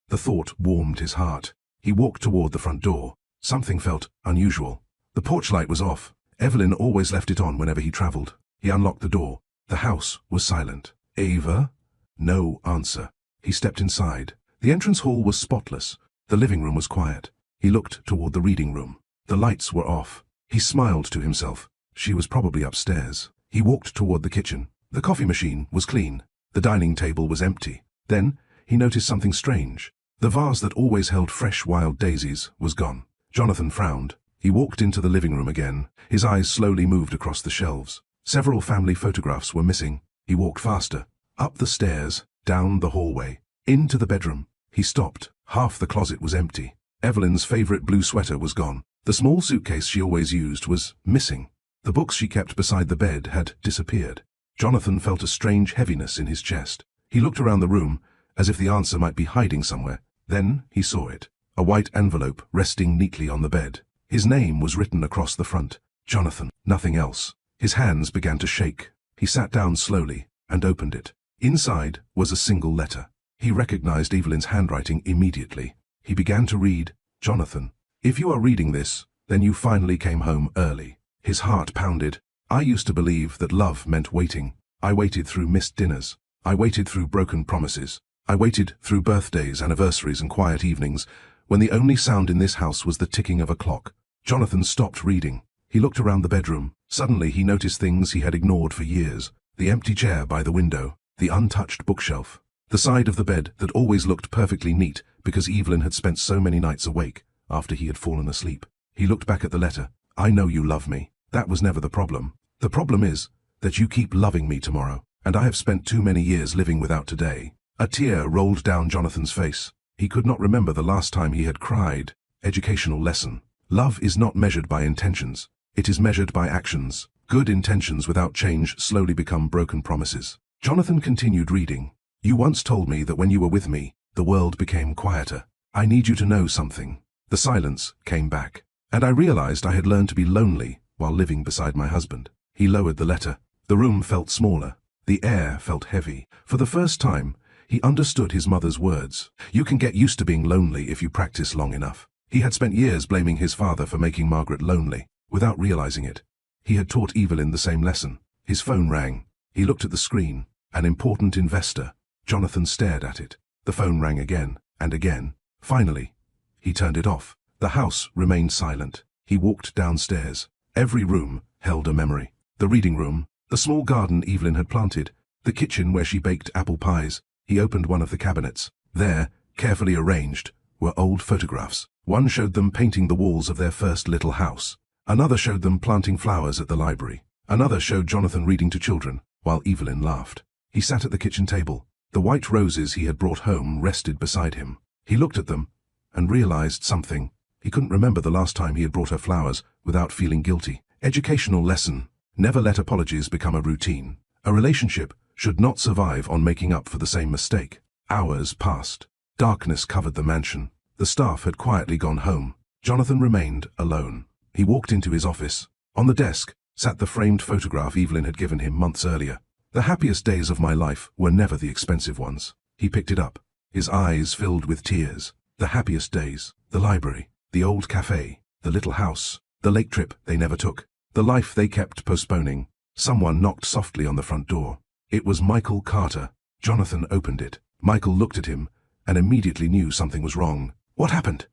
The thought warmed his heart. He walked toward the front door. Something felt unusual. The porch light was off. Evelyn always left it on whenever he traveled. He unlocked the door. The house was silent. Ava? No answer. He stepped inside. The entrance hall was spotless. The living room was quiet. He looked toward the reading room. The lights were off. He smiled to himself. She was probably upstairs. He walked toward the kitchen. The coffee machine was clean. The dining table was empty. Then, he noticed something strange. The vase that always held fresh wild daisies was gone. Jonathan frowned. He walked into the living room again. His eyes slowly moved across the shelves. Several family photographs were missing. He walked faster. Up the stairs, down the hallway, into the bedroom. He stopped. Half the closet was empty. Evelyn's favorite blue sweater was gone. The small suitcase she always used was missing. The books she kept beside the bed had disappeared. Jonathan felt a strange heaviness in his chest. He looked around the room, as if the answer might be hiding somewhere. Then he saw it. A white envelope resting neatly on the bed. His name was written across the front. Jonathan. Nothing else. His hands began to shake. He sat down slowly and opened it. Inside was a single letter. He recognized Evelyn's handwriting immediately. He began to read, "Jonathan, if you are reading this, then you finally came home early." His heart pounded. "I used to believe that love meant waiting. I waited through missed dinners. I waited through broken promises. I waited through birthdays, anniversaries, and quiet evenings, when the only sound in this house was the ticking of a clock." Jonathan stopped reading. He looked around the bedroom. Suddenly he noticed things he had ignored for years. The empty chair by the window. The untouched bookshelf. The side of the bed that always looked perfectly neat because Evelyn had spent so many nights awake after he had fallen asleep. He looked back at the letter. "I know you love me. That was never the problem. The problem is that you keep loving me tomorrow, and I have spent too many years living without today." A tear rolled down Jonathan's face. He could not remember the last time he had cried. Educational lesson. Love is not measured by intentions. It is measured by actions. Good intentions without change slowly become broken promises. Jonathan continued reading. You once told me that when you were with me, the world became quieter. I need you to know something. The silence came back, and I realized I had learned to be lonely while living beside my husband. He lowered the letter. The room felt smaller. The air felt heavy. For the first time, he understood his mother's words. You can get used to being lonely if you practice long enough. He had spent years blaming his father for making Margaret lonely, without realizing it. He had taught Evelyn the same lesson. His phone rang. He looked at the screen. An important investor. Jonathan stared at it. The phone rang again, and again. Finally, he turned it off. The house remained silent. He walked downstairs. Every room held a memory. The reading room, the small garden Evelyn had planted, the kitchen where she baked apple pies. He opened one of the cabinets. There, carefully arranged, were old photographs. One showed them painting the walls of their first little house. Another showed them planting flowers at the library. Another showed Jonathan reading to children, while Evelyn laughed. He sat at the kitchen table. The white roses he had brought home rested beside him. He looked at them and realized something. He couldn't remember the last time he had brought her flowers without feeling guilty. Educational lesson. Never let apologies become a routine. A relationship should not survive on making up for the same mistake. Hours passed. Darkness covered the mansion. The staff had quietly gone home. Jonathan remained alone. He walked into his office. On the desk sat the framed photograph Evelyn had given him months earlier. The happiest days of my life were never the expensive ones. He picked it up. His eyes filled with tears. The happiest days. The library. The old cafe. The little house. The lake trip they never took. The life they kept postponing. Someone knocked softly on the front door. It was Michael Carter. Jonathan opened it. Michael looked at him and immediately knew something was wrong. What happened?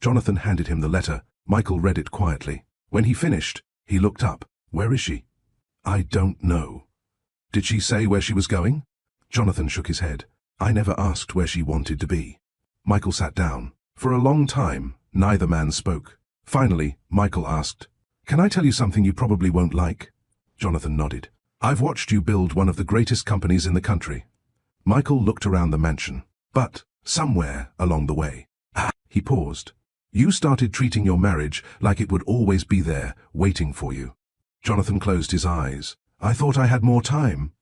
Jonathan handed him the letter. Michael read it quietly. When he finished, he looked up. Where is she? I don't know. Did she say where she was going? Jonathan shook his head. I never asked where she wanted to be. Michael sat down. For a long time, neither man spoke. Finally, Michael asked, Can I tell you something you probably won't like? Jonathan nodded. I've watched you build one of the greatest companies in the country. Michael looked around the mansion. But, somewhere along the way, he paused. You started treating your marriage like it would always be there, waiting for you. Jonathan closed his eyes. I thought I had more time.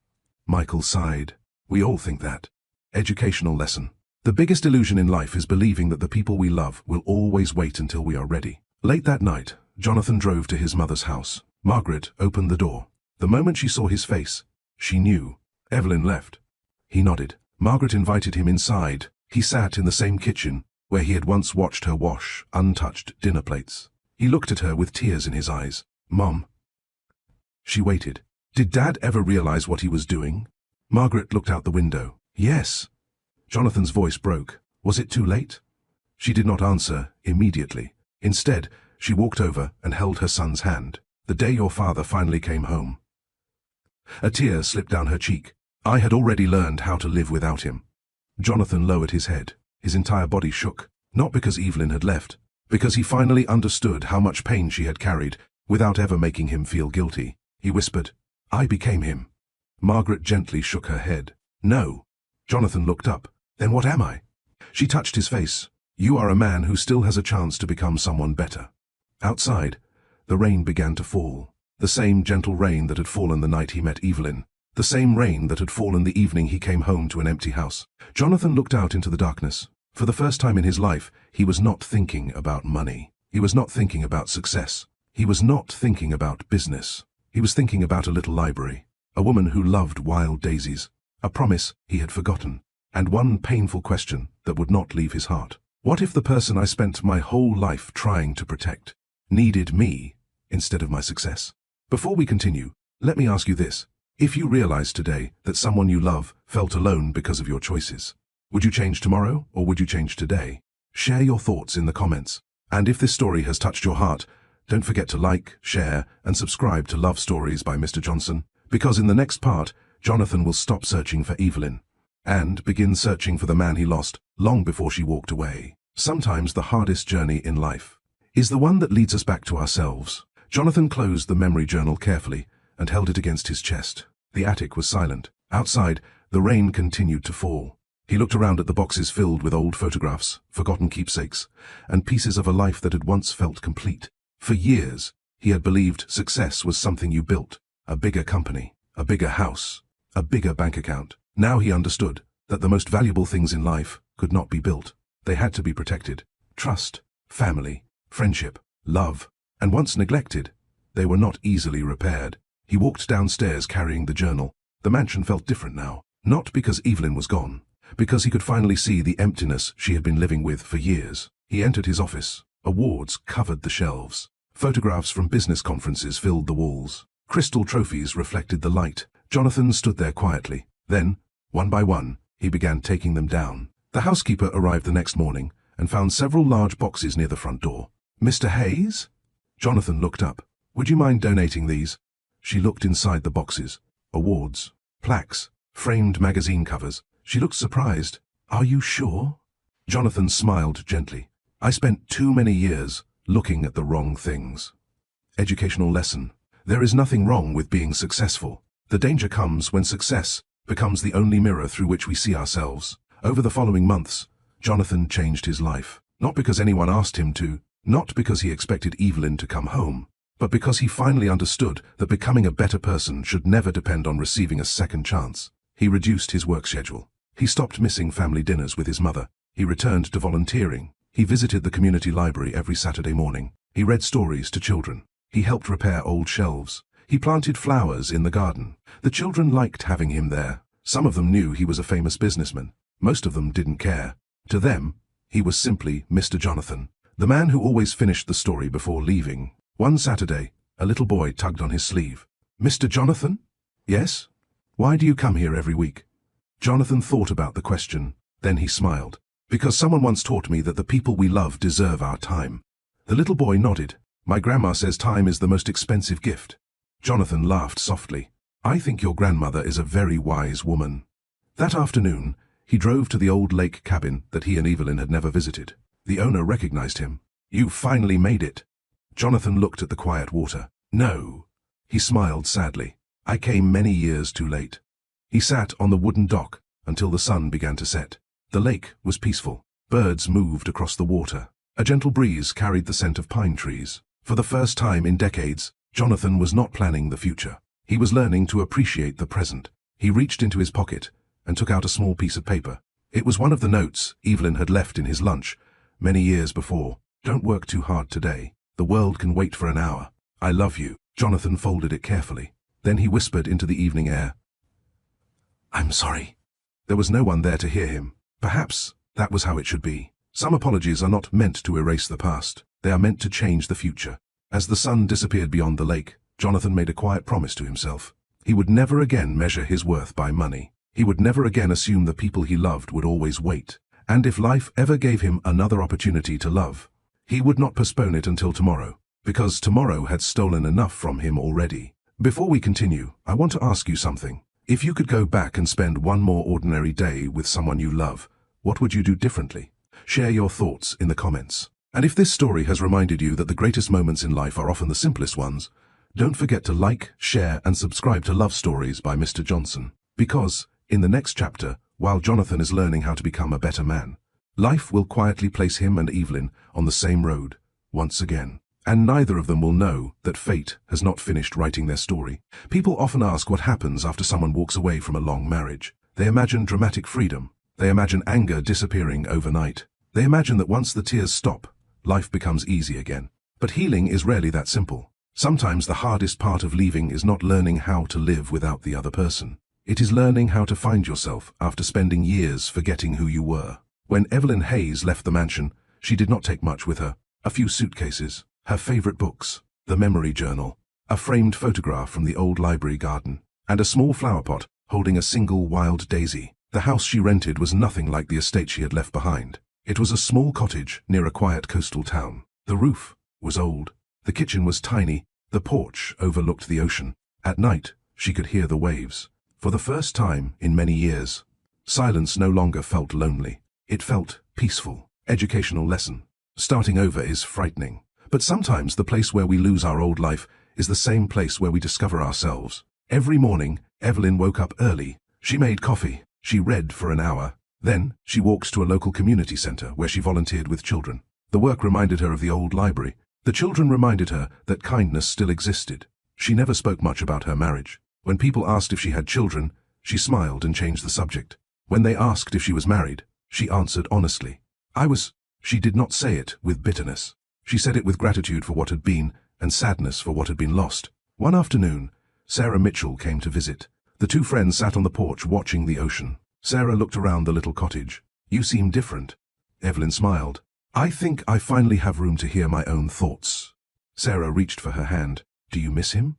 Michael sighed. We all think that. Educational lesson. The biggest illusion in life is believing that the people we love will always wait until we are ready. Late that night, Jonathan drove to his mother's house. Margaret opened the door. The moment she saw his face, she knew. Evelyn left. He nodded. Margaret invited him inside. He sat in the same kitchen where he had once watched her wash untouched dinner plates. He looked at her with tears in his eyes. Mom. She waited. Did Dad ever realize what he was doing? Margaret looked out the window. Yes. Jonathan's voice broke. Was it too late? She did not answer immediately. Instead, she walked over and held her son's hand. The day your father finally came home. A tear slipped down her cheek. I had already learned how to live without him. Jonathan lowered his head. His entire body shook. Not because Evelyn had left, because he finally understood how much pain she had carried without ever making him feel guilty. He whispered, I became him. Margaret gently shook her head. No. Jonathan looked up. Then what am I? She touched his face. You are a man who still has a chance to become someone better. Outside, the rain began to fall. The same gentle rain that had fallen the night he met Evelyn. The same rain that had fallen the evening he came home to an empty house. Jonathan looked out into the darkness. For the first time in his life, he was not thinking about money. He was not thinking about success. He was not thinking about business. He was thinking about a little library, a woman who loved wild daisies, a promise he had forgotten, and one painful question that would not leave his heart. What if the person I spent my whole life trying to protect needed me instead of my success? Before we continue, let me ask you this. If you realized today that someone you love felt alone because of your choices, would you change tomorrow or would you change today? Share your thoughts in the comments. And if this story has touched your heart, don't forget to like, share, and subscribe to Love Stories by Mr. Johnson, because in the next part, Jonathan will stop searching for Evelyn and begin searching for the man he lost long before she walked away. Sometimes the hardest journey in life is the one that leads us back to ourselves. Jonathan closed the memory journal carefully and held it against his chest. The attic was silent. Outside, the rain continued to fall. He looked around at the boxes filled with old photographs, forgotten keepsakes, and pieces of a life that had once felt complete. For years, he had believed success was something you built, a bigger company, a bigger house, a bigger bank account. Now he understood. that the most valuable things in life could not be built. They had to be protected. Trust, family, friendship, love, and once neglected, they were not easily repaired. He walked downstairs carrying the journal. The mansion felt different now, not because Evelyn was gone, because he could finally see the emptiness she had been living with for years. He entered his office. Awards covered the shelves. Photographs from business conferences filled the walls. Crystal trophies reflected the light. Jonathan stood there quietly. Then, one by one, he began taking them down. The housekeeper arrived the next morning and found several large boxes near the front door. "Mr. Hayes?" Jonathan looked up. "Would you mind donating these?" She looked inside the boxes. Awards, plaques, framed magazine covers. She looked surprised. "Are you sure?" Jonathan smiled gently. "I spent too many years looking at the wrong things." Educational lesson. There is nothing wrong with being successful. The danger comes when success becomes the only mirror through which we see ourselves. Over the following months, Jonathan changed his life. Not because anyone asked him to, not because he expected Evelyn to come home, but because he finally understood that becoming a better person should never depend on receiving a second chance. He reduced his work schedule. He stopped missing family dinners with his mother. He returned to volunteering. He visited the community library every Saturday morning. He read stories to children. He helped repair old shelves. He planted flowers in the garden. The children liked having him there. Some of them knew he was a famous businessman. Most of them didn't care. To them, he was simply Mr. Jonathan, the man who always finished the story before leaving. One Saturday, a little boy tugged on his sleeve. "Mr. Jonathan?" "Yes?" "Why do you come here every week?" Jonathan thought about the question. Then he smiled. "Because someone once taught me that the people we love deserve our time." The little boy nodded. "My grandma says time is the most expensive gift." Jonathan laughed softly. "I think your grandmother is a very wise woman." That afternoon, he drove to the old lake cabin that he and Evelyn had never visited. The owner recognized him. "You finally made it." Jonathan looked at the quiet water. "No." He smiled sadly. "I came many years too late." He sat on the wooden dock until the sun began to set. The lake was peaceful. Birds moved across the water. A gentle breeze carried the scent of pine trees. For the first time in decades, Jonathan was not planning the future. He was learning to appreciate the present. He reached into his pocket and took out a small piece of paper. It was one of the notes Evelyn had left in his lunch many years before. "Don't work too hard today. The world can wait for an hour. I love you." Jonathan folded it carefully. Then he whispered into the evening air, "I'm sorry." There was no one there to hear him. Perhaps that was how it should be. Some apologies are not meant to erase the past. They are meant to change the future. As the sun disappeared beyond the lake, Jonathan made a quiet promise to himself. He would never again measure his worth by money. He would never again assume the people he loved would always wait. And if life ever gave him another opportunity to love, he would not postpone it until tomorrow, because tomorrow had stolen enough from him already. Before we continue, I want to ask you something. If you could go back and spend one more ordinary day with someone you love, what would you do differently? Share your thoughts in the comments. And if this story has reminded you that the greatest moments in life are often the simplest ones, don't forget to like, share, and subscribe to Love Stories by Mr. Johnson. Because, in the next chapter, while Jonathan is learning how to become a better man, life will quietly place him and Evelyn on the same road, once again. And neither of them will know that fate has not finished writing their story. People often ask what happens after someone walks away from a long marriage. They imagine dramatic freedom. They imagine anger disappearing overnight. They imagine that once the tears stop, life becomes easy again. But healing is rarely that simple. Sometimes the hardest part of leaving is not learning how to live without the other person. It is learning how to find yourself after spending years forgetting who you were. When Evelyn Hayes left the mansion, she did not take much with her. A few suitcases, her favorite books, the memory journal, a framed photograph from the old library garden, and a small flower pot holding a single wild daisy. The house she rented was nothing like the estate she had left behind. It was a small cottage near a quiet coastal town. The roof was old. The kitchen was tiny. The porch overlooked the ocean. At night, she could hear the waves. For the first time in many years, silence no longer felt lonely. It felt peaceful. Educational lesson. Starting over is frightening. But sometimes the place where we lose our old life is the same place where we discover ourselves. Every morning, Evelyn woke up early. She made coffee. She read for an hour. Then, she walked to a local community center where she volunteered with children. The work reminded her of the old library. The children reminded her that kindness still existed. She never spoke much about her marriage. When people asked if she had children, she smiled and changed the subject. When they asked if she was married, she answered honestly. I was. She did not say it with bitterness. She said it with gratitude for what had been and sadness for what had been lost. One afternoon, Sarah Mitchell came to visit. The two friends sat on the porch watching the ocean. Sarah looked around the little cottage. You seem different. Evelyn smiled. I think I finally have room to hear my own thoughts. Sarah reached for her hand. Do you miss him?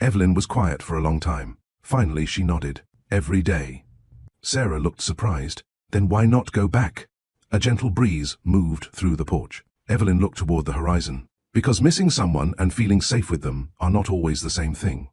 Evelyn was quiet for a long time. Finally she nodded. Every day. Sarah looked surprised. Then why not go back? A gentle breeze moved through the porch. Evelyn looked toward the horizon. Because missing someone and feeling safe with them are not always the same thing.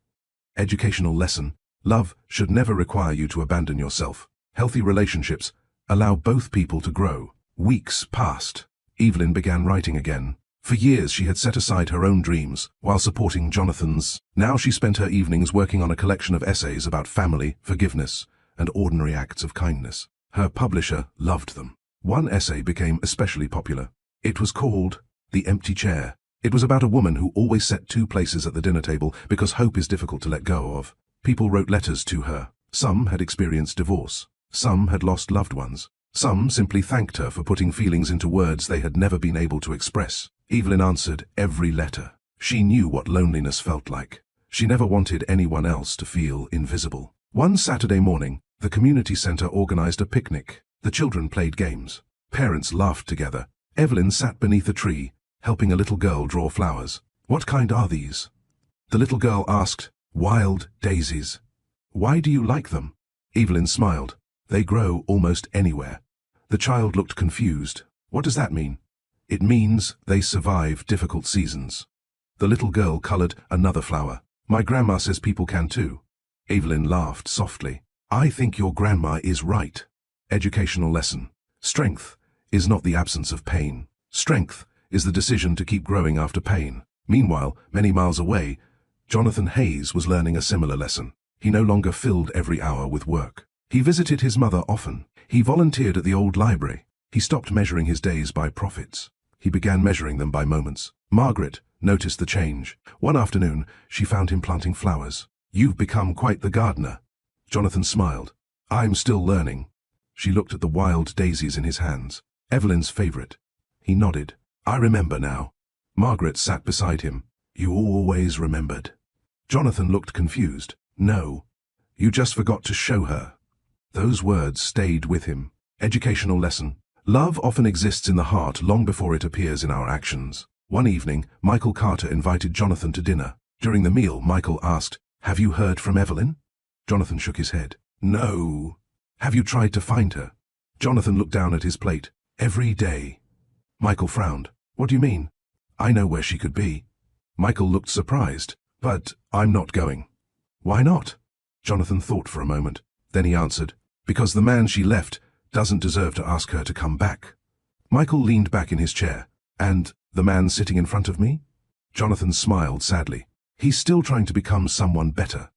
Educational lesson. Love should never require you to abandon yourself. Healthy relationships allow both people to grow. Weeks passed. Evelyn began writing again. For years she had set aside her own dreams while supporting Jonathan's. Now she spent her evenings working on a collection of essays about family, forgiveness, and ordinary acts of kindness. Her publisher loved them. One essay became especially popular. It was called The Empty Chair. It was about a woman who always set two places at the dinner table because hope is difficult to let go of. People wrote letters to her. Some had experienced divorce. Some had lost loved ones. Some simply thanked her for putting feelings into words they had never been able to express. Evelyn answered every letter. She knew what loneliness felt like. She never wanted anyone else to feel invisible. One Saturday morning, the community center organized a picnic. The children played games. Parents laughed together. Evelyn sat beneath a tree, helping a little girl draw flowers. What kind are these? The little girl asked. Wild daisies. Why do you like them? Evelyn smiled. They grow almost anywhere. The child looked confused. What does that mean? It means they survive difficult seasons. The little girl colored another flower. My grandma says people can too. Evelyn laughed softly. I think your grandma is right. Educational lesson. Strength is not the absence of pain. Strength is the decision to keep growing after pain. Meanwhile, many miles away, Jonathan Hayes was learning a similar lesson. He no longer filled every hour with work. He visited his mother often. He volunteered at the old library. He stopped measuring his days by profits. He began measuring them by moments. Margaret noticed the change. One afternoon, she found him planting flowers. You've become quite the gardener. Jonathan smiled. I'm still learning. She looked at the wild daisies in his hands. Evelyn's favorite. He nodded. I remember now. Margaret sat beside him. You always remembered. Jonathan looked confused. No. You just forgot to show her. Those words stayed with him. Educational lesson. Love often exists in the heart long before it appears in our actions. One evening, Michael Carter invited Jonathan to dinner. During the meal, Michael asked, Have you heard from Evelyn? Jonathan shook his head. No. Have you tried to find her? Jonathan looked down at his plate. Every day. Michael frowned. What do you mean? I know where she could be. Michael looked surprised. But I'm not going. Why not? Jonathan thought for a moment. Then he answered, Because the man she left doesn't deserve to ask her to come back. Michael leaned back in his chair. And the man sitting in front of me? Jonathan smiled sadly. He's still trying to become someone better.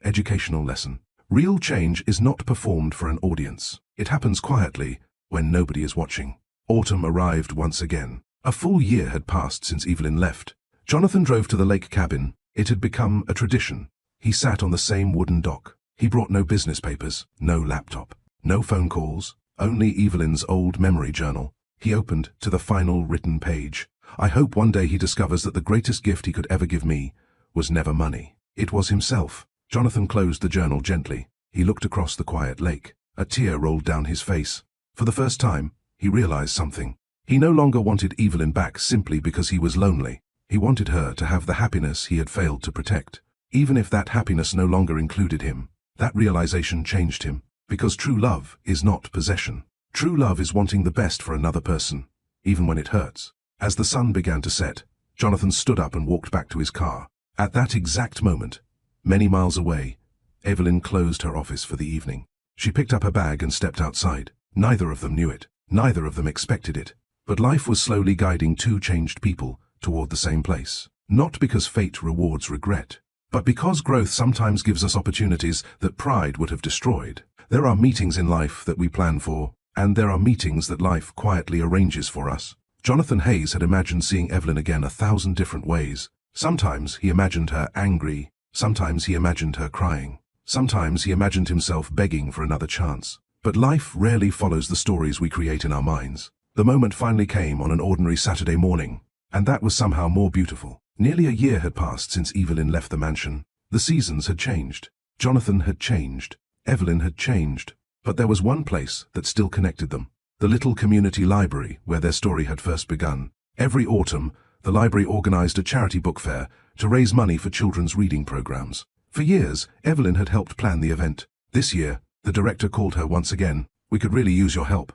Educational lesson. Real change is not performed for an audience. It happens quietly when nobody is watching. Autumn arrived once again. A full year had passed since Evelyn left. Jonathan drove to the lake cabin. It had become a tradition. He sat on the same wooden dock. He brought no business papers, no laptop, no phone calls, only Evelyn's old memory journal. He opened to the final written page. I hope one day he discovers that the greatest gift he could ever give me was never money. It was himself. Jonathan closed the journal gently. He looked across the quiet lake. A tear rolled down his face. For the first time, he realized something. He no longer wanted Evelyn back simply because he was lonely. He wanted her to have the happiness he had failed to protect, even if that happiness no longer included him. That realization changed him, because true love is not possession. True love is wanting the best for another person, even when it hurts. As the sun began to set, Jonathan stood up and walked back to his car. At that exact moment, many miles away, Evelyn closed her office for the evening. She picked up her bag and stepped outside. Neither of them knew it. Neither of them expected it. But life was slowly guiding two changed people toward the same place. Not because fate rewards regret, but because growth sometimes gives us opportunities that pride would have destroyed. There are meetings in life that we plan for, and there are meetings that life quietly arranges for us. Jonathan Hayes had imagined seeing Evelyn again 1,000 different ways. Sometimes he imagined her angry, sometimes he imagined her crying, sometimes he imagined himself begging for another chance. But life rarely follows the stories we create in our minds. The moment finally came on an ordinary Saturday morning, and that was somehow more beautiful. Nearly a year had passed since Evelyn left the mansion. The seasons had changed. Jonathan had changed. Evelyn had changed. But there was one place that still connected them. The little community library where their story had first begun. Every autumn, the library organized a charity book fair to raise money for children's reading programs. For years, Evelyn had helped plan the event. This year, the director called her once again. "We could really use your help."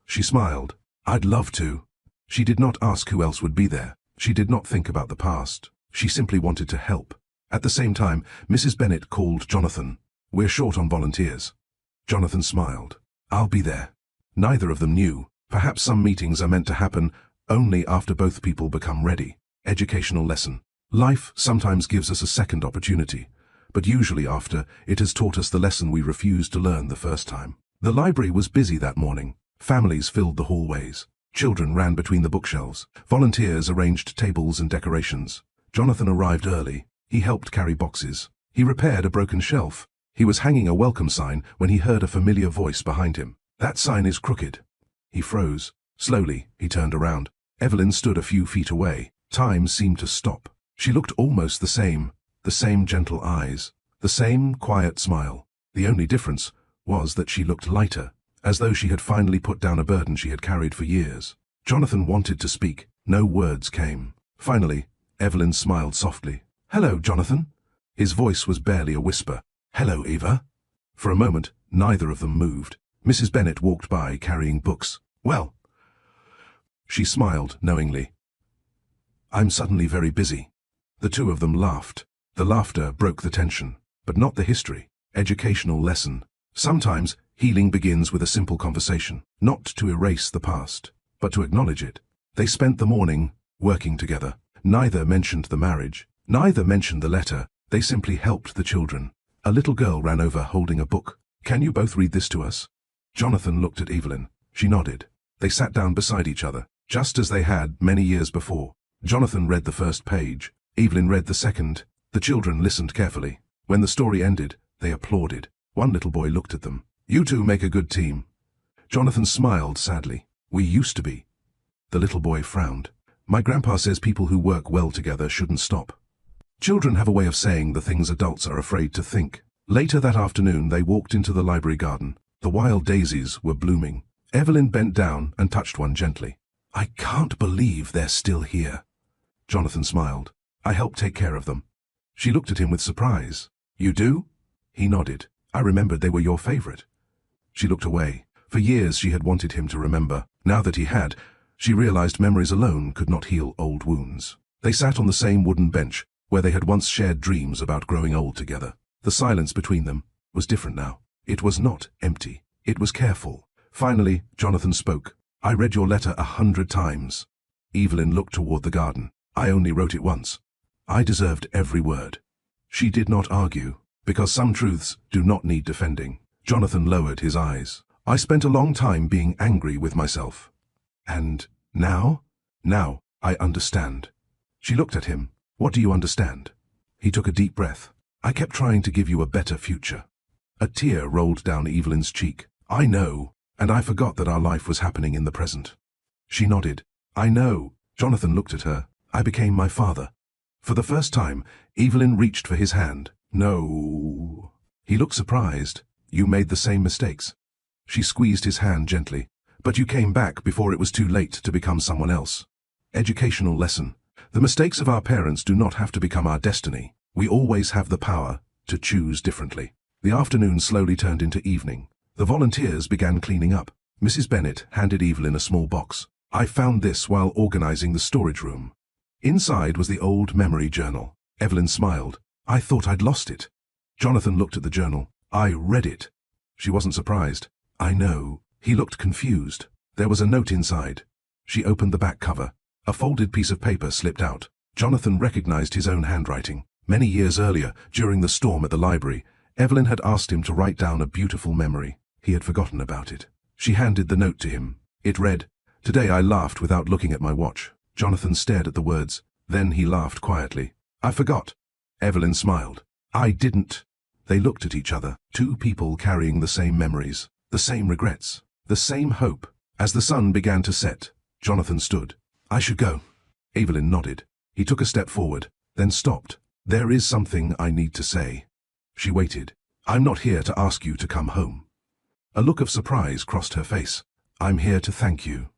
She smiled. "I'd love to." She did not ask who else would be there. She did not think about the past. She simply wanted to help. At the same time, Mrs. Bennet called Jonathan. "We're short on volunteers." Jonathan smiled. "I'll be there." Neither of them knew. Perhaps some meetings are meant to happen only after both people become ready. Educational lesson. Life sometimes gives us a second opportunity, but usually after it has taught us the lesson we refused to learn the first time. The library was busy that morning. Families filled the hallways. Children ran between the bookshelves. Volunteers arranged tables and decorations. Jonathan arrived early. He helped carry boxes. He repaired a broken shelf. He was hanging a welcome sign when he heard a familiar voice behind him. "That sign is crooked." He froze. Slowly, he turned around. Evelyn stood a few feet away. Time seemed to stop. She looked almost the same gentle eyes, the same quiet smile. The only difference was that she looked lighter, as though she had finally put down a burden she had carried for years. Jonathan wanted to speak. No words came. Finally, Evelyn smiled softly. "Hello, Jonathan." His voice was barely a whisper. "Hello, Eva." For a moment, neither of them moved. Mrs. Bennet walked by carrying books. "Well," she smiled knowingly. "I'm suddenly very busy." The two of them laughed. The laughter broke the tension, but not the history. Educational lesson. Sometimes healing begins with a simple conversation, not to erase the past, but to acknowledge it. They spent the morning working together. Neither mentioned the marriage. Neither mentioned the letter. They simply helped the children. A little girl ran over holding a book. "Can you both read this to us?" Jonathan looked at Evelyn. She nodded. They sat down beside each other, just as they had many years before. Jonathan read the first page. Evelyn read the second. The children listened carefully. When the story ended, they applauded. One little boy looked at them. "You two make a good team." Jonathan smiled sadly. "We used to be." The little boy frowned. "My grandpa says people who work well together shouldn't stop." Children have a way of saying the things adults are afraid to think. Later that afternoon, they walked into the library garden. The wild daisies were blooming. Evelyn bent down and touched one gently. "I can't believe they're still here." Jonathan smiled. "I helped take care of them." She looked at him with surprise. "You do?" He nodded. "I remembered they were your favorite." She looked away. For years she had wanted him to remember. Now that he had, she realized memories alone could not heal old wounds. They sat on the same wooden bench where they had once shared dreams about growing old together. The silence between them was different now. It was not empty. It was careful. Finally, Jonathan spoke. "I read your letter 100 times." Evelyn looked toward the garden. "I only wrote it once. I deserved every word." She did not argue, because some truths do not need defending. Jonathan lowered his eyes. "I spent a long time being angry with myself. And now? Now, I understand." She looked at him. "What do you understand?" He took a deep breath. "I kept trying to give you a better future." A tear rolled down Evelyn's cheek. "I know, and I forgot that our life was happening in the present." She nodded. "I know." Jonathan looked at her. "I became my father." For the first time, Evelyn reached for his hand. "No." He looked surprised. "You made the same mistakes." She squeezed his hand gently. "But you came back before it was too late to become someone else." Educational lesson. The mistakes of our parents do not have to become our destiny. We always have the power to choose differently. The afternoon slowly turned into evening. The volunteers began cleaning up. Mrs. Bennet handed Evelyn a small box. "I found this while organizing the storage room." Inside was the old memory journal. Evelyn smiled. "I thought I'd lost it." Jonathan looked at the journal. "I read it." She wasn't surprised. "I know." He looked confused. There was a note inside. She opened the back cover. A folded piece of paper slipped out. Jonathan recognized his own handwriting. Many years earlier, during the storm at the library, Evelyn had asked him to write down a beautiful memory. He had forgotten about it. She handed the note to him. It read, "Today I laughed without looking at my watch." Jonathan stared at the words. Then he laughed quietly. "I forgot." Evelyn smiled. "I didn't." They looked at each other. Two people carrying the same memories. the same regrets, the same hope. As the sun began to set, Jonathan stood. I should go. Evelyn nodded. He took a step forward, then stopped. There is something I need to say. She waited. I'm not here to ask you to come home. A look of surprise crossed her face. I'm here to thank you.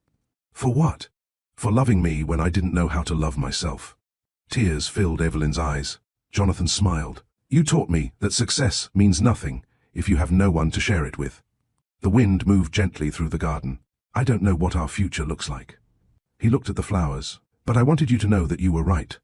For what? For loving me when I didn't know how to love myself. Tears filled Evelyn's eyes. Jonathan smiled. You taught me that success means nothing if you have no one to share it with. The wind moved gently through the garden. I don't know what our future looks like. He looked at the flowers. But I wanted you to know that you were right.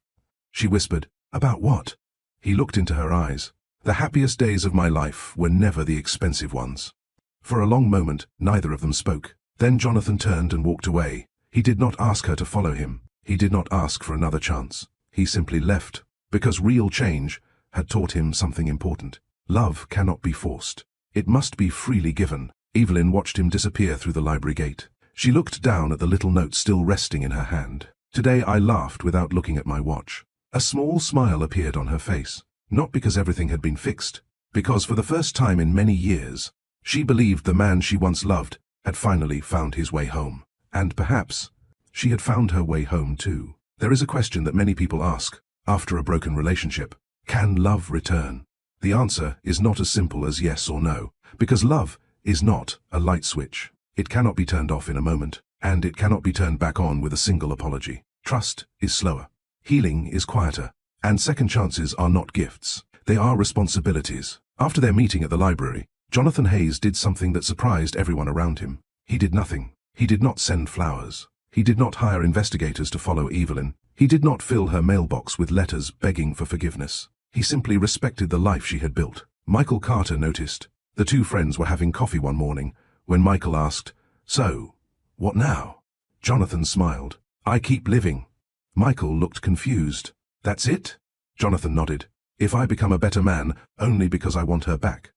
She whispered, about what? He looked into her eyes. The happiest days of my life were never the expensive ones. For a long moment, neither of them spoke. Then Jonathan turned and walked away. He did not ask her to follow him. He did not ask for another chance. He simply left, because real change had taught him something important. Love cannot be forced. It must be freely given. Evelyn watched him disappear through the library gate. She looked down at the little note still resting in her hand. Today I laughed without looking at my watch. A small smile appeared on her face. Not because everything had been fixed, because for the first time in many years, she believed the man she once loved had finally found his way home. And perhaps, she had found her way home too. There is a question that many people ask, after a broken relationship. Can love return? The answer is not as simple as yes or no, because love is not a light switch. It cannot be turned off in a moment, and it cannot be turned back on with a single apology. Trust is slower. Healing is quieter. And second chances are not gifts. They are responsibilities. After their meeting at the library, Jonathan Hayes did something that surprised everyone around him. He did nothing. He did not send flowers. He did not hire investigators to follow Evelyn. He did not fill her mailbox with letters begging for forgiveness. He simply respected the life she had built. Michael Carter noticed. The two friends were having coffee one morning, when Michael asked, So, what now? Jonathan smiled. I keep living. Michael looked confused. That's it? Jonathan nodded. If I become a better man, only because I want her back.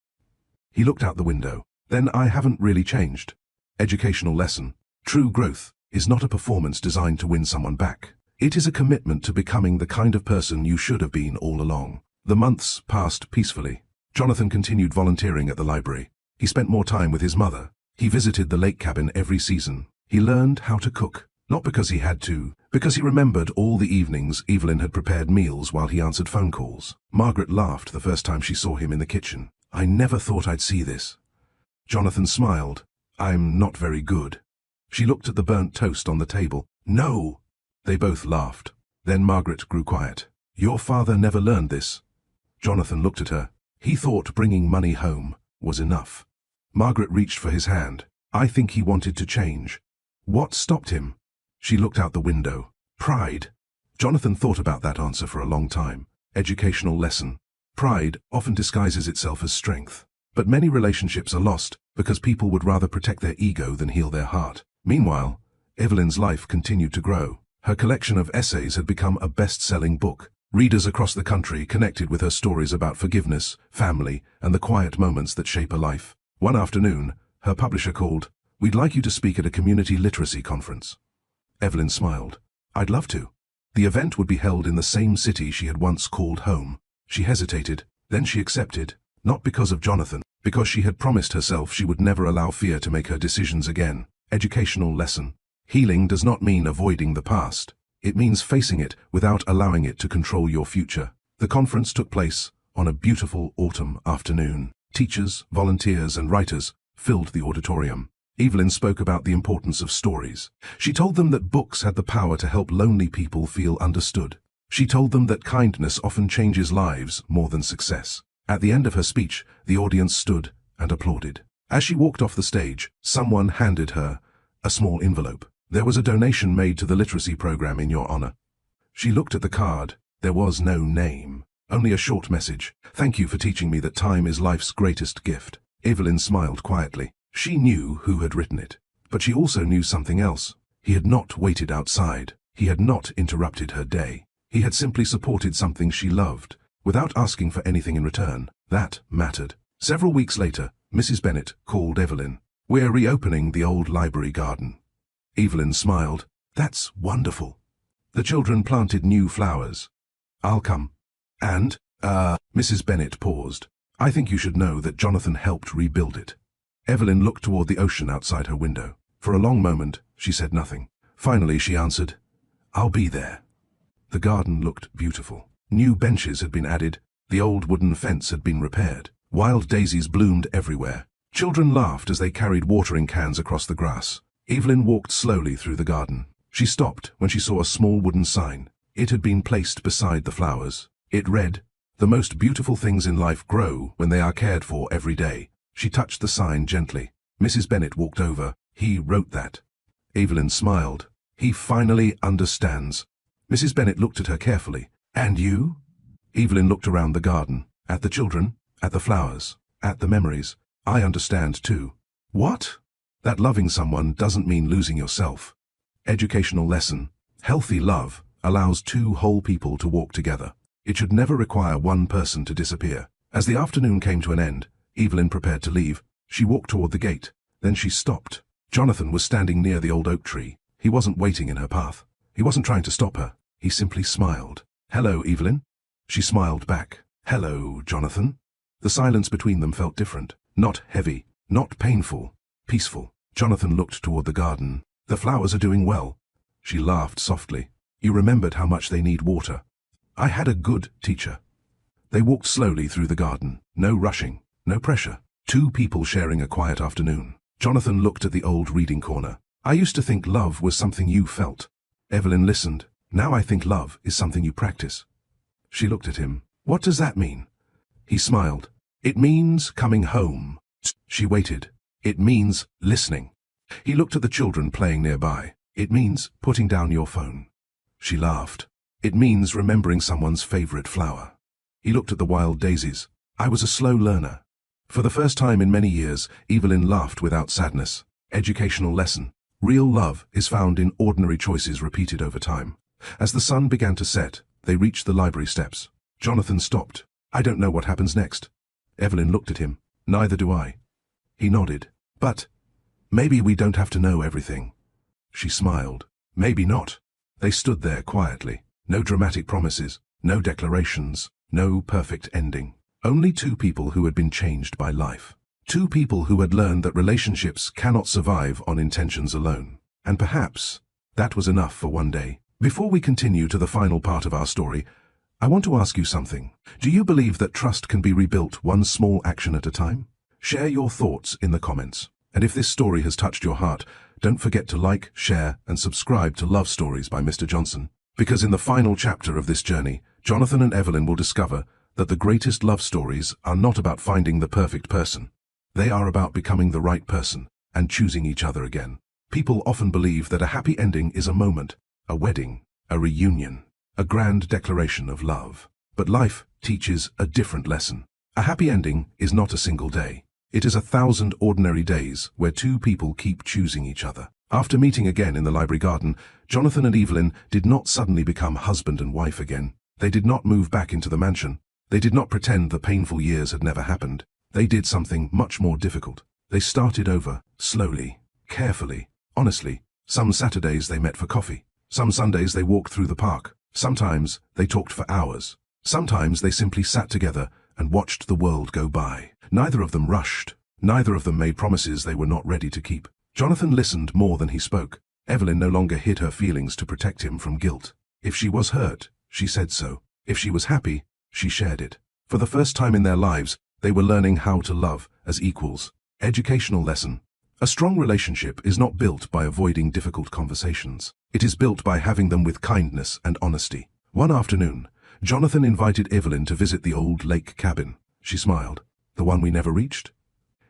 He looked out the window. Then I haven't really changed. Educational lesson. True growth is not a performance designed to win someone back. It is a commitment to becoming the kind of person you should have been all along. The months passed peacefully. Jonathan continued volunteering at the library. He spent more time with his mother. He visited the lake cabin every season. He learned how to cook. Not because he had to, because he remembered all the evenings Evelyn had prepared meals while he answered phone calls. Margaret laughed the first time she saw him in the kitchen. I never thought I'd see this. Jonathan smiled. I'm not very good. She looked at the burnt toast on the table. No! They both laughed. Then Margaret grew quiet. Your father never learned this. Jonathan looked at her. He thought bringing money home was enough. Margaret reached for his hand. I think he wanted to change. What stopped him? She looked out the window. Pride. Jonathan thought about that answer for a long time. Educational lesson. Pride often disguises itself as strength. But many relationships are lost because people would rather protect their ego than heal their heart. Meanwhile, Evelyn's life continued to grow. Her collection of essays had become a best-selling book. Readers across the country connected with her stories about forgiveness, family, and the quiet moments that shape a life. One afternoon, her publisher called. We'd like you to speak at a community literacy conference. Evelyn smiled. I'd love to. The event would be held in the same city she had once called home. She hesitated, then she accepted, not because of Jonathan, because she had promised herself she would never allow fear to make her decisions again. Educational lesson. Healing does not mean avoiding the past. It means facing it without allowing it to control your future. The conference took place on a beautiful autumn afternoon. Teachers, volunteers, and writers filled the auditorium. Evelyn spoke about the importance of stories. She told them that books had the power to help lonely people feel understood. She told them that kindness often changes lives more than success. At the end of her speech, the audience stood and applauded. As she walked off the stage, someone handed her a small envelope. There was a donation made to the literacy program in your honor. She looked at the card. There was no name, only a short message. Thank you for teaching me that time is life's greatest gift. Evelyn smiled quietly. She knew who had written it, but she also knew something else. He had not waited outside. He had not interrupted her day. He had simply supported something she loved, without asking for anything in return. That mattered. Several weeks later, Mrs. Bennet called Evelyn. We're reopening the old library garden. Evelyn smiled. That's wonderful. The children planted new flowers. I'll come. And, Mrs. Bennet paused. I think you should know that Jonathan helped rebuild it. Evelyn looked toward the ocean outside her window. For a long moment, she said nothing. Finally, she answered, "I'll be there." The garden looked beautiful. New benches had been added. The old wooden fence had been repaired. Wild daisies bloomed everywhere. Children laughed as they carried watering cans across the grass. Evelyn walked slowly through the garden. She stopped when she saw a small wooden sign. It had been placed beside the flowers. It read, "The most beautiful things in life grow when they are cared for every day." She touched the sign gently. Mrs. Bennet walked over. "He wrote that." Evelyn smiled. "He finally understands." Mrs. Bennet looked at her carefully. "And you?" Evelyn looked around the garden, at the children, at the flowers, at the memories. "I understand too." "What?" "That loving someone doesn't mean losing yourself." Educational lesson. Healthy love allows two whole people to walk together. It should never require one person to disappear. As the afternoon came to an end, Evelyn prepared to leave. She walked toward the gate. Then she stopped. Jonathan was standing near the old oak tree. He wasn't waiting in her path. He wasn't trying to stop her. He simply smiled. "Hello, Evelyn." She smiled back. "Hello, Jonathan." The silence between them felt different. Not heavy, not painful, peaceful. Jonathan looked toward the garden. "The flowers are doing well." She laughed softly. "You remembered how much they need water." "I had a good teacher." They walked slowly through the garden. No rushing, no pressure. Two people sharing a quiet afternoon. Jonathan looked at the old reading corner. "I used to think love was something you felt." Evelyn listened. "Now I think love is something you practice." She looked at him. "What does that mean?" He smiled. "It means coming home." She waited. "It means listening." He looked at the children playing nearby. "It means putting down your phone." She laughed. "It means remembering someone's favorite flower." He looked at the wild daisies. "I was a slow learner." For the first time in many years, Evelyn laughed without sadness. Educational lesson. Real love is found in ordinary choices repeated over time. As the sun began to set, they reached the library steps. Jonathan stopped. "I don't know what happens next." Evelyn looked at him. "Neither do I." He nodded. "But maybe we don't have to know everything." She smiled. "Maybe not." They stood there quietly. No dramatic promises, no declarations, no perfect ending. Only two people who had been changed by life. Two people who had learned that relationships cannot survive on intentions alone. And perhaps that was enough for one day. Before we continue to the final part of our story, I want to ask you something. Do you believe that trust can be rebuilt one small action at a time? Share your thoughts in the comments. And if this story has touched your heart, don't forget to like, share, and subscribe to Love Stories by Mr. Johnson. Because in the final chapter of this journey, Jonathan and Evelyn will discover that the greatest love stories are not about finding the perfect person. They are about becoming the right person and choosing each other again. People often believe that a happy ending is a moment, a wedding, a reunion, a grand declaration of love. But life teaches a different lesson. A happy ending is not a single day. It is 1,000 ordinary days where two people keep choosing each other. After meeting again in the library garden, Jonathan and Evelyn did not suddenly become husband and wife again. They did not move back into the mansion. They did not pretend the painful years had never happened. They did something much more difficult. They started over, slowly, carefully, honestly. Some Saturdays they met for coffee. Some Sundays they walked through the park. Sometimes they talked for hours. Sometimes they simply sat together and watched the world go by. Neither of them rushed. Neither of them made promises they were not ready to keep. Jonathan listened more than he spoke. Evelyn no longer hid her feelings to protect him from guilt. If she was hurt, she said so. If she was happy, she shared it. For the first time in their lives, they were learning how to love as equals. Educational lesson. A strong relationship is not built by avoiding difficult conversations. It is built by having them with kindness and honesty. One afternoon, Jonathan invited Evelyn to visit the old lake cabin. She smiled. "The one we never reached?"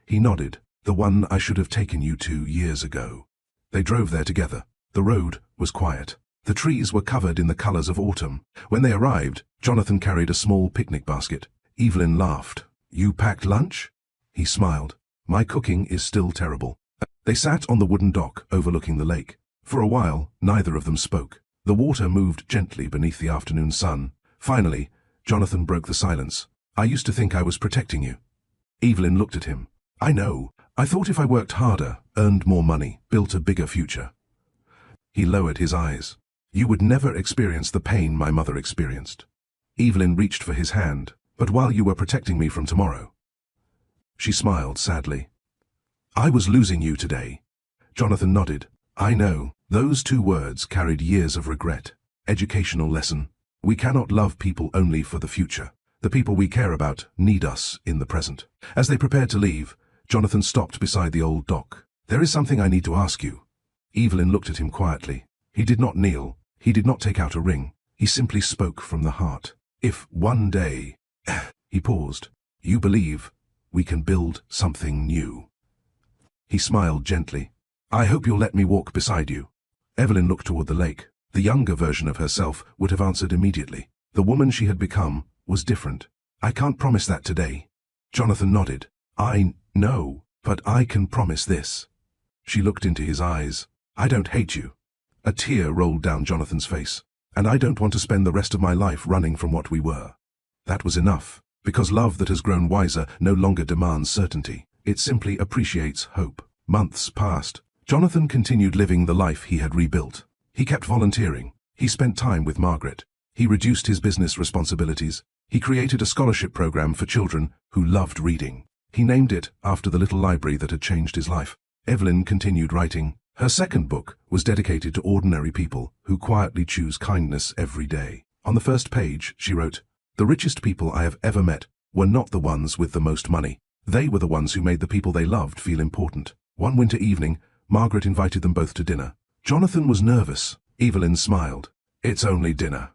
He nodded. "The one I should have taken you to years ago." They drove there together. The road was quiet. The trees were covered in the colors of autumn. When they arrived, Jonathan carried a small picnic basket. Evelyn laughed. "You packed lunch?" He smiled. "My cooking is still terrible." They sat on the wooden dock overlooking the lake. For a while, neither of them spoke. The water moved gently beneath the afternoon sun. Finally, Jonathan broke the silence. "I used to think I was protecting you." Evelyn looked at him. "I know. I thought if I worked harder, earned more money, built a bigger future." He lowered his eyes. "You would never experience the pain my mother experienced." Evelyn reached for his hand. "But while you were protecting me from tomorrow." She smiled sadly. I was losing you today. Jonathan nodded. I know. Those two words carried years of regret. Educational lesson. We cannot love people only for the future. The people we care about need us in the present. As they prepared to leave, Jonathan stopped beside the old dock. There is something I need to ask you. Evelyn looked at him quietly. He did not kneel. He did not take out a ring. He simply spoke from the heart. If one day, he paused, you believe we can build something new. He smiled gently. I hope you'll let me walk beside you. Evelyn looked toward the lake. The younger version of herself would have answered immediately. The woman she had become was different. I can't promise that today. Jonathan nodded. I know, but I can promise this. She looked into his eyes. I don't hate you. A tear rolled down Jonathan's face. And I don't want to spend the rest of my life running from what we were. That was enough, because love that has grown wiser no longer demands certainty. It simply appreciates hope. Months passed. Jonathan continued living the life he had rebuilt. He kept volunteering. He spent time with Margaret. He reduced his business responsibilities. He created a scholarship program for children who loved reading. He named it after the little library that had changed his life. Evelyn continued writing. Her second book was dedicated to ordinary people who quietly choose kindness every day. On the first page, she wrote, "The richest people I have ever met were not the ones with the most money. They were the ones who made the people they loved feel important." One winter evening, Margaret invited them both to dinner. Jonathan was nervous. Evelyn smiled. "It's only dinner."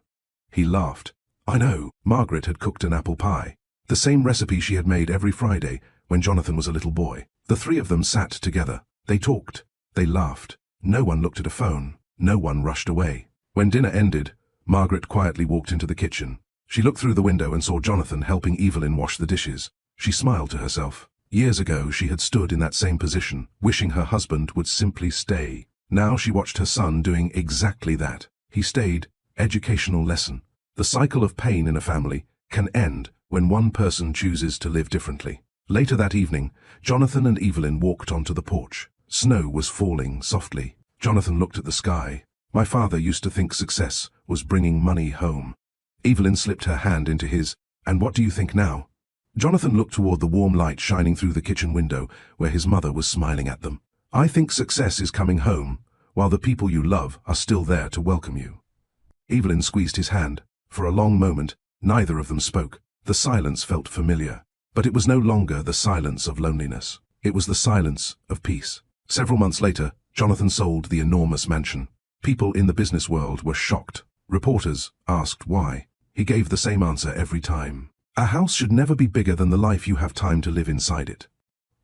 He laughed. "I know." Margaret had cooked an apple pie, the same recipe she had made every Friday when Jonathan was a little boy. The three of them sat together. They talked. They laughed. No one looked at a phone. No one rushed away. When dinner ended, Margaret quietly walked into the kitchen. She looked through the window and saw Jonathan helping Evelyn wash the dishes. She smiled to herself. Years ago, she had stood in that same position, wishing her husband would simply stay. Now she watched her son doing exactly that. He stayed. Educational lesson. The cycle of pain in a family can end when one person chooses to live differently. Later that evening, Jonathan and Evelyn walked onto the porch. Snow was falling softly. Jonathan looked at the sky. "My father used to think success was bringing money home." Evelyn slipped her hand into his. "And what do you think now?" Jonathan looked toward the warm light shining through the kitchen window where his mother was smiling at them. "I think success is coming home, while the people you love are still there to welcome you." Evelyn squeezed his hand. For a long moment, neither of them spoke. The silence felt familiar. But it was no longer the silence of loneliness. It was the silence of peace. Several months later, Jonathan sold the enormous mansion. People in the business world were shocked. Reporters asked why. He gave the same answer every time. A house should never be bigger than the life you have time to live inside it.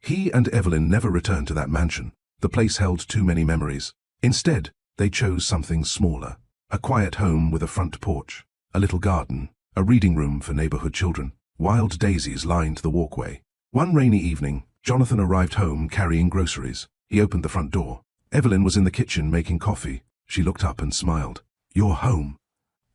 He and Evelyn never returned to that mansion. The place held too many memories. Instead, they chose something smaller. A quiet home with a front porch, a little garden, a reading room for neighborhood children. Wild daisies lined the walkway. One rainy evening, Jonathan arrived home carrying groceries. He opened the front door. Evelyn was in the kitchen making coffee. She looked up and smiled. "You're home."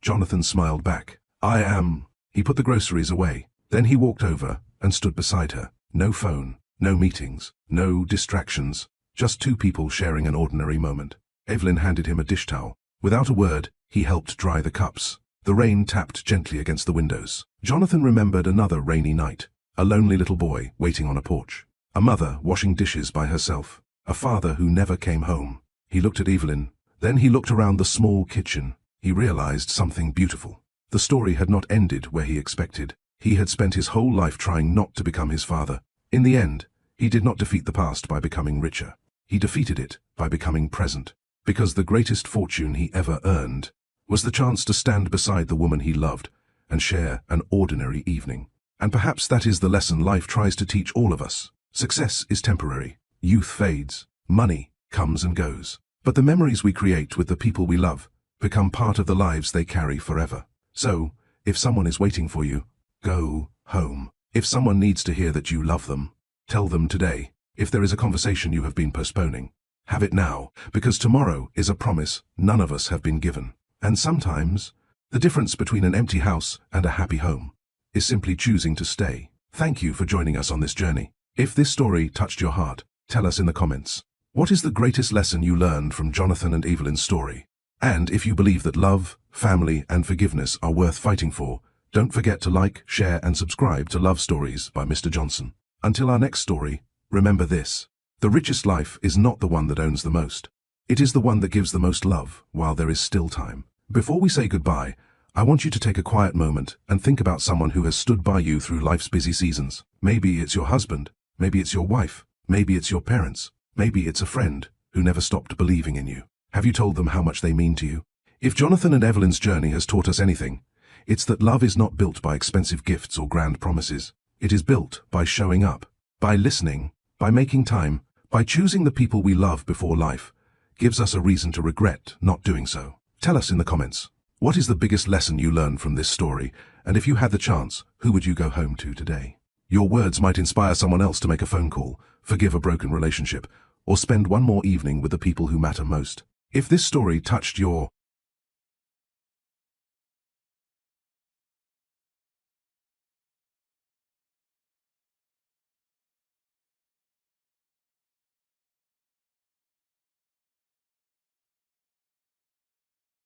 Jonathan smiled back. "I am." He put the groceries away. Then he walked over and stood beside her. No phone, no meetings, no distractions. Just two people sharing an ordinary moment. Evelyn handed him a dish towel. Without a word, he helped dry the cups. The rain tapped gently against the windows. Jonathan remembered another rainy night. A lonely little boy waiting on a porch. A mother washing dishes by herself. A father who never came home. He looked at Evelyn. Then he looked around the small kitchen. He realized something beautiful. The story had not ended where he expected. He had spent his whole life trying not to become his father. In the end, he did not defeat the past by becoming richer. He defeated it by becoming present. Because the greatest fortune he ever earned was the chance to stand beside the woman he loved and share an ordinary evening. And perhaps that is the lesson life tries to teach all of us. Success is temporary. Youth fades. Money comes and goes. But the memories we create with the people we love become part of the lives they carry forever. So, if someone is waiting for you, go home. If someone needs to hear that you love them, tell them today. If there is a conversation you have been postponing, have it now, because tomorrow is a promise none of us have been given. And sometimes, the difference between an empty house and a happy home is simply choosing to stay. Thank you for joining us on this journey. If this story touched your heart, tell us in the comments. What is the greatest lesson you learned from Jonathan and Evelyn's story? And if you believe that love, family, and forgiveness are worth fighting for, don't forget to like, share, and subscribe to Love Stories by Mr. Johnson. Until our next story, remember this. The richest life is not the one that owns the most. It is the one that gives the most love while there is still time. Before we say goodbye, I want you to take a quiet moment and think about someone who has stood by you through life's busy seasons. Maybe it's your husband, maybe it's your wife, maybe it's your parents, maybe it's a friend who never stopped believing in you. Have you told them how much they mean to you? If Jonathan and Evelyn's journey has taught us anything, it's that love is not built by expensive gifts or grand promises. It is built by showing up, by listening, by making time, by choosing the people we love before life gives us a reason to regret not doing so. Tell us in the comments, what is the biggest lesson you learned from this story? And if you had the chance, who would you go home to today? Your words might inspire someone else to make a phone call, forgive a broken relationship, or spend one more evening with the people who matter most. If this story touched your